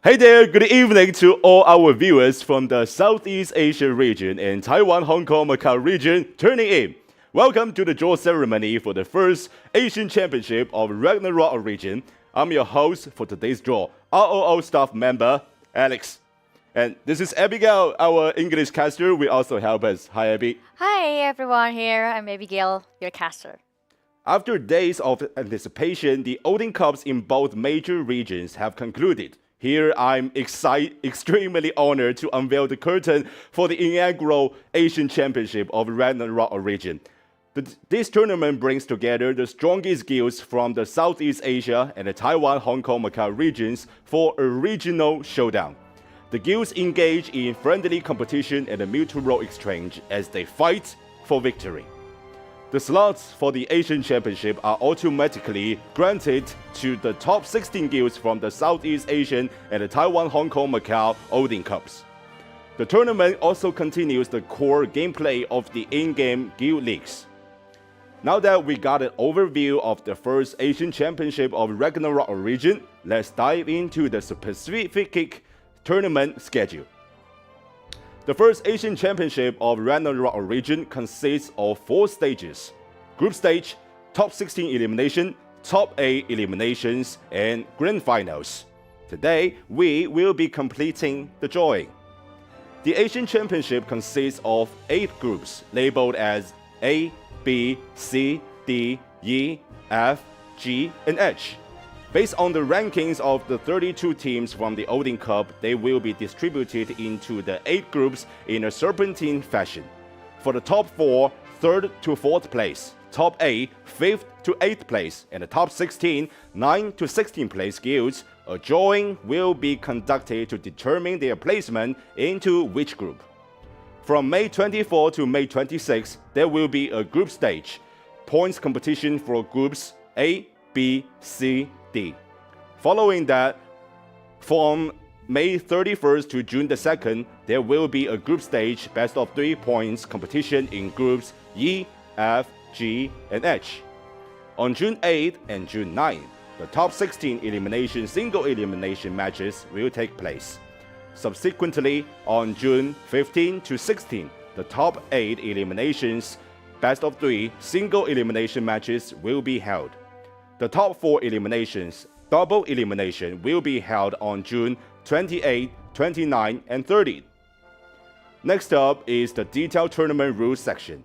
Hey there, good evening to all our viewers from the Southeast Asia region and Taiwan, Hong Kong, Macau region turning in. Welcome to the draw ceremony for the first Asian Championship of Ragnarok region. I'm your host for today's draw, ROO staff member, Alex. And this is Abigail, our English caster, will also help us. Hi, Abby. Hi everyone, here I'm Abigail, your caster. After days of anticipation, the Odin Cups in both major regions have concluded. Here, I'm extremely honored to unveil the curtain for the inaugural Asian Championship of Ragnarok region. This tournament brings together the strongest guilds from the Southeast Asia and the Taiwan, Hong Kong, Macau regions for a regional showdown. The guilds engage in friendly competition and a mutual exchange as they fight for victory. The slots for the Asian Championship are automatically granted to the top 16 guilds from the Southeast Asian and the Taiwan, Hong Kong, Macau Odin Cups. The tournament also continues the core gameplay of the in-game guild leagues. Now that we got an overview of the first Asian Championship of Ragnarok region, let's dive into the specific tournament schedule. The first Asian Championship of Ragnarok region consists of 4 stages: Group Stage, Top 16 Elimination, Top 8 Eliminations, and Grand Finals. Today, we will be completing the drawing. The Asian Championship consists of 8 groups labeled as A, B, C, D, E, F, G, and H. Based on the rankings of the 32 teams from the Odin Cup, they will be distributed into the 8 groups in a serpentine fashion. For the top 4, 3rd to 4th place, top 8, 5th to 8th place, and the top 16, 9th to 16th place guilds, a drawing will be conducted to determine their placement into which group. From May 24 to May 26, there will be a group stage, points competition for groups A, B, C, D. Following that, from May 31st to June the 2nd, there will be a group stage best of 3 points competition in groups E, F, G, and H. On June 8th and June 9th, the top 16 elimination single elimination matches will take place. Subsequently, on June 15 to 16, the top 8 eliminations best of 3 single elimination matches will be held. The top 4 eliminations, double elimination, will be held on June 28, 29, and 30. Next up is the detailed tournament rules section.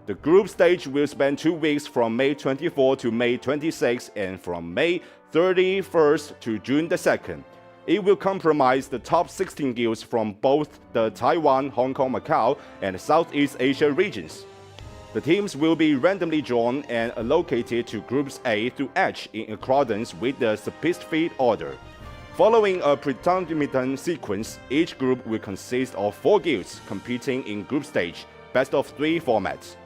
The group stage will spend 2 weeks from May 24 to May 26 and from May 31st to June the 2nd. It will comprise the top 16 guilds from both the Taiwan, Hong Kong, Macau, and Southeast Asia regions. The teams will be randomly drawn and allocated to groups A through H in accordance with the specified order. Following a predetermined sequence, each group will consist of 4 guilds competing in group stage, best of 3 formats.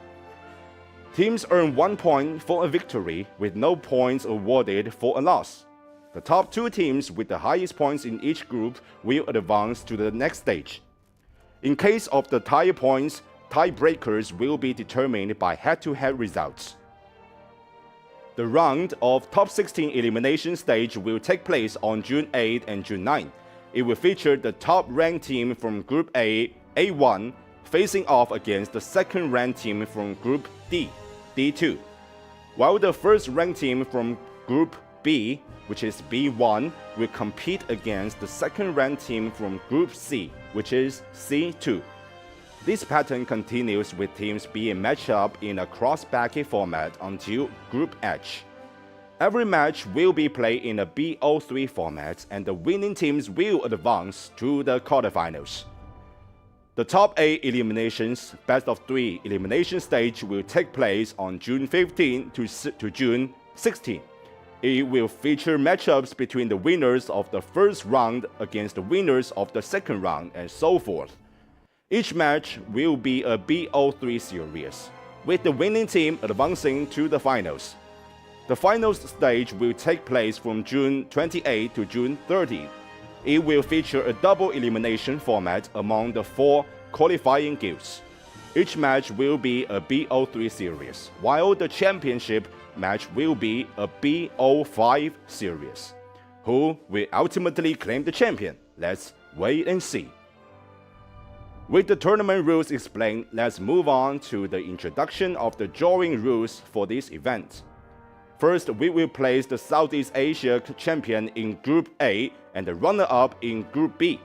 Teams earn 1 point for a victory, with no points awarded for a loss. The top 2 teams with the highest points in each group will advance to the next stage. In case of the tie points, tiebreakers will be determined by head-to-head results. The round of top 16 elimination stage will take place on June 8 and June 9. It will feature the top-ranked team from Group A, A1, facing off against the second-ranked team from Group D, D2. While the first-ranked team from Group B, which is B1, will compete against the second-ranked team from Group C, which is C2. This pattern continues with teams being matched up in a cross-bracket format until Group H. Every match will be played in a BO3 format, and the winning teams will advance to the quarterfinals. The top 8 eliminations, best of 3 elimination stage will take place on June 15 to June 16. It will feature matchups between the winners of the first round against the winners of the second round, and so forth. Each match will be a BO3 series, with the winning team advancing to the finals. The finals stage will take place from June 28 to June 30. It will feature a double elimination format among the 4 qualifying guilds. Each match will be a BO3 series, while the championship match will be a BO5 series. Who will ultimately claim the champion? Let's wait and see. With the tournament rules explained, let's move on to the introduction of the drawing rules for this event. First, we will place the Southeast Asia champion in Group A and the runner-up in Group B.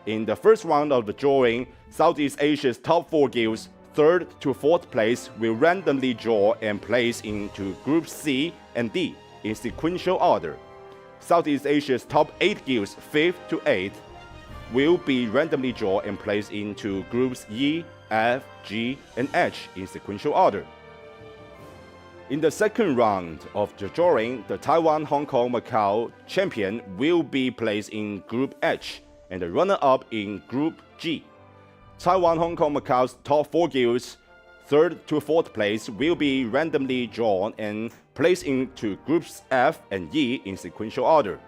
In the first round of the drawing, Southeast Asia's top 4 guilds, 3rd to 4th place, will randomly draw and place into Groups C and D in sequential order. Southeast Asia's top 8 guilds, 5th to 8th, will be randomly drawn and placed into Groups E, F, G, and H in sequential order. In the second round of the drawing, the Taiwan, Hong Kong, Macau champion will be placed in Group H and the runner-up in Group G. Taiwan, Hong Kong, Macau's top 4 guilds, 3rd to 4th place, will be randomly drawn and placed into Groups F and E in sequential order.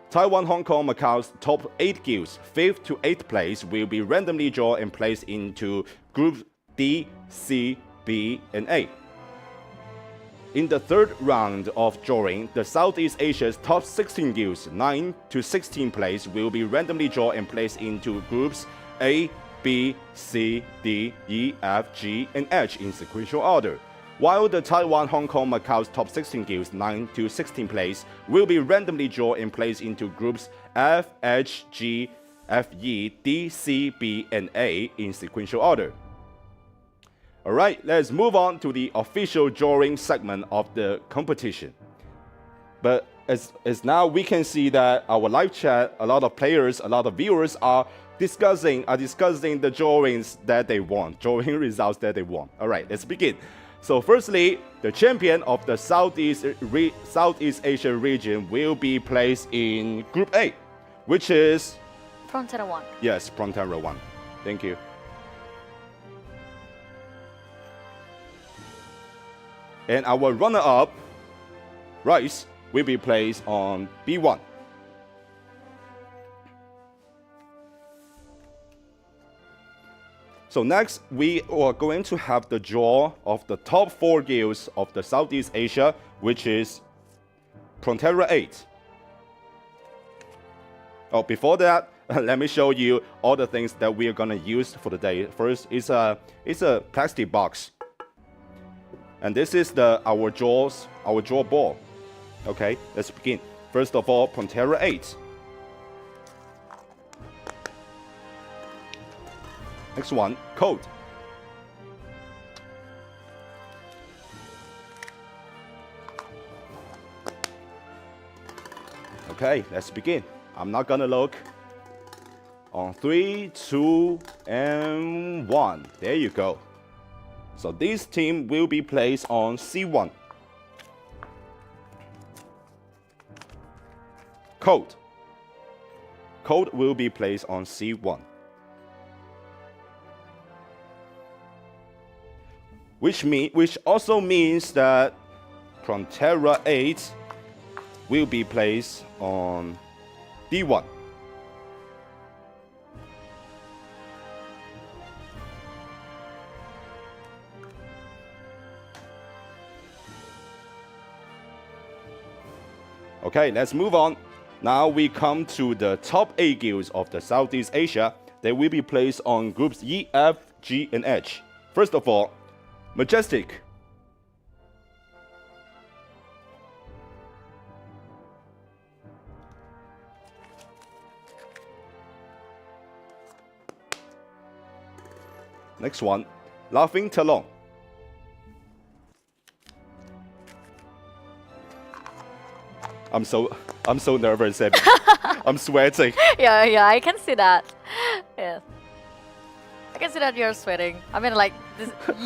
Taiwan, Hong Kong, Macau's top 8 guilds, 5th to 8th place, will be randomly drawn and placed into Groups D, C, B, and A. In the third round of drawing, the Southeast Asia's top 16 guilds, 9 to 16 place, will be randomly drawn and placed into Groups A, B, C, D, E, F, G, and H in sequential order, while the Taiwan, Hong Kong, Macau's top 16 guilds, 9 to 16 place, will be randomly drawn and placed into Groups F, H, G, F, E, D, C, B, and A in sequential order. Alright, let's move on to the official drawing segment of the competition. But as now we can see that our live chat, a lot of players, a lot of viewers are discussing the drawings that they want, drawing results that they want. Alright, let's begin. So firstly, the champion of the Southeast Asia region will be placed in Group A, which is Frontera 1. Yes, Frontera 1. Thank you. And our runner-up, Rice, will be placed on B1. So next, we are going to have the draw of the top 4 guilds of the Southeast Asia, which is Frontera 8. Oh, before that, let me show you all the things that we are going to use for the day. First, it's a plastic box. And this is our draw ball. Okay, let's begin. First of all, Frontera 8. Next one, code. Okay, let's begin. I'm not gonna look. On 3, 2, and 1. There you go. So this team will be placed on C1. Code. Code will be placed on C1. Which also means that Frontera 8 will be placed on D1. Okay, let's move on. Now we come to the top 8 guilds of the Southeast Asia. They will be placed on Groups E, F, G, and H. First of all, Majestic. Next one, Laughing Talon. I'm so nervous. I'm sweating. Yeah, I can see that. Yeah. I can see that you're sweating. I mean, like,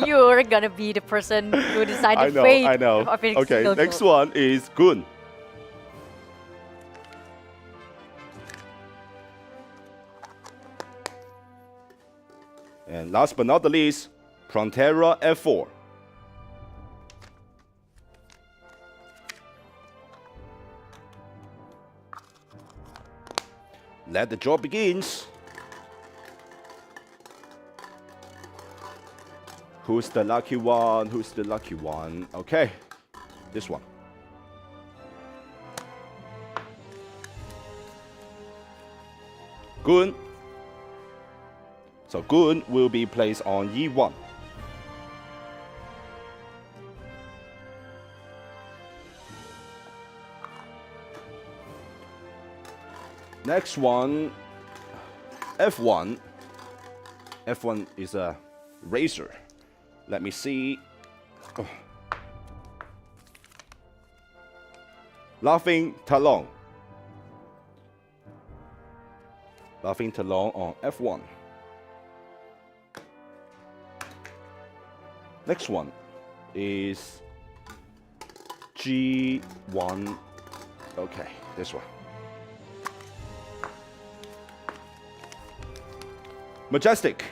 you're gonna be the person who decided the fate I know. of Phoenix Okay, Guild. next one is Gun. And last but not the least, Frontera F4. Let the draw begins. Who's the lucky one? Who's the lucky one? Okay, this one. Gun. So Gun will be placed on E1. Next one, F1. F1 is a razor. Let me see. Oh. Laughing Talon. Laughing Talon on F1. Next one is G1. Okay, this one. Majestic.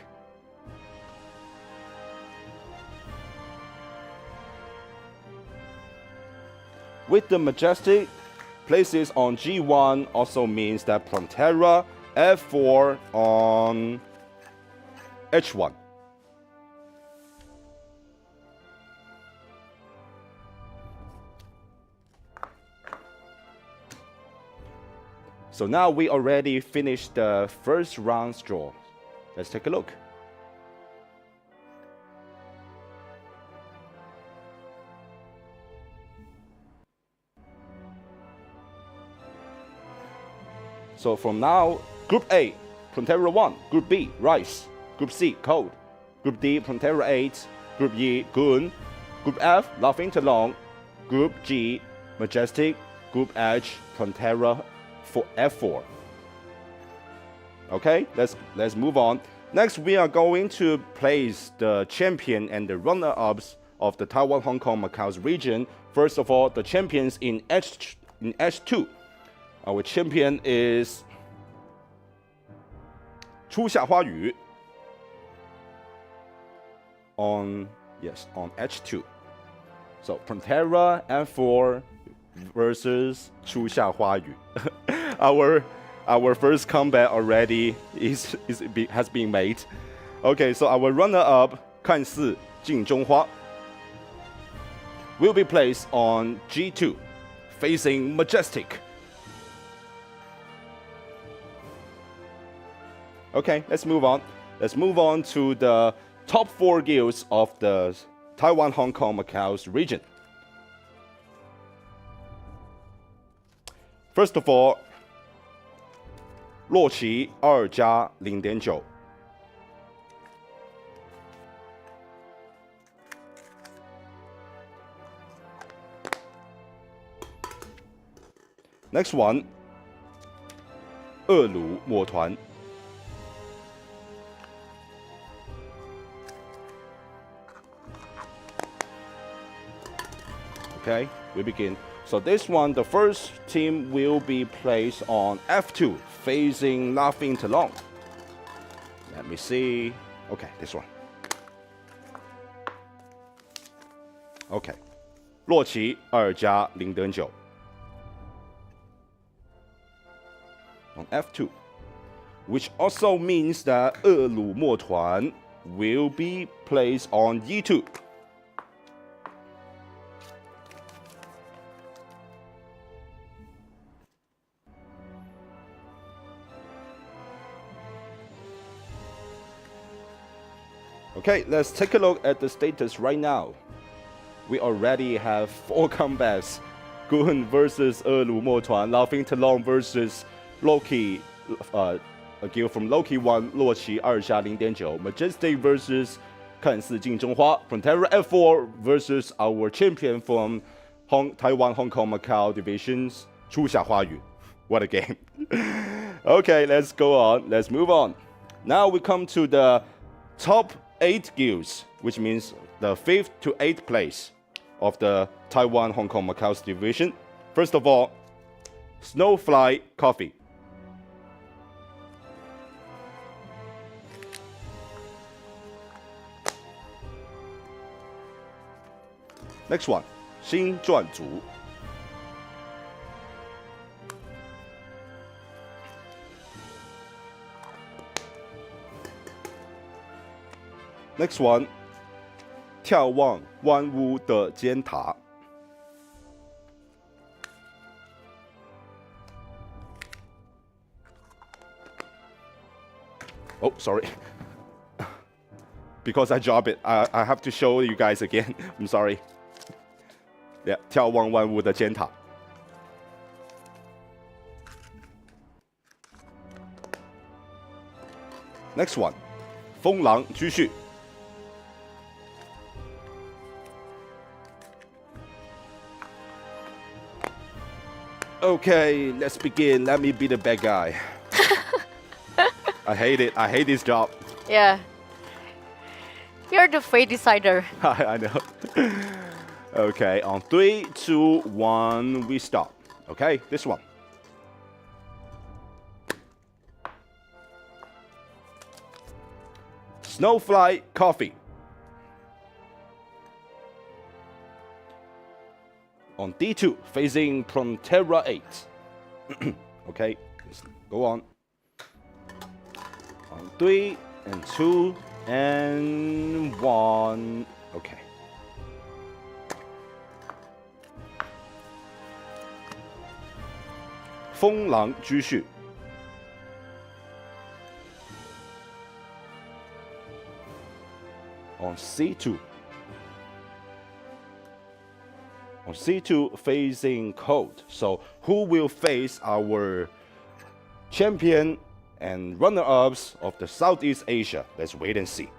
With the Majestic, places on G1 also means that Prontera F4 on H1. So now we already finished the first round's draw. Let's take a look. So from now, Group A, Prontera 1, Group B, Rice, Group C, Cold, Group D, Prontera 8, Group E, Goon, Group F, Laughing Talon, Group G, Majestic, Group H, Prontera for F4. Okay, let's move on. Next, we are going to place the champion and the runner-ups of the Taiwan, Hong Kong, Macau's region. First of all, the champions in H2. Our champion is 初夏花雨 on H2. So Prontera F4 versus 初夏花雨. Our first combat already has been made. Okay, so our runner-up 看似镜中花 will be placed on G2, facing Majestic. Okay, let's move on. Let's move on to the top 4 guilds of the Taiwan, Hong Kong, Macau's region. First of all, 洛奇2加 0.9. Next one, 恶鲁墨团. Okay, we begin. So this one, the first team will be placed on F2, facing Laughing Talon. Let me see. Okay, this one. Okay, 洛奇2加 0.9 on F2, which also means that 恶鲁墨团 will be placed on E2. Okay, let's take a look at the status right now. We already have 4 combats. Gun versus 恶鲁墨团, Laughing Talon versus Loki, a guild from Loki 1, 洛奇2加 0.9, Majestic versus 看似镜中花, Prontera F4 versus our champion from Taiwan, Hong Kong, Macau divisions, 初夏花雨. What a game. Okay, let's go on. Let's move on. Now we come to the top 8 guilds, which means the 5th to 8th place of the Taiwan, Hong Kong, Macau's division. First of all, Snowfly Coffee. Next one, 新传组. Next one, 眺望湾屋的尖塔. Oh, sorry. Because I dropped it, I have to show you guys again. I'm sorry. Yeah, 眺望万物的尖塔。Next one， 风狼居胥。Okay, let's begin. Let me be the bad guy. I hate it. I hate this job. Yeah. You're the fate decider. I know. Okay, on 3, 2, 1, we stop. Okay, this one. Snowfly coffee. On D2, facing Prontera 8. Okay, let's go on. On 3 and 2 and 1. Okay. Feng Lang Ju Xu. On C2. On C2 facing cold. So who will face our champion and runner-ups of the Southeast Asia? Let's wait and see.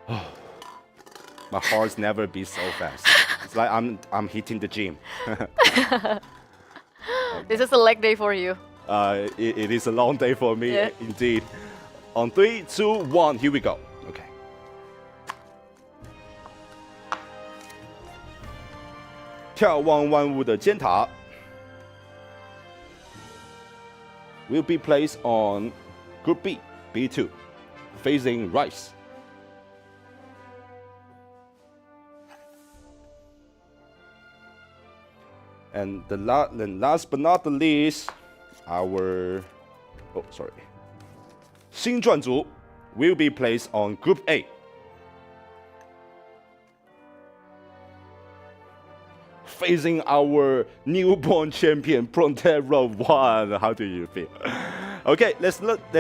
My heart's never beats so fast. It's like I'm hitting the gym. This is a leg day for you. It is a long day for me, Yeah. indeed. On 3, 2, 1, here we go. Okay. Will be placed on Group B, B2, facing Rice. And last but not the least, our 新传组 will be placed on Group A. Facing our newborn champion, Prontera 1. How do you feel? Okay, let's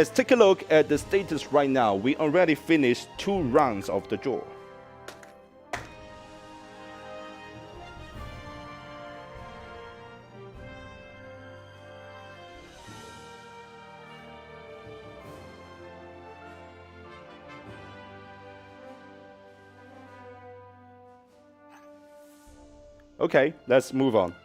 take a look at the status right now. We already finished 2 rounds of the draw. Okay, let's move on.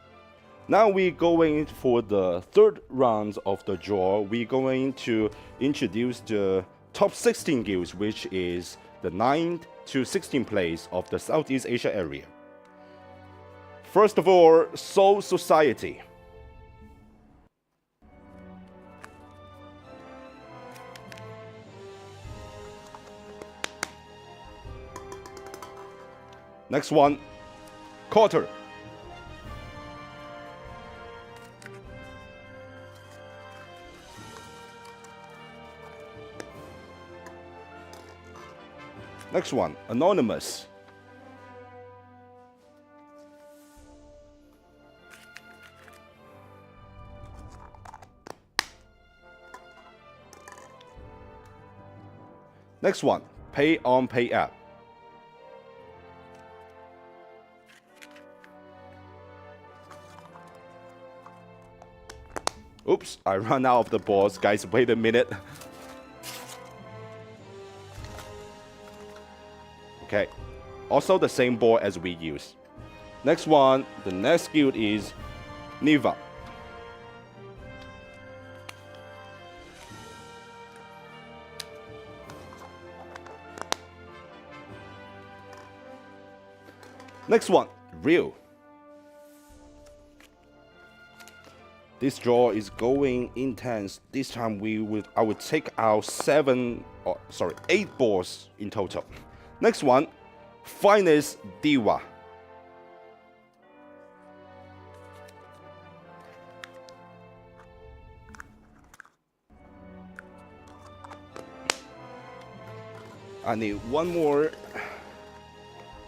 Now we're going for the 3rd round of the draw. We're going to introduce the top 16 guilds, which is the 9th to 16th place of the Southeast Asia area. First of all, Soul Society. Next one, Quarter. Next one, Anonymous. Next one, Pay on Pay app. Oops, I ran out of the balls. Guys, wait a minute. Okay, also the same ball as we use. Next one, the next guild is Niva. Next one, Real. This draw is going intense. This time I would take out 8 balls in total. Next one, Finest Diva. I need one more.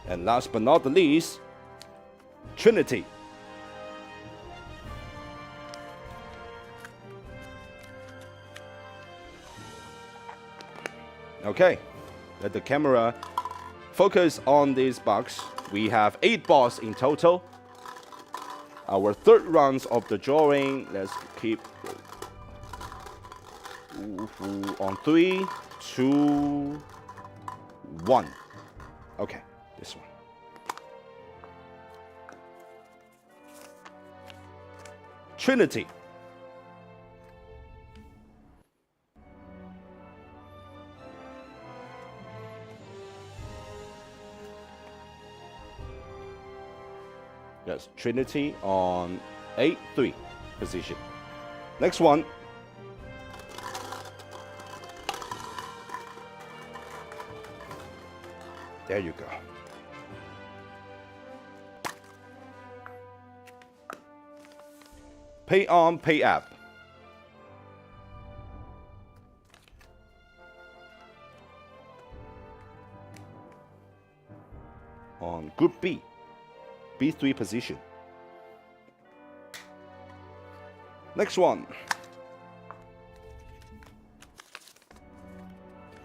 And last but not the least, Trinity. Okay, let the camera focus on this box. We have 8 balls in total. Our third round of the drawing. Let's keep on 3, 2, 1. Okay, this one. Trinity. Yes, Trinity on 8-3 position. Next one. There you go. Pay on, pay up. On Group B, B3 position. Next one.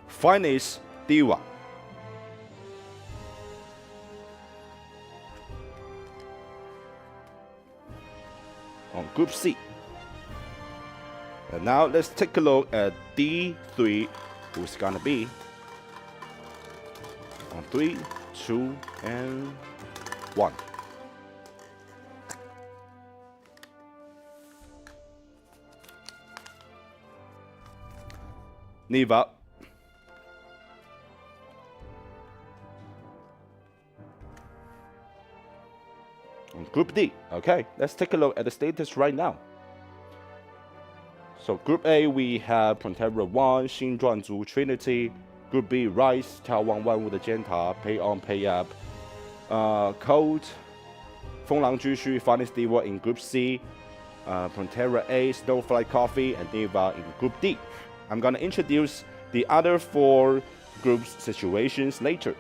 Finest Diva. On Group C. And now let's take a look at D3, who's gonna be on 3, 2, and 1. Neva. On Group D. Okay, let's take a look at the status right now. So Group A, we have Prontera 1, 新壮族 Trinity. Group B, Rice, 跳王万物的尖塔 Pay on, Pay up. Cold, 风狼居胥 Finest Diva in Group C. Prontera A, Snowflake Coffee, and Neva in Group D. I'm gonna introduce the other 4 groups situations later.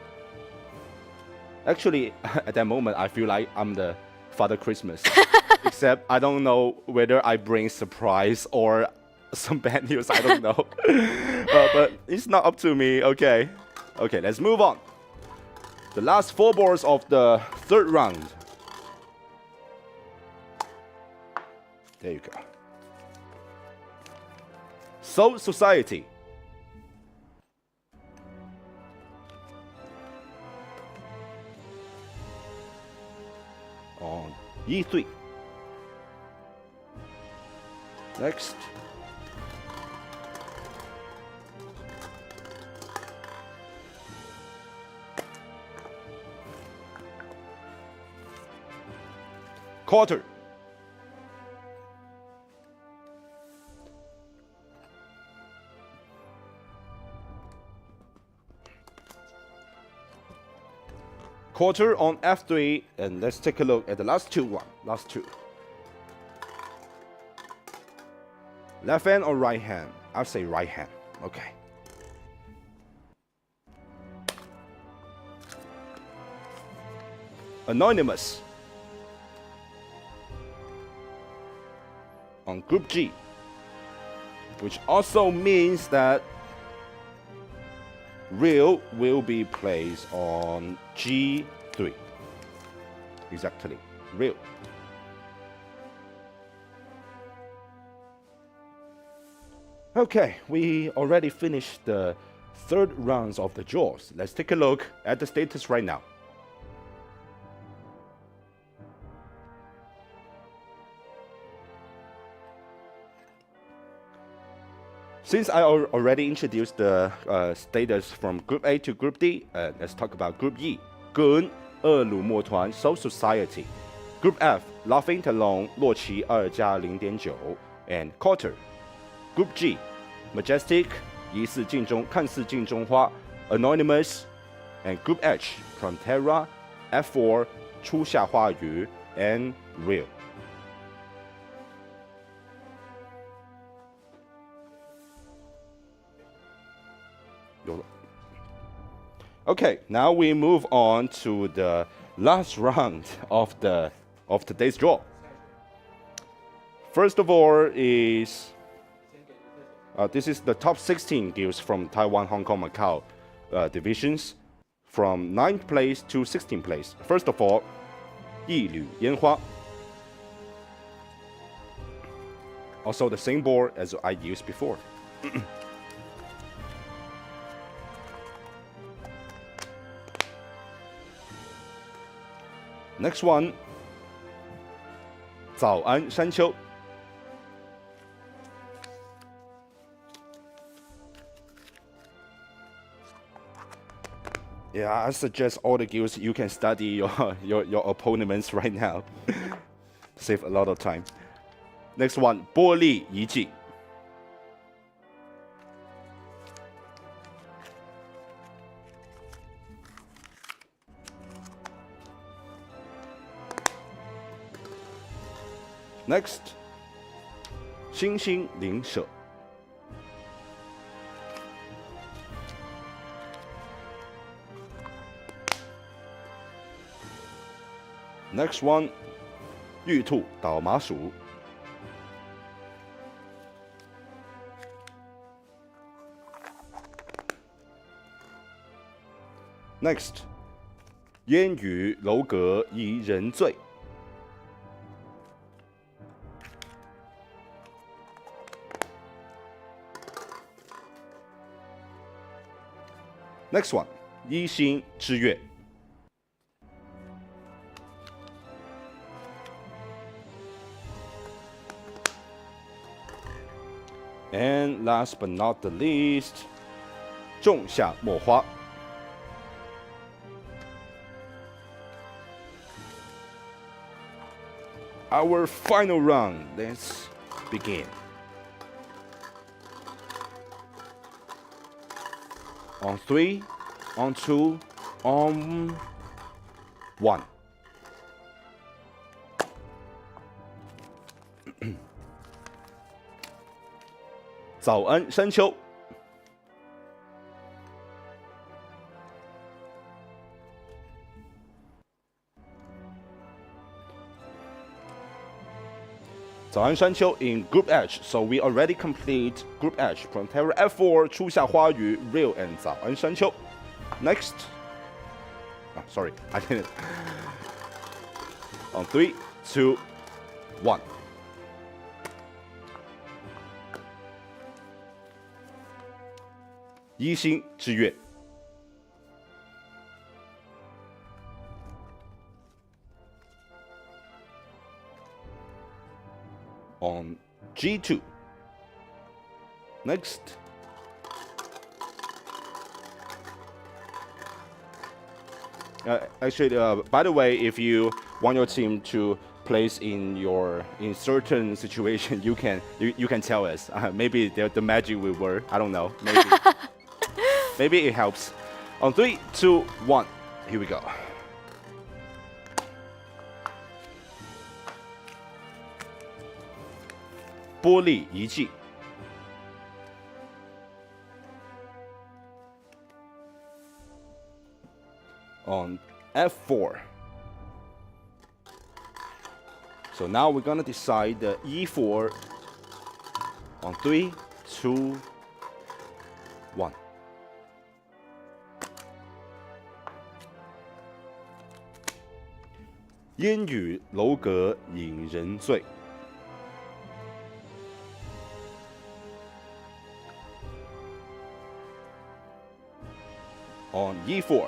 Actually, at that moment, I feel like I'm the Father Christmas. Except I don't know whether I bring surprise or some bad news. I don't know. But it's not up to me. Okay. Okay, let's move on. The last 4 balls of the third round. There you go. Soul Society. On E3. Next. Quarter. Quarter on F3, and let's take a look at the last two. Left hand or right hand? I'll say right hand. Okay. Anonymous. On Group G, which also means that real will be placed on G3. Exactly, real. Okay, we already finished the third rounds of the draws. Let's take a look at the status right now. Since I already introduced the status from Group A to Group D, let's talk about Group E. Gun, 恶鲁墨团 Soul Society. Group F, Laughing Talon 洛奇2加 0.9 and Quarter. Group G, Majestic 疑似镜中看似镜中花 Anonymous and Group H, Prontera F4 初夏花鱼 and Real. Okay, now we move on to the last round of today's draw. First of all is This is the top 16 guilds from Taiwan, Hong Kong, Macau divisions, from 9th place to 16th place. First of all, 一缕烟花. Also the same board as I used before. Next one, 早安山丘. Yeah, I suggest all the guilds you can study your opponents right now. Save a lot of time. Next one, 玻璃遗迹. Next, 星星灵舍. Next one, 玉兔倒麻薯. Next, 烟雨楼阁一人醉. Next one, 一心之月. And last but not the least, 仲夏墨花. Our final round. Let's begin. On 3, on 2, on 1. Zao An Shanqiu. Zao An Shanqiu in Group H. So we already complete Group H. Frontera F4, 初夏花语, Real and Zao An Shanqiu. Next. Oh, sorry, I didn't. On 3, 2, 1. Yi Xin Zhi Yue. On G2. Next. Actually, by the way, if you want your team to place in certain situation, you can tell us. Maybe the magic will work. I don't know. Maybe. Maybe it helps. On 3, 2, 1. Here we go. Boli Yiji. On F4. So now we're gonna decide the E4 on 3, 2, 1. Yan Yu Lou Ge Yin Ren Zui. On E4.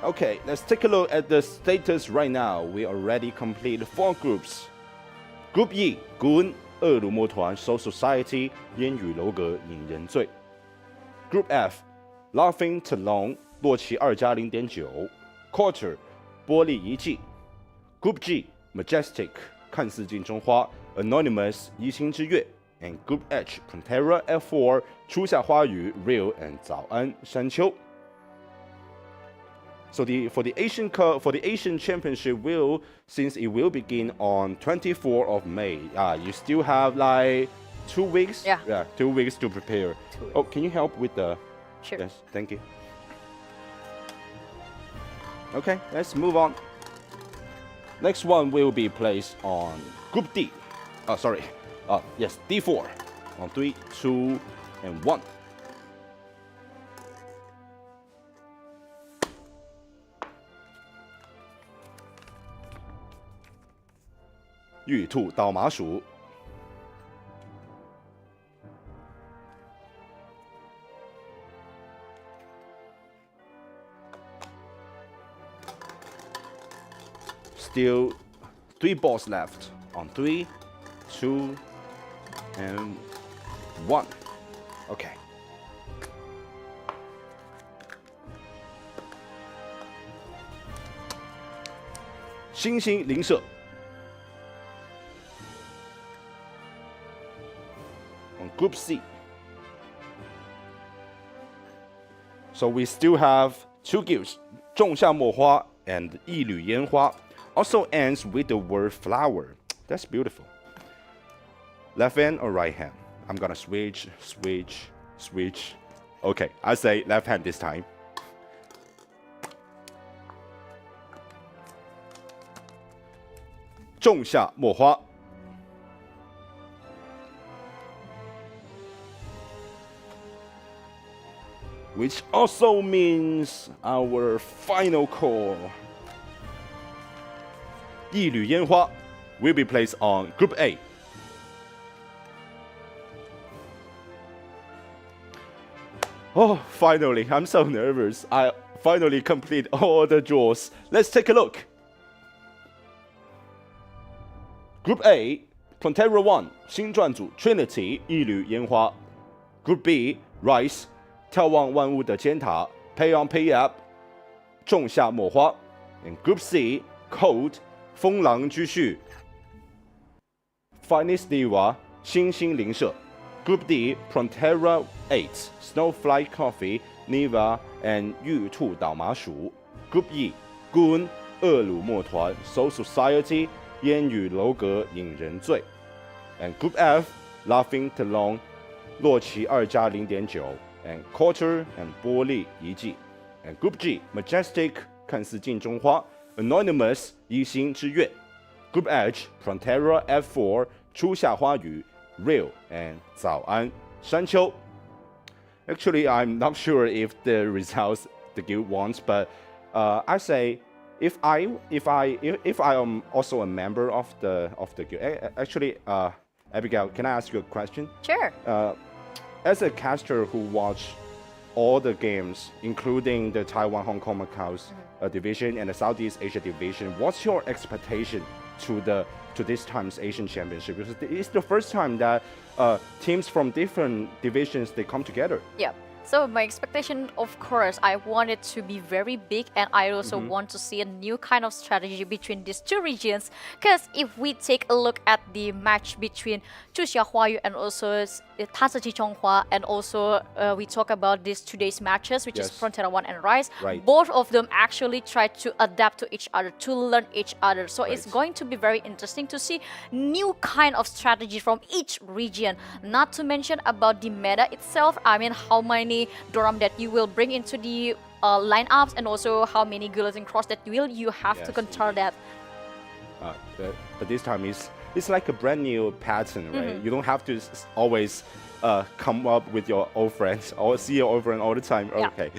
Okay, let's take a look at the status right now. We already completed 4 groups. Group E, Gun, 恶鲁魔团 Soul Society, 烟雨楼阁引人醉. Group F, Laughing Talon, 洛奇2+0.9, Quarter, 玻璃遗迹. Group G, Majestic, 看似镜中花 Anonymous, 一心之月. And Group H, Pantera F4, 初夏花语 Real and 早安山丘. So for the Asian Championship since it will begin on 24th of May, you still have like 2 weeks. Yeah, 2 weeks to prepare. Oh, can you help with the? Sure. Yes, thank you. Okay, let's move on. Next one will be placed on Group D. Yes, D4. On 3, 2, and 1.玉兔倒麻薯。Still 3 balls left. On 3, 2, and 1. Okay.星星邻舍。On Group C. So we still have 2 guilds, 仲夏墨花 and 一缕烟花. Also ends with the word flower. That's beautiful. Left hand or right hand? I'm gonna switch. Okay, I say left hand this time. Zhongsha Mohua. Which also means our final call. 一缕烟花 will be placed on Group A. Oh, finally, I'm so nervous. I finally complete all the draws. Let's take a look. Group A, Plantera 1, 星钻组 Trinity 一缕烟花. Group B, Rice, 眺望万物的尖塔 Pay on Pay Up, 仲夏墨花. And Group C, Cold, 风狼居胥 Finest Diva, 星星邻舍. Group D, Plantera 8, Snowflake Coffee, Niva, and 玉兔倒麻薯. Group E, Goon, 恶鲁墨团 Soul Society, 烟雨楼阁引人醉. And Group F, Laughing Talon, 洛奇2加 0.9, and Quarter and 玻璃遗迹. And Group G, Majestic, 看似镜中花 Anonymous, 一心之月. Group H, Plantera F4, 初夏花雨 Real, and 早安山丘. Actually, I'm not sure if the results the guild wants, but I say if I am also a member of the guild. Actually, Abigail, can I ask you a question? Sure. As a caster who watch all the games, including the Taiwan, Hong Kong, Macau's division and the Southeast Asia division, what's your expectation to this time's Asian Championship? Because it's the first time that teams from different divisions they come together. Yeah. So my expectation, of course, I want it to be very big, and I also want to see a new kind of strategy between these two regions. Because if we take a look at the match between Chuxia Huayu and also Tasaji Chonghua, and also we talk about these today's matches, which is Frontera 1 and Rise, both of them actually try to adapt to each other, to learn each other. So it's going to be very interesting to see new kind of strategy from each region. Not to mention about the meta itself. I mean, how many Doram that you will bring into the lineups, and also how many Guillotine Cross that you have to control that. But this time it's like a brand new pattern, right? You don't have to always come up with your old friends or see your old friend all the time. Okay.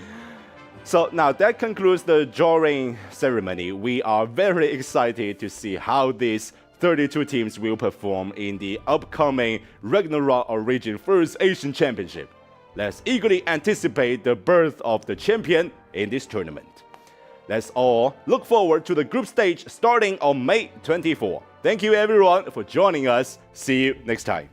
So now that concludes the drawing ceremony. We are very excited to see how these 32 teams will perform in the upcoming Ragnarok Origin First Asian Championship. Let's eagerly anticipate the birth of the champion in this tournament. Let's all look forward to the group stage starting on May 24. Thank you everyone for joining us. See you next time.